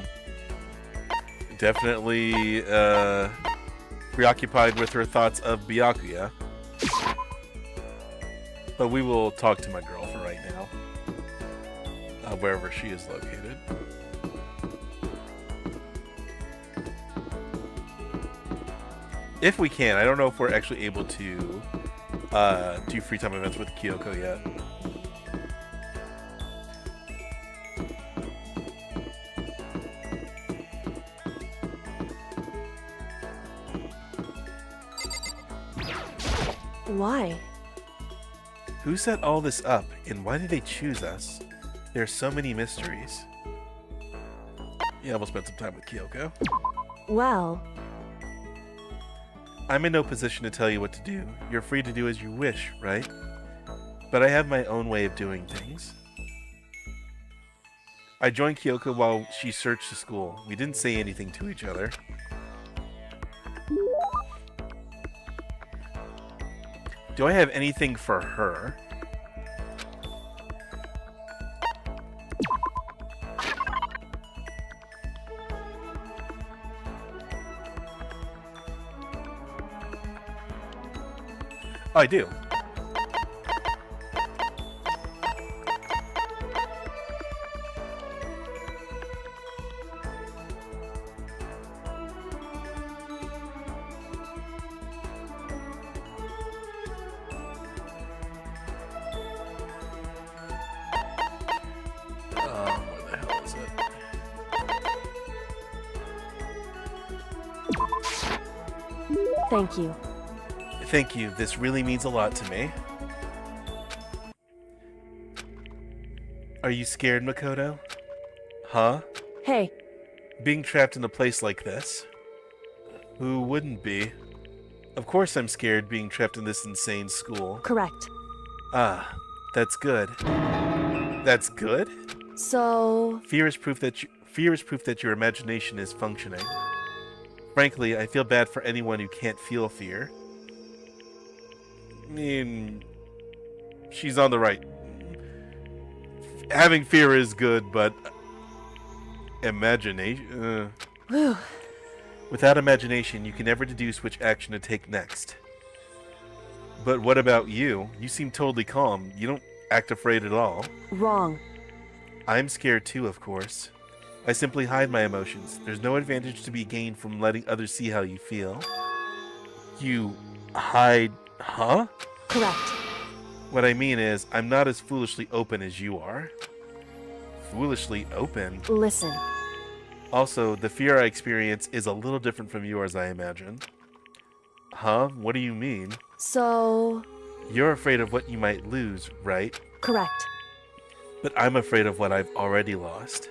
Definitely preoccupied with her thoughts of Byakuya. But we will talk to my girl for right now. Wherever she is located. If we can. I don't know if we're actually able to do free time events with Kyoko yet. Why? Who set all this up, and why did they choose us? There are so many mysteries. Yeah, we'll spend some time with Kyoko. Well, I'm in no position to tell you what to do. You're free to do as you wish, right? But I have my own way of doing things. I joined Kyoko while she searched the school. We didn't say anything to each other. Do I have anything for her? Oh, I do. Where the hell is it? thank you. Thank you. This really means a lot to me. Are you scared, Makoto? Huh? Hey, Being trapped in a place like this? Who wouldn't be? Of course I'm scared being trapped in this insane school. correct. Ah, that's good. That's good? So, Fear is proof that your imagination is functioning. Frankly, I feel bad for anyone who can't feel fear. I mean, she's on the right. Having fear is good, but imagination. whew, Without imagination, you can never deduce which action to take next. But what about you? You seem totally calm. You don't act afraid at all. wrong. I'm scared too, of course. I simply hide my emotions. There's no advantage to be gained from letting others see how you feel. You hide, huh? Correct. What I mean is, I'm not as foolishly open as you are. Foolishly open? Listen, Also, the fear I experience is a little different from yours, I imagine. Huh? What do you mean? So, You're afraid of what you might lose, right? correct. But I'm afraid of what I've already lost.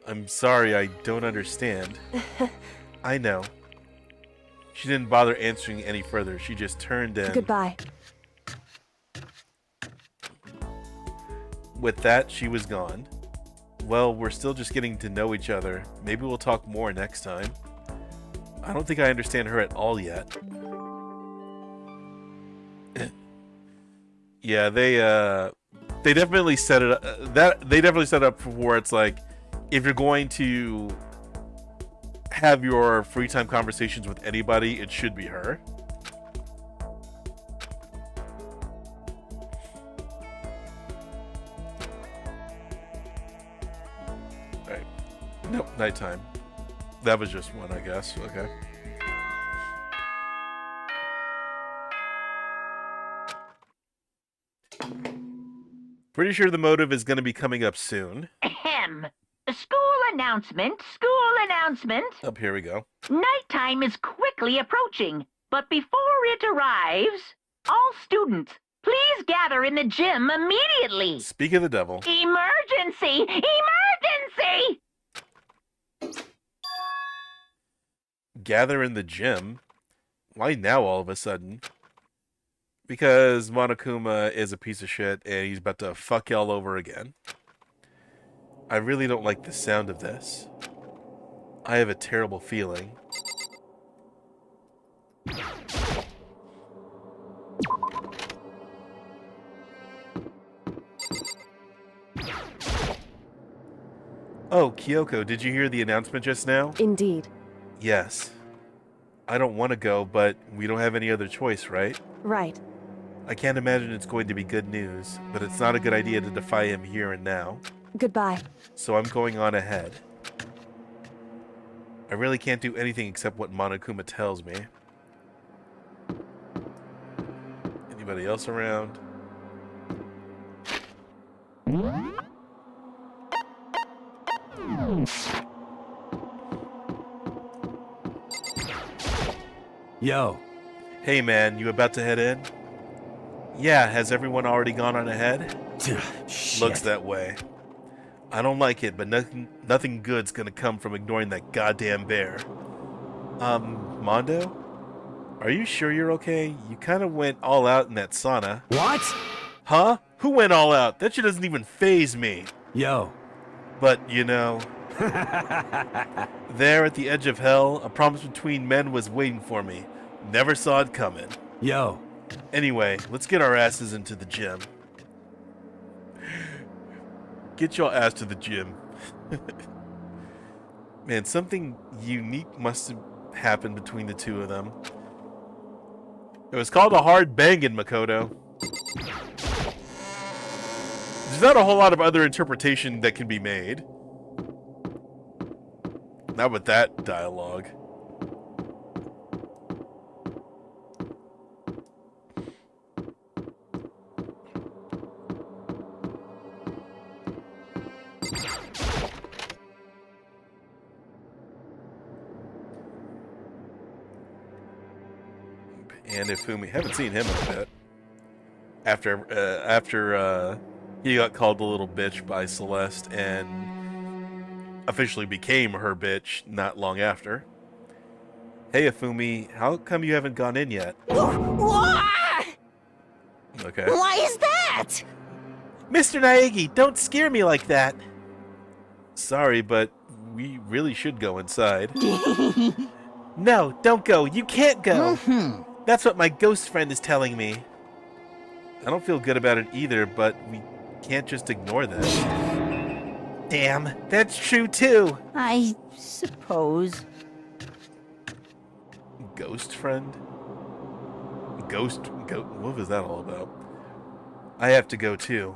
I'm sorry, I don't understand. I know. She didn't bother answering any further. She just turned in. Goodbye. With that, she was gone. Well, we're still just getting to know each other. Maybe we'll talk more next time. I don't think I understand her at all yet. Yeah, they definitely set it up. They definitely set it up for where it's like, if you're going to have your free time conversations with anybody, it should be her. Alright. Nope, nighttime. That was just one, I guess. Okay. Pretty sure the motive is going to be coming up soon. Ahem. School announcement, school announcement. Up here we go. Nighttime is quickly approaching, but before it arrives, all students, please gather in the gym immediately. Speak of the devil. Emergency! Emergency! Gather in the gym? Why now all of a sudden? Because Monokuma is a piece of shit and he's about to fuck y'all over again. I really don't like the sound of this. I have a terrible feeling. Oh, Kyoko, did you hear the announcement just now? Indeed. Yes. I don't want to go, but we don't have any other choice, right? Right. I can't imagine it's going to be good news, but it's not a good idea to defy him here and now. Goodbye. So I'm going on ahead. I really can't do anything except what Monokuma tells me. Anybody else around? Yo. Hey man, you about to head in? Yeah, has everyone already gone on ahead? Shit. Looks that way. I don't like it, but nothing good's gonna come from ignoring that goddamn bear. Mondo? Are you sure you're okay? You kind of went all out in that sauna. What? Huh? Who went all out? That shit doesn't even faze me. Yo. But, you know... There at the edge of hell, a promise between men was waiting for me. Never saw it coming. Yo. Anyway, let's get our asses into the gym. Get your ass to the gym. Man, something unique must have happened between the two of them. It was called a hard bangin', Makoto. There's not a whole lot of other interpretation that can be made. Not with that dialogue. And Ifumi, haven't seen him in a bit. After he got called a little bitch by Celeste and officially became her bitch not long after. Hey Ifumi, how come you haven't gone in yet? Why? Okay. Why is that? Mr. Naegi, don't scare me like that. Sorry, but we really should go inside. No, don't go. You can't go. That's what my ghost friend is telling me. I don't feel good about it either, but we can't just ignore this. Damn, that's true too. I suppose. Ghost friend? What was that all about? I have to go too.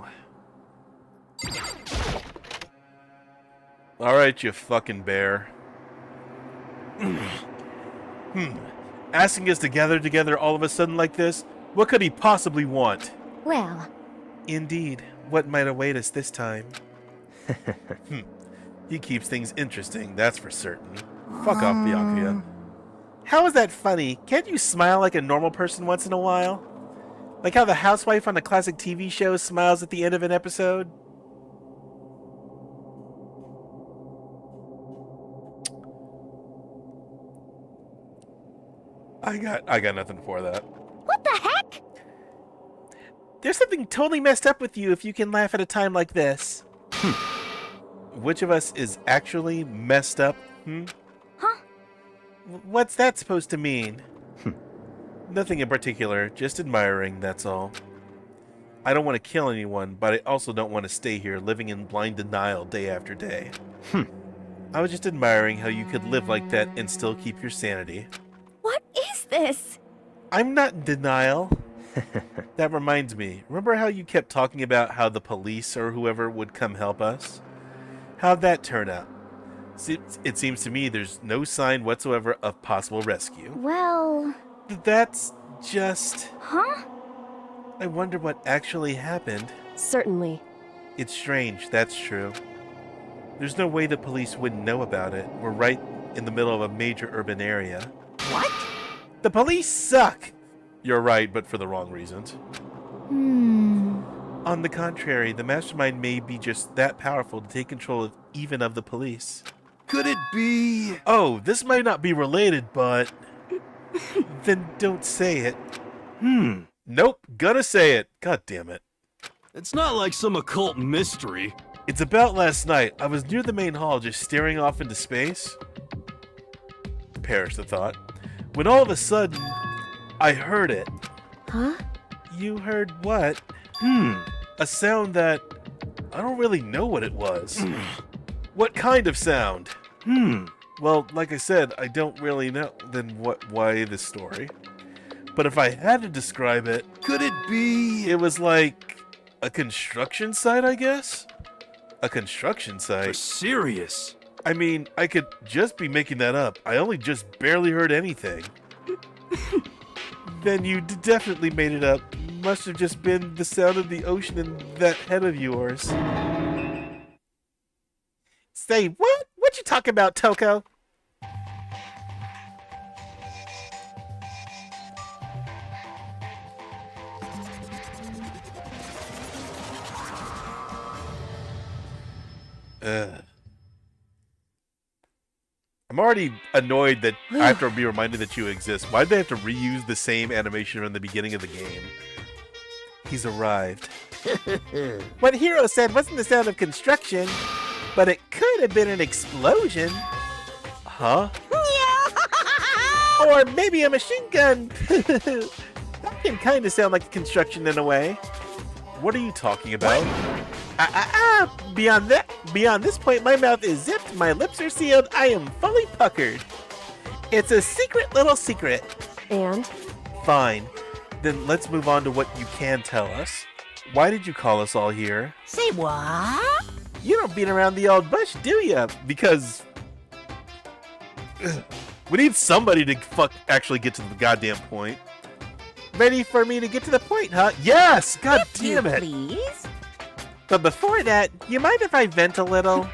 Alright, you fucking bear. Asking us to gather together all of a sudden like this? What could he possibly want? Well, Indeed, what might await us this time? He keeps things interesting, that's for certain. Fuck off, Bianca. How is that funny? Can't you smile like a normal person once in a while? Like how the housewife on a classic TV show smiles at the end of an episode? I got nothing for that. What the heck? There's something totally messed up with you if you can laugh at a time like this. Which of us is actually messed up? Huh? What's that supposed to mean? Nothing in particular, just admiring, that's all. I don't want to kill anyone, but I also don't want to stay here living in blind denial day after day. I was just admiring how you could live like that and still keep your sanity. What is this? I'm not in denial. That reminds me, remember how you kept talking about how the police or whoever would come help us? How'd that turn out? It seems to me there's no sign whatsoever of possible rescue. Well... That's just... Huh? I wonder what actually happened. Certainly. It's strange, that's true. There's no way the police wouldn't know about it. We're right in the middle of a major urban area. What? The police suck! You're right, but for the wrong reasons. On the contrary, the mastermind may be just that powerful to take control of even of the police. Could it be? Oh, this might not be related, but... Then don't say it. Nope, gonna say it. God damn it. It's not like some occult mystery. It's about last night. I was near the main hall just staring off into space. Perish the thought. When all of a sudden, I heard it. Huh? You heard what? A sound that... I don't really know what it was. What kind of sound? Well, like I said, I don't really know. Then why this story? But if I had to describe it... Could it be? It was like... a construction site, I guess? A construction For site? serious? I mean, I could just be making that up. I only just barely heard anything. Then you definitely made it up. Must have just been the sound of the ocean in that head of yours. Say, what? What you talking about, Toko? I'm already annoyed that I have to be reminded that you exist. Why'd they have to reuse the same animation from the beginning of the game? He's arrived. What Hero said wasn't the sound of construction, but it could have been an explosion. Huh? Or maybe a machine gun. That can kind of sound like construction in a way. What are you talking about? Beyond this point, my mouth is zipped, my lips are sealed, I am fully puckered. It's a secret little secret. And? Fine. Then let's move on to what you can tell us. Why did you call us all here? Say what? You don't beat around the old bush, do ya? Because... we need somebody to actually get to the goddamn point. Ready for me to get to the point, huh? Yes! God damn it! Please? But before that, you mind if I vent a little?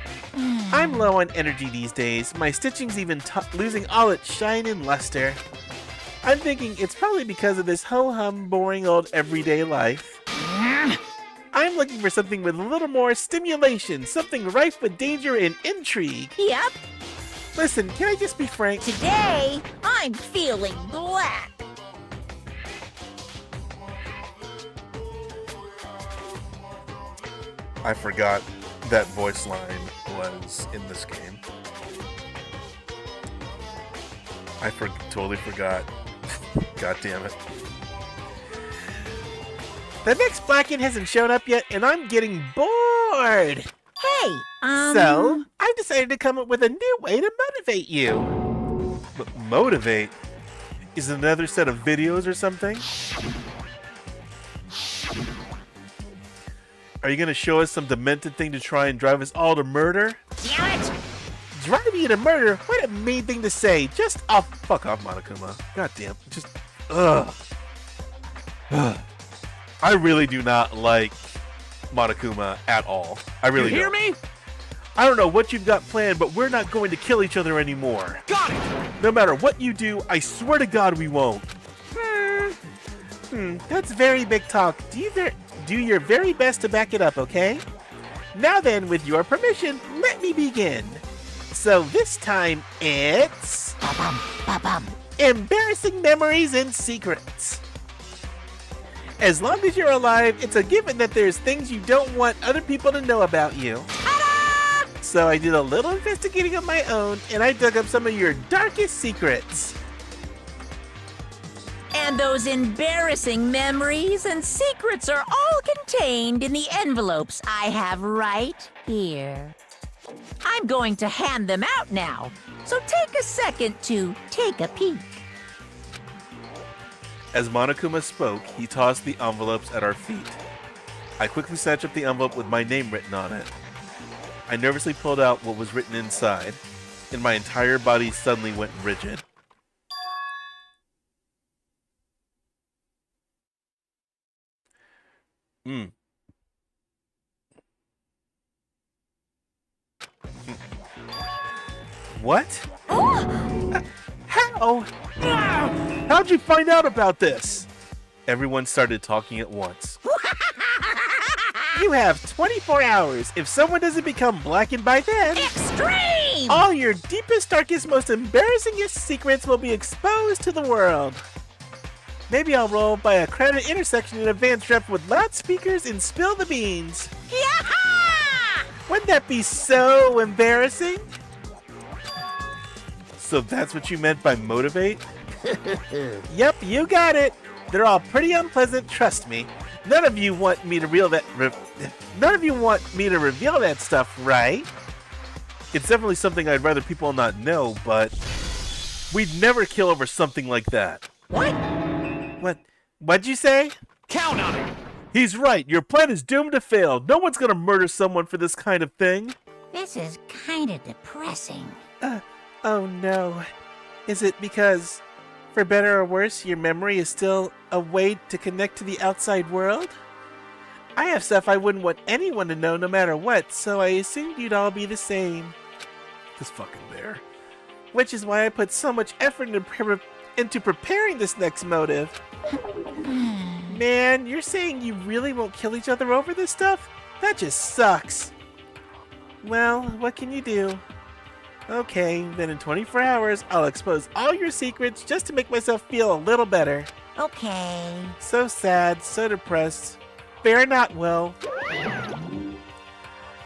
I'm low on energy these days. My stitching's even losing all its shine and luster. I'm thinking it's probably because of this ho-hum, boring old everyday life. I'm looking for something with a little more stimulation, something rife with danger and intrigue. Yep. Listen, can I just be frank? Today, I'm feeling black. I forgot that voice line was in this game. I totally forgot. God damn it. The next Blacken hasn't shown up yet, and I'm getting bored! Hey, So, I've decided to come up with a new way to motivate you. Motivate? Is it another set of videos or something? Are you gonna show us some demented thing to try and drive us all to murder? damn it! Drive you to murder? What a mean thing to say. Just off. Fuck off, Monokuma. God damn. Just. Ugh. I really do not like Monokuma at all. I really You hear don't. me? I don't know what you've got planned, but we're not going to kill each other anymore. Got it! No matter what you do, I swear to God we won't. That's very big talk. Do your very best to back it up, okay? Now then, with your permission, let me begin. So this time it's... embarrassing memories and secrets. As long as you're alive, it's a given that there's things you don't want other people to know about you. Ta-da! So I did a little investigating of my own, and I dug up some of your darkest secrets. And those embarrassing memories and secrets are all contained in the envelopes I have right here. I'm going to hand them out now, so take a second to take a peek. As Monokuma spoke, he tossed the envelopes at our feet. I quickly snatched up the envelope with my name written on it. I nervously pulled out what was written inside, and my entire body suddenly went rigid. What? How? How'd you find out about this? Everyone started talking at once. You have 24 hours. If someone doesn't become blackened by then... Extreme! All your deepest, darkest, most embarrassingest secrets will be exposed to the world. Maybe I'll roll by a crowded intersection in a van strapped with loudspeakers and spill the beans. Yaha! Wouldn't that be so embarrassing? So that's what you meant by motivate? Yep, you got it. They're all pretty unpleasant, trust me. None of you want me to reveal that stuff, right? It's definitely something I'd rather people not know, but we'd never kill over something like that. What? What'd you say? Count on it! He's right. Your plan is doomed to fail. No one's gonna murder someone for this kind of thing. This is kinda depressing. Oh no. Is it because, for better or worse, your memory is still a way to connect to the outside world? I have stuff I wouldn't want anyone to know no matter what, so I assumed you'd all be the same. This fucking bear. Which is why I put so much effort into preparing this next motive. Man, you're saying you really won't kill each other over this stuff? That just sucks. Well, what can you do? Okay, then in 24 hours, I'll expose all your secrets just to make myself feel a little better. Okay. So sad, so depressed. Bear not well.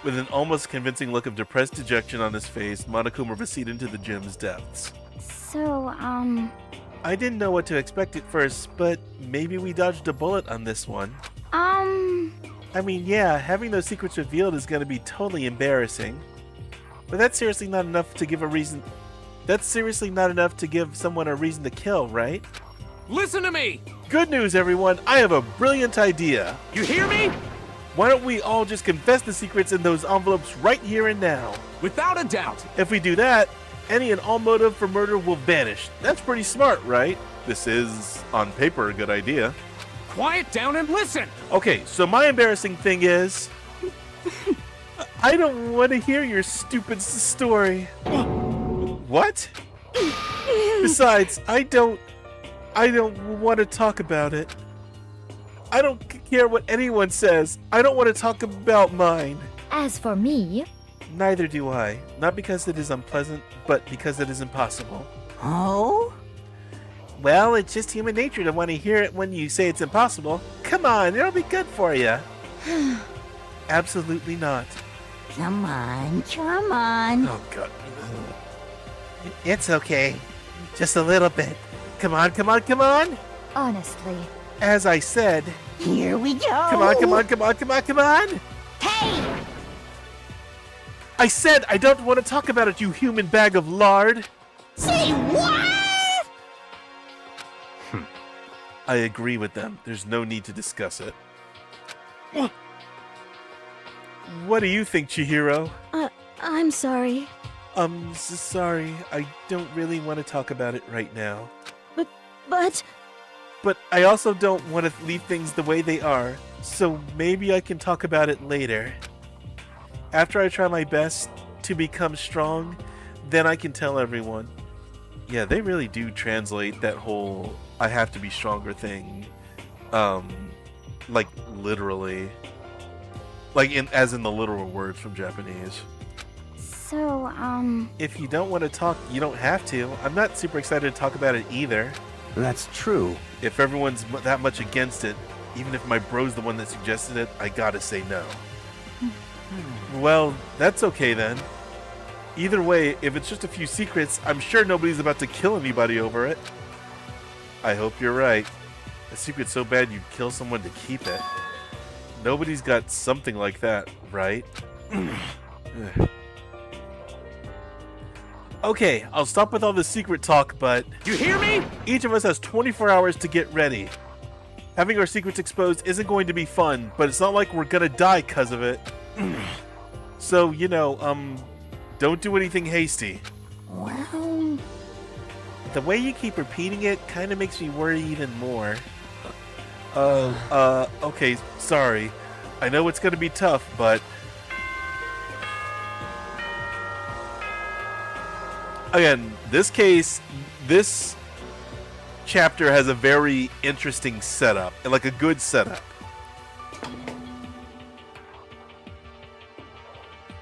With an almost convincing look of depressed dejection on his face, Monokuma receded into the gym's depths. So, I didn't know what to expect at first, but maybe we dodged a bullet on this one. I mean, yeah, having those secrets revealed is going to be totally embarrassing. But that's seriously not enough to give a reason... That's seriously not enough to give someone a reason to kill, right? Listen to me! Good news, everyone! I have a brilliant idea! You hear me? Why don't we all just confess the secrets in those envelopes right here and now? Without a doubt. If we do that, any and all motive for murder will vanish. That's pretty smart, right? This is, on paper, a good idea. Quiet down and listen! Okay, so my embarrassing thing is... I don't want to hear your stupid story. What? Besides, I don't want to talk about it. I don't care what anyone says. I don't want to talk about mine. As for me... Neither do I. Not because it is unpleasant, but because it is impossible. Oh? Well, it's just human nature to want to hear it when you say it's impossible. Come on, it'll be good for you. Absolutely not. Come on, come on. Oh, God. It's okay. Just a little bit. Come on, come on, come on. Honestly... As I said... Here we go. Come on, come on, come on, come on, come on. Hey! I said I don't want to talk about it, you human bag of lard. Say what? I agree with them. There's no need to discuss it. What do you think, Chihiro? I'm sorry. I'm sorry. I don't really want to talk about it right now. But... But I also don't want to leave things the way they are, so maybe I can talk about it later. After I try my best to become strong, then I can tell everyone. Yeah, they really do translate that whole I have to be stronger thing, like literally. Like as in the literal words from Japanese. So, If you don't want to talk, you don't have to. I'm not super excited to talk about it either. That's true. If everyone's that much against it, even if my bro's the one that suggested it, I gotta say no. Well, that's okay then. Either way, if it's just a few secrets, I'm sure nobody's about to kill anybody over it. I hope you're right. A secret so bad you'd kill someone to keep it. Nobody's got something like that, right? Okay, I'll stop with all the secret talk, but... You hear me? Each of us has 24 hours to get ready. Having our secrets exposed isn't going to be fun, but it's not like we're gonna die because of it. So, you know, don't do anything hasty. well, The way you keep repeating it kind of makes me worry even more. Okay, sorry. I know it's gonna be tough, but... Again, this chapter has a very interesting setup, like a good setup.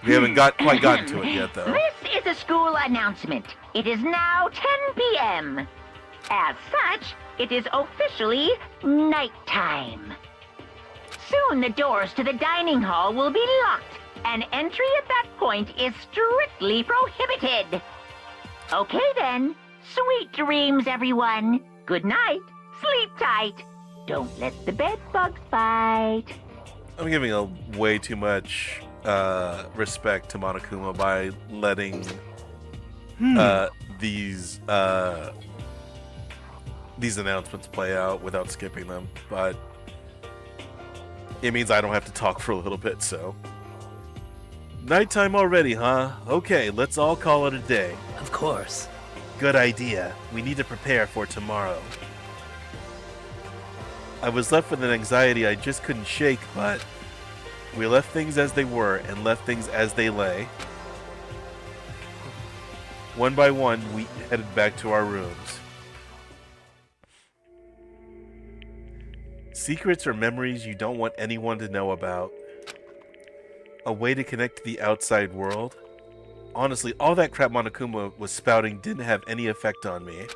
We haven't quite gotten to it yet, though. This is a school announcement. It is now 10 p.m. As such, it is officially nighttime. Soon the doors to the dining hall will be locked, and entry at that point is strictly prohibited. Okay then. Sweet dreams, everyone. Good night. Sleep tight. Don't let the bed bugs bite. I'm giving a way too much respect to Monokuma by letting these announcements play out without skipping them, but it means I don't have to talk for a little bit, so. Nighttime already, huh? Okay, let's all call it a day. Of course. Good idea. We need to prepare for tomorrow. I was left with an anxiety I just couldn't shake, but we left things as they were and left things as they lay. One by one, we headed back to our rooms. Secrets or memories you don't want anyone to know about. A way to connect to the outside world. Honestly, all that crap Monokuma was spouting didn't have any effect on me.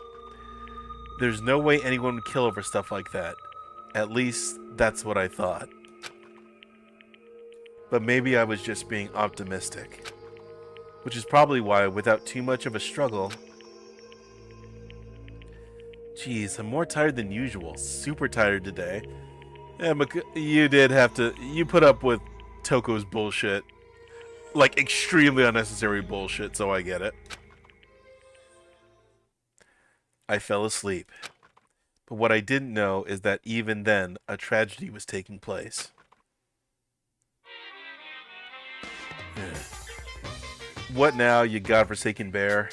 There's no way anyone would kill over stuff like that. At least, that's what I thought. But maybe I was just being optimistic. Which is probably why, without too much of a struggle... Jeez, I'm more tired than usual. Super tired today. Yeah, you did have to... You put up with Toko's bullshit. Like, extremely unnecessary bullshit, so I get it. I fell asleep. But what I didn't know is that even then, a tragedy was taking place. What now, you godforsaken bear?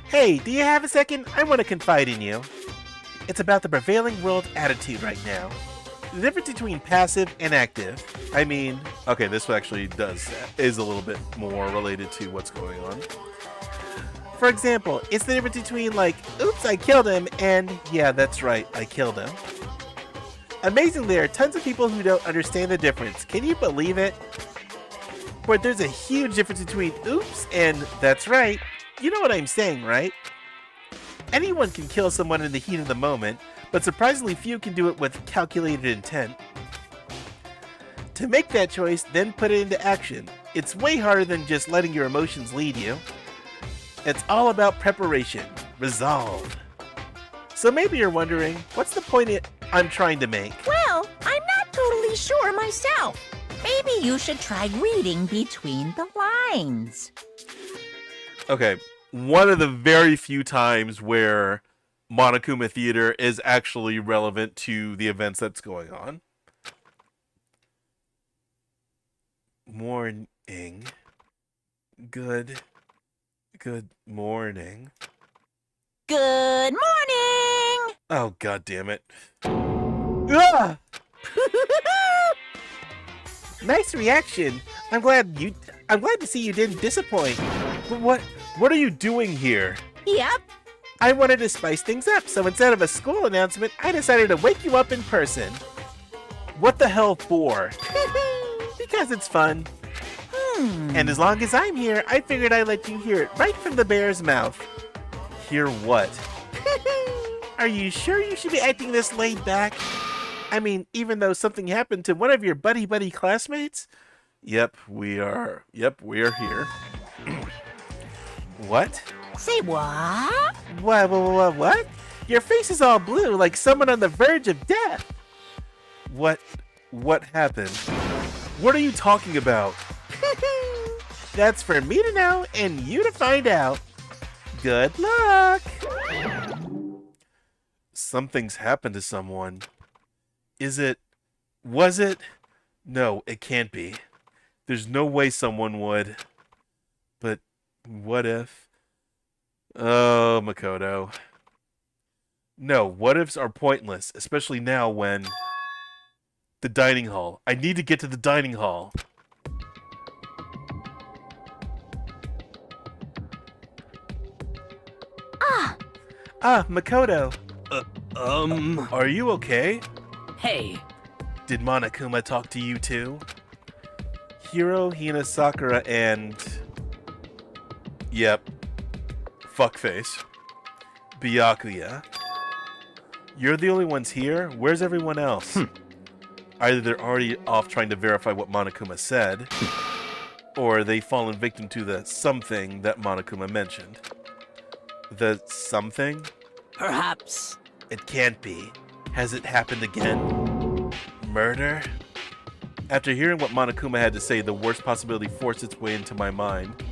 Hey, do you have a second? I want to confide in you. It's about the prevailing world attitude right now. The difference between passive and active. I mean, okay, this actually is a little bit more related to what's going on. For example, it's the difference between like, oops, I killed him, and yeah, that's right, I killed him. Amazingly, there are tons of people who don't understand the difference. Can you believe it? But there's a huge difference between oops and that's right. You know what I'm saying, right? Anyone can kill someone in the heat of the moment, but surprisingly few can do it with calculated intent. To make that choice, then put it into action. It's way harder than just letting your emotions lead you. It's all about preparation, resolve. So maybe you're wondering, what's the point I'm trying to make? Well, I'm not totally sure myself. Maybe you should try reading between the lines. Okay, one of the very few times where Monokuma Theater is actually relevant to the events that's going on. Morning. Good morning. Good morning! Oh, god damn it. Ah! Nice reaction. I'm glad to see you didn't disappoint. But what are you doing here? Yep. I wanted to spice things up, so instead of a school announcement, I decided to wake you up in person. What the hell for? Because it's fun. And as long as I'm here, I figured I'd let you hear it right from the bear's mouth. Hear what? Are you sure you should be acting this laid back? I mean, even though something happened to one of your buddy classmates? Yep, we are here. What? Say what? What? Your face is all blue, like someone on the verge of death. What happened? What are you talking about? That's for me to know and you to find out. Good luck. Something's happened to someone. Was it? No, it can't be. There's no way someone would. But what if? Oh, Makoto. No, what ifs are pointless, especially now when... The dining hall. I need to get to the dining hall. Makoto. Are you okay? Hey, Did Monokuma talk to you too? Hiro, Hina, Sakura, and... Yep. Fuckface. Byakuya. You're the only ones here? Where's everyone else? Either they're already off trying to verify what Monokuma said, or they've fallen victim to the something that Monokuma mentioned. The something? perhaps. It can't be. Has it happened again? Murder? After hearing what Monokuma had to say, the worst possibility forced its way into my mind.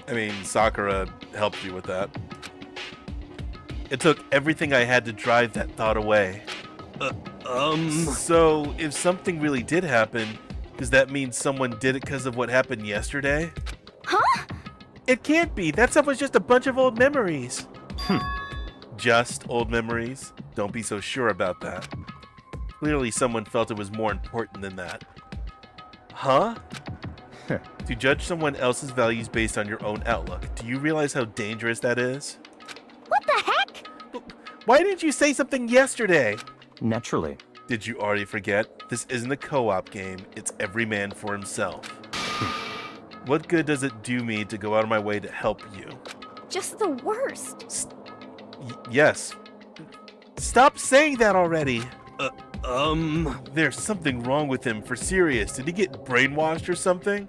I mean, Sakura helped you with that. It took everything I had to drive that thought away. So, if something really did happen, does that mean someone did it because of what happened yesterday? Huh? It can't be. That stuff was just a bunch of old memories. Just old memories? Don't be so sure about that. Clearly someone felt it was more important than that. Huh? To judge someone else's values based on your own outlook. Do you realize how dangerous that is? What the heck? Why didn't you say something yesterday? Naturally. Did you already forget? This isn't a co-op game. It's every man for himself. What good does it do me to go out of my way to help you? Just the worst. Yes. Stop saying that already. There's something wrong with him, for serious. Did he get brainwashed or something?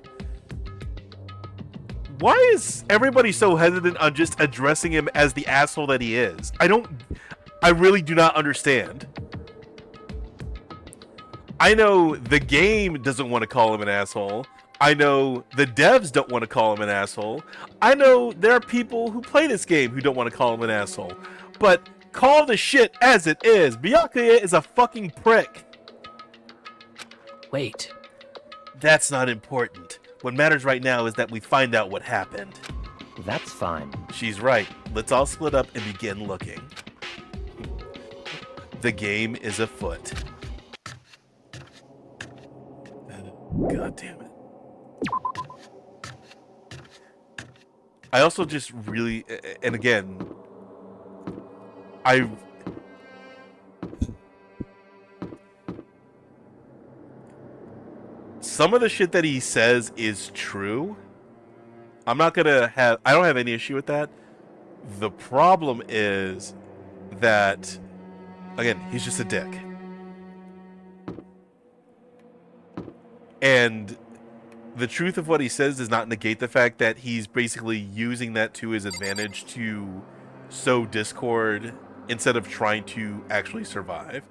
Why is everybody so hesitant on just addressing him as the asshole that he is? I really do not understand. I know the game doesn't want to call him an asshole. I know the devs don't want to call him an asshole. I know there are people who play this game who don't want to call him an asshole. But call the shit as it is. Byakuya is a fucking prick. Wait, That's not important. What matters right now is that we find out what happened. That's fine. She's right. Let's all split up and begin looking. The game is afoot. God damn it. I also just really, and again, some of the shit that he says is true. I don't have any issue with that. The problem is that, again, he's just a dick. And the truth of what he says does not negate the fact that he's basically using that to his advantage to sow discord instead of trying to actually survive.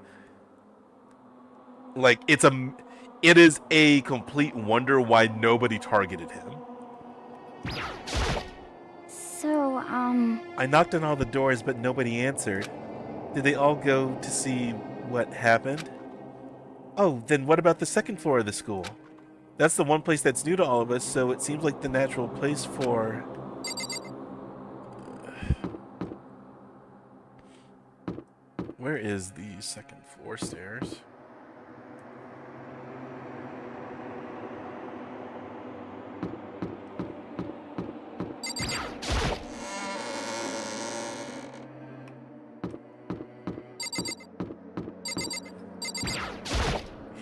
Like, it is a complete wonder why nobody targeted him. So, I knocked on all the doors, but nobody answered. Did they all go to see what happened? Oh, then what about the second floor of the school? That's the one place that's new to all of us, so it seems like the natural place for... Where is the second floor stairs?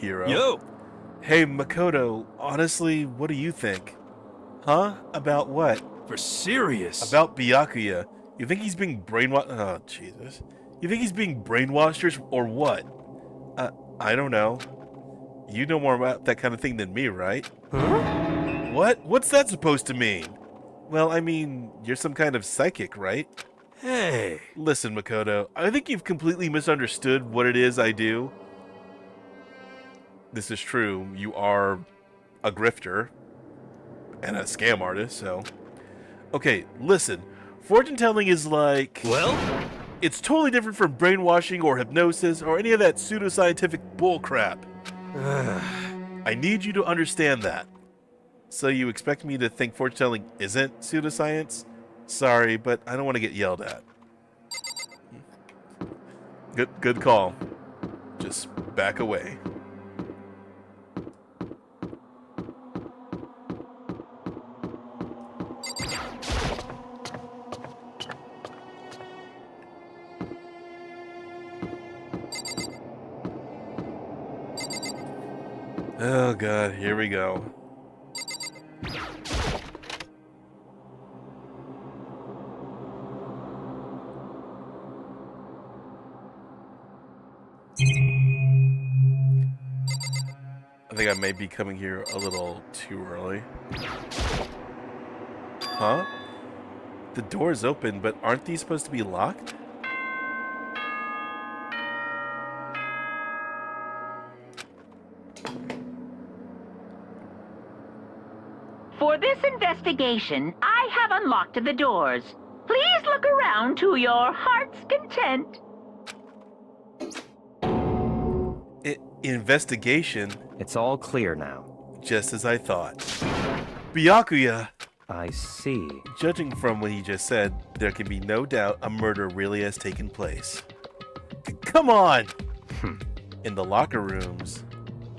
hero. Yo! Hey, Makoto, honestly, what do you think? Huh? About what? For serious. About Byakuya. You think he's being brainwashed? Oh, Jesus. You think he's being brainwashed or what? I don't know. You know more about that kind of thing than me, right? Huh? What? What's that supposed to mean? Well, I mean, you're some kind of psychic, right? Hey. Listen, Makoto, I think you've completely misunderstood what it is I do. This is true. You are a grifter and a scam artist, so... Okay, listen. Fortune telling is like... Well? It's totally different from brainwashing or hypnosis or any of that pseudoscientific bullcrap. I need you to understand that. So you expect me to think fortune telling isn't pseudoscience? Sorry, but I don't want to get yelled at. Good call. Just back away. Oh god, here we go. I think I may be coming here a little too early. Huh? The door's open, but aren't these supposed to be locked? For this investigation, I have unlocked the doors. Please look around to your heart's content. Investigation? It's all clear now. Just as I thought. Byakuya! I see. Judging from what he just said, there can be no doubt a murder really has taken place. Come on! In the locker rooms,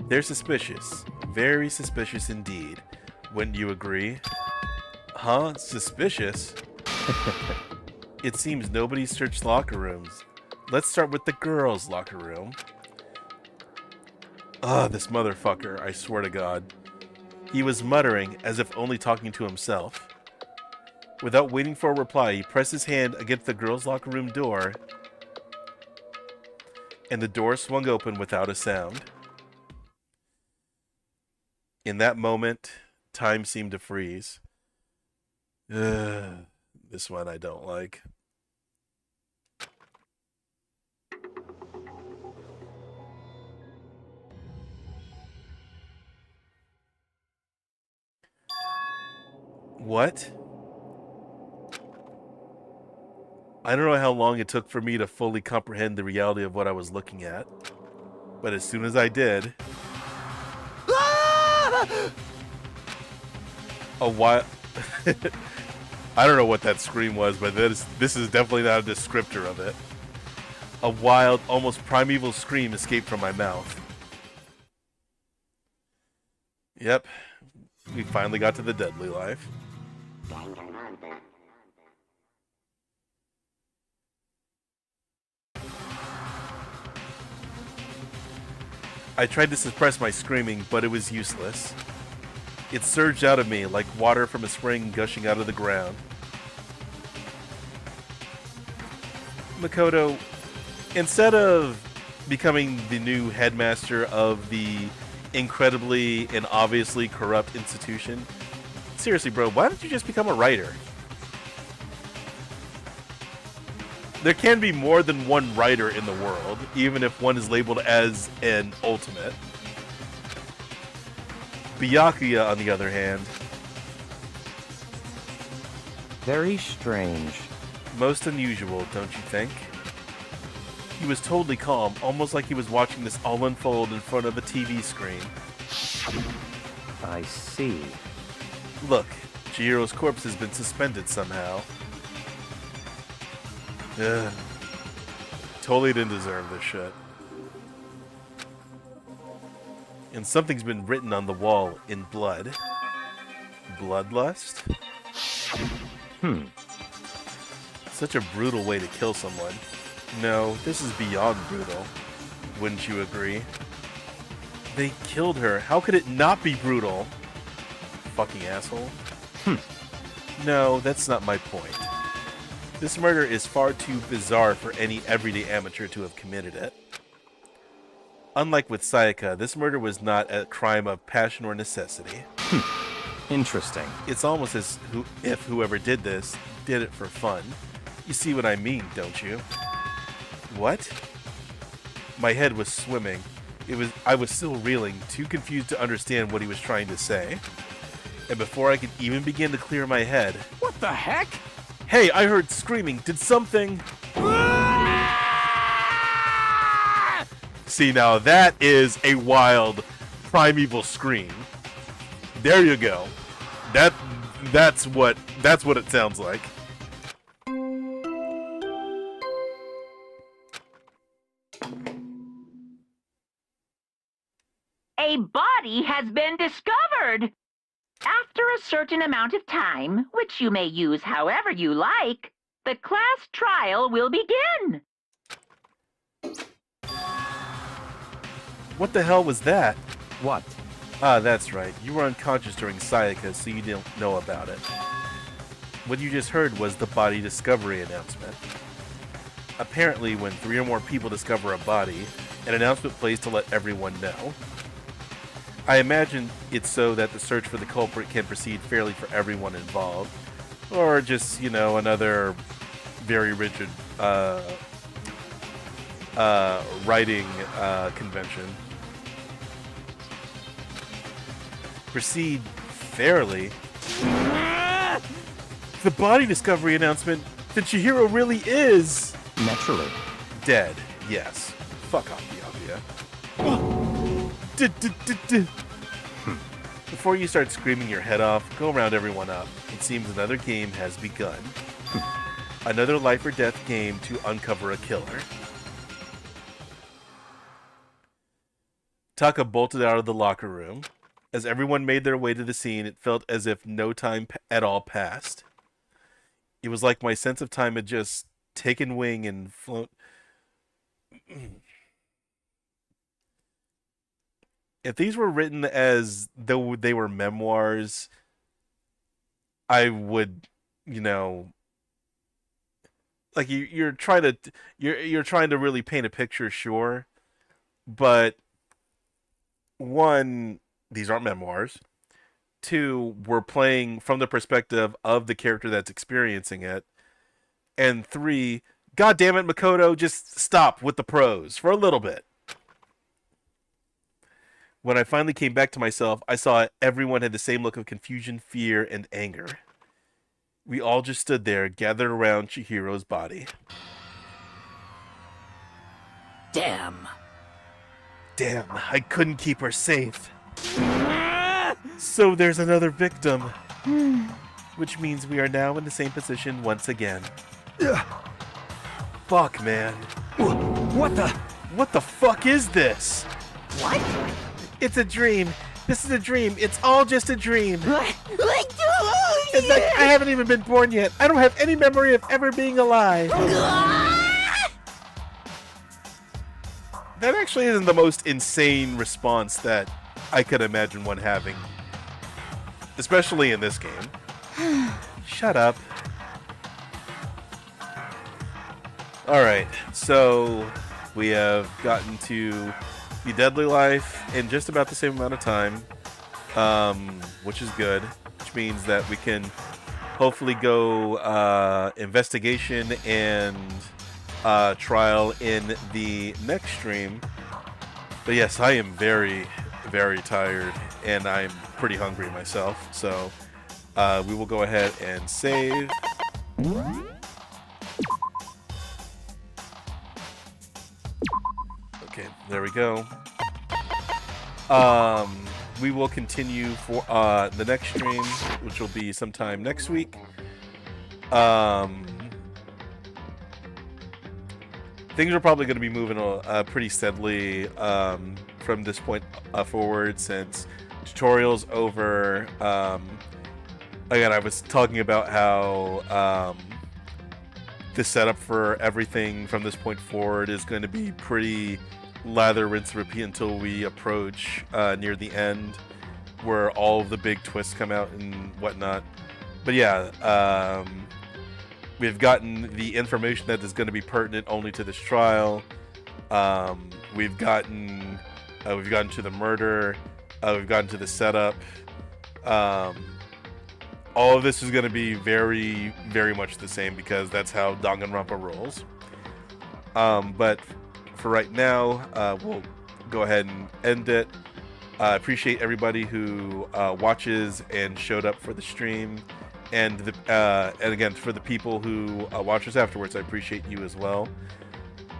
they're suspicious. Very suspicious indeed. Wouldn't you agree? Huh? Suspicious? It seems nobody searched locker rooms. Let's start with the girls' locker room. This motherfucker, I swear to God. He was muttering as if only talking to himself. Without waiting for a reply, he pressed his hand against the girls' locker room door, and the door swung open without a sound. In that moment, time seemed to freeze. This one I don't like. What? I don't know how long it took for me to fully comprehend the reality of what I was looking at, but as soon as I did, a while. I don't know what that scream was, but this is definitely not a descriptor of it. A wild, almost primeval scream escaped from my mouth. Yep, we finally got to the deadly life. I tried to suppress my screaming, but it was useless. It surged out of me like water from a spring gushing out of the ground. Makoto, instead of becoming the new headmaster of the incredibly and obviously corrupt institution, seriously, bro, why don't you just become a writer? There can be more than one writer in the world, even if one is labeled as an ultimate. Byakuya, on the other hand, Very strange. most unusual, don't you think? He was totally calm, almost like he was watching this all unfold in front of a TV screen. I see. Look, Chihiro's corpse has been suspended somehow. Ugh. Totally didn't deserve this shit. And something's been written on the wall in blood. Bloodlust? Such a brutal way to kill someone. No, this is beyond brutal. Wouldn't you agree? They killed her. How could it not be brutal? Fucking asshole. No, that's not my point. This murder is far too bizarre for any everyday amateur to have committed it. Unlike with Sayaka, this murder was not a crime of passion or necessity. Interesting. It's almost as if whoever did this did it for fun. You see what I mean, don't you? What? My head was swimming. I was still reeling, too confused to understand what he was trying to say. And before I could even begin to clear my head... What the heck? Hey, I heard screaming. Did something... See, now that is a wild, primeval scream. There you go. That's what it sounds like. A body has been discovered. After a certain amount of time, which you may use however you like, the class trial will begin. What the hell was that? What? Ah, that's right. You were unconscious during Sayaka, so you didn't know about it. What you just heard was the body discovery announcement. Apparently, when 3 or more people discover a body, an announcement plays to let everyone know. I imagine it's so that the search for the culprit can proceed fairly for everyone involved. Or just, you know, another very rigid writing convention. Proceed fairly? The body discovery announcement that Chihiro really is... Naturally. Dead, yes. Fuck off, Biavia. Before you start screaming your head off, go round everyone up. It seems another game has begun. Another life or death game to uncover a killer. Taka bolted out of the locker room. As everyone made their way to the scene, it felt as if no time at all passed. It was like my sense of time had just taken wing and flown... If these were written as though they were memoirs, I would, you know, like you're trying to really paint a picture, sure, but one, these aren't memoirs. 2, we're playing from the perspective of the character that's experiencing it, and 3, God damn it, Makoto, just stop with the prose for a little bit. When I finally came back to myself, I saw everyone had the same look of confusion, fear, and anger. We all just stood there, gathered around Chihiro's body. Damn. Damn, I couldn't keep her safe. So there's another victim. Which means we are now in the same position once again. Fuck, man. What the? What the fuck is this? What? It's a dream. This is a dream. It's all just a dream. It's like I haven't even been born yet. I don't have any memory of ever being alive. That actually isn't the most insane response that I could imagine one having. Especially in this game. Shut up. Alright, so we have gotten to the deadly life in just about the same amount of time, which is good, which means that we can hopefully go investigation and trial in the next stream. But yes, I am very, very tired, and I'm pretty hungry myself, so we will go ahead and save. Okay, there we go. We will continue for the next stream, which will be sometime next week. Things are probably going to be moving pretty steadily from this point forward, since tutorials over. Again, I was talking about how the setup for everything from this point forward is going to be pretty lather, rinse, repeat until we approach near the end, where all of the big twists come out and whatnot. But yeah, we've gotten the information that is going to be pertinent only to this trial. We've gotten to the murder. We've gotten to the setup. All of this is going to be very, very much the same because that's how Danganronpa rolls. But for right now, we'll go ahead and end it. I appreciate everybody who watches and showed up for the stream, and again for the people who watch us afterwards. I appreciate you as well.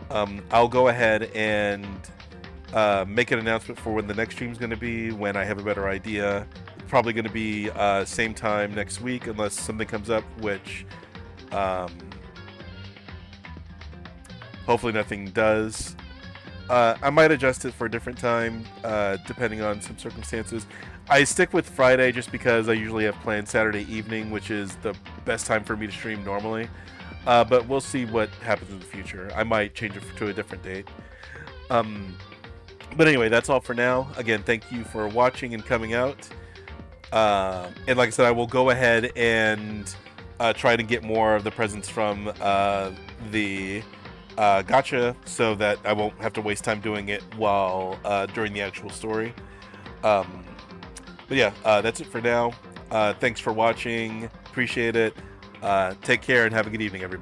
I'll go ahead and make an announcement for when the next stream is going to be when I have a better idea. Probably going to be same time next week unless something comes up, which hopefully nothing does. I might adjust it for a different time depending on some circumstances. I stick with Friday just because I usually have planned Saturday evening, which is the best time for me to stream normally. But we'll see what happens in the future. I might change it to a different date. But anyway, that's all for now. Again, thank you for watching and coming out. And like I said, I will go ahead and try to get more of the presents from the gacha so that I won't have to waste time doing it while during the actual story. But yeah, that's it for now. Thanks for watching. Appreciate it. Take care and have a good evening, everybody.